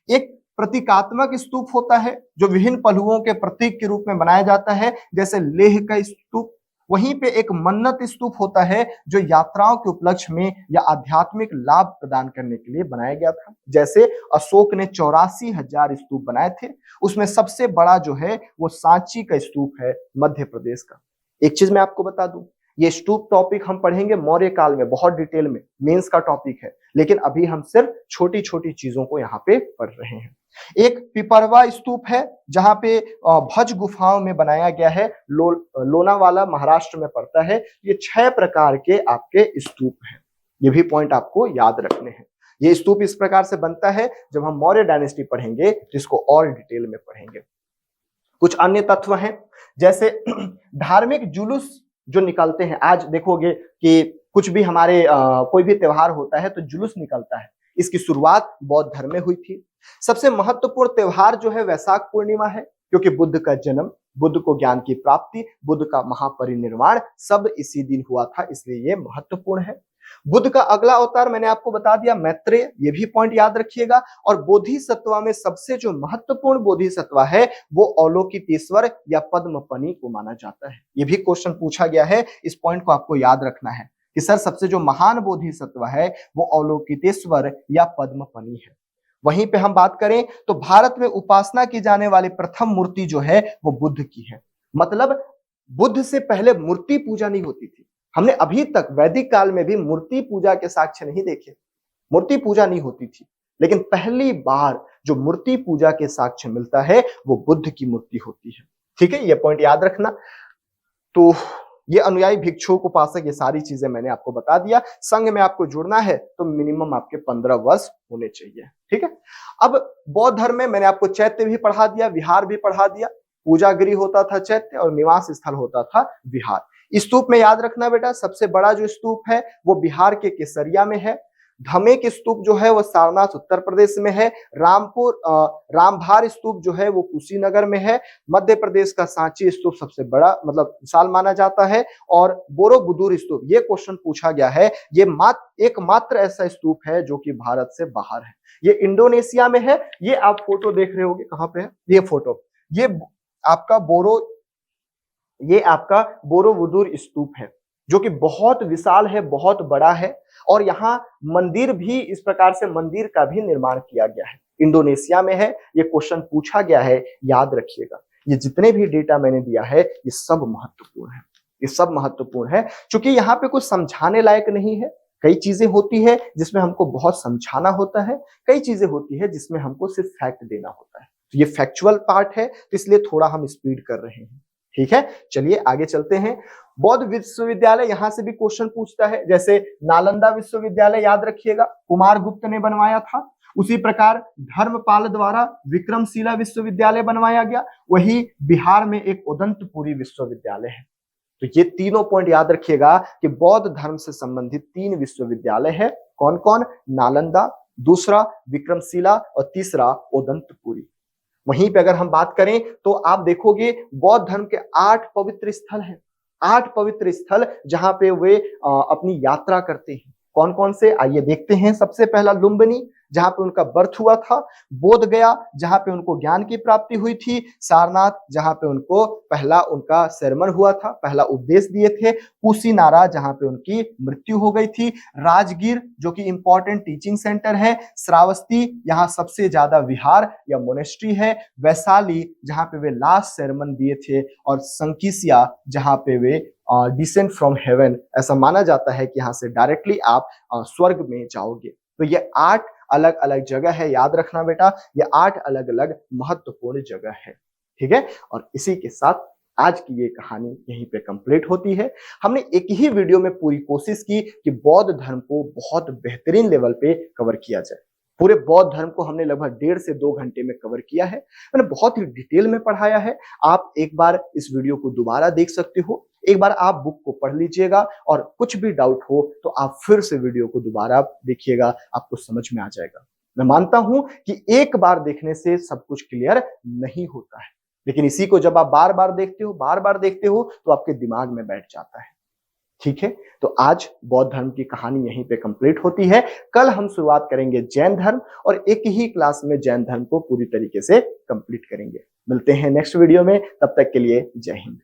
एक प्रतीकात्मक स्तूप होता है जो विभिन्न पहलुओं के प्रतीक के रूप में बनाया जाता है, जैसे लेह का स्तूप। वहीं पे एक मन्नत स्तूप होता है जो यात्राओं के उपलक्ष्य में या आध्यात्मिक लाभ प्रदान करने के लिए बनाया गया था। जैसे अशोक ने 84,000 स्तूप बनाए थे। उसमें सबसे बड़ा जो है वो सांची का स्तूप है, मध्य प्रदेश का। एक चीज मैं आपको बता दूं, ये स्तूप टॉपिक हम पढ़ेंगे मौर्य काल में बहुत डिटेल में, मेंस का टॉपिक है। लेकिन अभी हम सिर्फ छोटी छोटी चीजों को यहाँ पे पढ़ रहे हैं। एक पिपरवा स्तूप है जहां पे भज गुफाओं में बनाया गया है। लोनावाला महाराष्ट्र में पड़ता है। ये 6 प्रकार के आपके स्तूप हैं। ये भी पॉइंट आपको याद रखने हैं। ये स्तूप इस प्रकार से बनता है। जब हम मौर्य डायनेस्टी पढ़ेंगे तो इसको और डिटेल में पढ़ेंगे। कुछ अन्य तत्व हैं, जैसे धार्मिक जुलूस जो निकलते हैं। आज देखोगे कि कुछ भी हमारे कोई भी त्योहार होता है तो जुलूस निकलता है। इसकी शुरुआत बौद्ध धर्म में हुई थी। सबसे महत्वपूर्ण त्योहार जो है वैशाख पूर्णिमा है, क्योंकि बुद्ध का जन्म, बुद्ध को ज्ञान की प्राप्ति, बुद्ध का महापरिनिर्वाण सब इसी दिन हुआ था, इसलिए ये महत्वपूर्ण है। बुद्ध का अगला अवतार मैंने आपको बता दिया मैत्रेय, ये भी पॉइंट याद रखिएगा। और बोधिसत्व में सबसे जो महत्वपूर्ण बोधिसत्व है वो अवलोकितेश्वर या पद्मपनि को माना जाता है। ये भी क्वेश्चन पूछा गया है, इस पॉइंट को आपको याद रखना है कि सर सबसे जो महान बोधिसत्व है वो अवलोकितेश्वर या पद्मपनि है। वहीं पे हम बात करें तो भारत में उपासना की जाने वाली प्रथम मूर्ति जो है वो बुद्ध की है। मतलब बुद्ध से पहले मूर्ति पूजा नहीं होती थी। हमने अभी तक वैदिक काल में भी मूर्ति पूजा के साक्ष्य नहीं देखे। मूर्ति पूजा नहीं होती थी, लेकिन पहली बार जो मूर्ति पूजा के साक्ष्य मिलता है वो बुद्ध की मूर्ति होती है। ठीक है, ये पॉइंट याद रखना। तो ये अनुयायी, भिक्षुक, उपासक, ये सारी चीजें मैंने आपको बता दिया। संघ में आपको जुड़ना है तो मिनिमम आपके 15 वर्ष होने चाहिए। ठीक है। अब बौद्ध धर्म में मैंने आपको चैत्य भी पढ़ा दिया, विहार भी पढ़ा दिया। पूजा गृह होता था चैत्य और निवास स्थल होता था विहार। स्तूप में याद रखना बेटा, सबसे बड़ा जो स्तूप है वो बिहार के केसरिया में है। धमेक स्तूप जो है वो सारनाथ उत्तर प्रदेश में है। रामभार स्तूप जो है वो कुशीनगर में है। मध्य प्रदेश का सांची स्तूप सबसे बड़ा मतलब विशाल माना जाता है। और बोरोबुदुर स्तूप, ये क्वेश्चन पूछा गया है, ये एकमात्र ऐसा स्तूप है जो कि भारत से बाहर है। ये इंडोनेशिया में है। ये आप फोटो देख रहे होगे, कहाँ पे है ये फोटो, ये आपका बोरोबुदुर स्तूप है जो कि बहुत विशाल है, बहुत बड़ा है। और यहाँ मंदिर भी इस प्रकार से मंदिर का भी निर्माण किया गया है, इंडोनेशिया में है। ये क्वेश्चन पूछा गया है, याद रखिएगा। ये जितने भी डेटा मैंने दिया है ये सब महत्वपूर्ण है। ये सब महत्वपूर्ण है, क्योंकि यहाँ पे कुछ समझाने लायक नहीं है। कई चीजें होती है जिसमें हमको बहुत समझाना होता है, कई चीजें होती है जिसमें हमको सिर्फ फैक्ट देना होता है। तो ये फैक्चुअल पार्ट है, तो इसलिए थोड़ा हम स्पीड कर रहे हैं। ठीक है, चलिए आगे चलते हैं। बौद्ध विश्वविद्यालय, यहां से भी क्वेश्चन पूछता है, जैसे नालंदा विश्वविद्यालय याद रखिएगा कुमार गुप्त ने बनवाया था। उसी प्रकार धर्मपाल द्वारा विक्रमशिला विश्वविद्यालय बनवाया गया। वही बिहार में एक उदंतपुरी विश्वविद्यालय है। तो ये तीनों पॉइंट याद रखिएगा कि बौद्ध धर्म से संबंधित 3 विश्वविद्यालय है। कौन कौन? नालंदा, दूसरा विक्रमशिला और तीसरा उदंतपुरी। वहीं पे अगर हम बात करें तो आप देखोगे बौद्ध धर्म के 8 पवित्र स्थल हैं। 8 पवित्र स्थल जहां पे वे अपनी यात्रा करते हैं। कौन कौन से, आइए देखते हैं। सबसे पहला लुम्बिनी, जहां पे उनका बर्थ हुआ था। बोध गया, जहां पे उनको ज्ञान की प्राप्ति हुई थी। सारनाथ, जहां पे उनको पहला उनका सरमन हुआ था, पहला उपदेश दिए थे। कुशीनारा, जहां पे उनकी मृत्यु हो गई थी। राजगीर, जो कि इंपॉर्टेंट टीचिंग सेंटर है। श्रावस्ती, यहाँ सबसे ज्यादा विहार या मोनेस्ट्री है। वैशाली, जहां पे वे लास्ट सरमन दिए थे। और संकिसिया, जहां पे वे डिसेंट फ्रॉम हेवन, ऐसा माना जाता है कि यहाँ से डायरेक्टली आप स्वर्ग में जाओगे। तो ये 8 अलग अलग जगह है, याद रखना बेटा, ये 8 अलग अलग महत्वपूर्ण जगह है। ठीक है, और इसी के साथ आज की ये कहानी यहीं पे कंप्लीट होती है। हमने एक ही वीडियो में पूरी कोशिश की कि बौद्ध धर्म को बहुत बेहतरीन लेवल पे कवर किया जाए। पूरे बौद्ध धर्म को हमने लगभग 1.5 से 2 घंटे में कवर किया है। मैंने बहुत ही डिटेल में पढ़ाया है। आप एक बार इस वीडियो को दोबारा देख सकते हो, एक बार आप बुक को पढ़ लीजिएगा, और कुछ भी डाउट हो तो आप फिर से वीडियो को दोबारा देखिएगा, आपको समझ में आ जाएगा। मैं मानता हूं कि एक बार देखने से सब कुछ क्लियर नहीं होता है, लेकिन इसी को जब आप बार बार देखते हो तो आपके दिमाग में बैठ जाता है। ठीक है, तो आज बौद्ध धर्म की कहानी यहीं पे कंप्लीट होती है। कल हम शुरुआत करेंगे जैन धर्म, और एक ही क्लास में जैन धर्म को पूरी तरीके से कंप्लीट करेंगे। मिलते हैं नेक्स्ट वीडियो में, तब तक के लिए जय हिंद।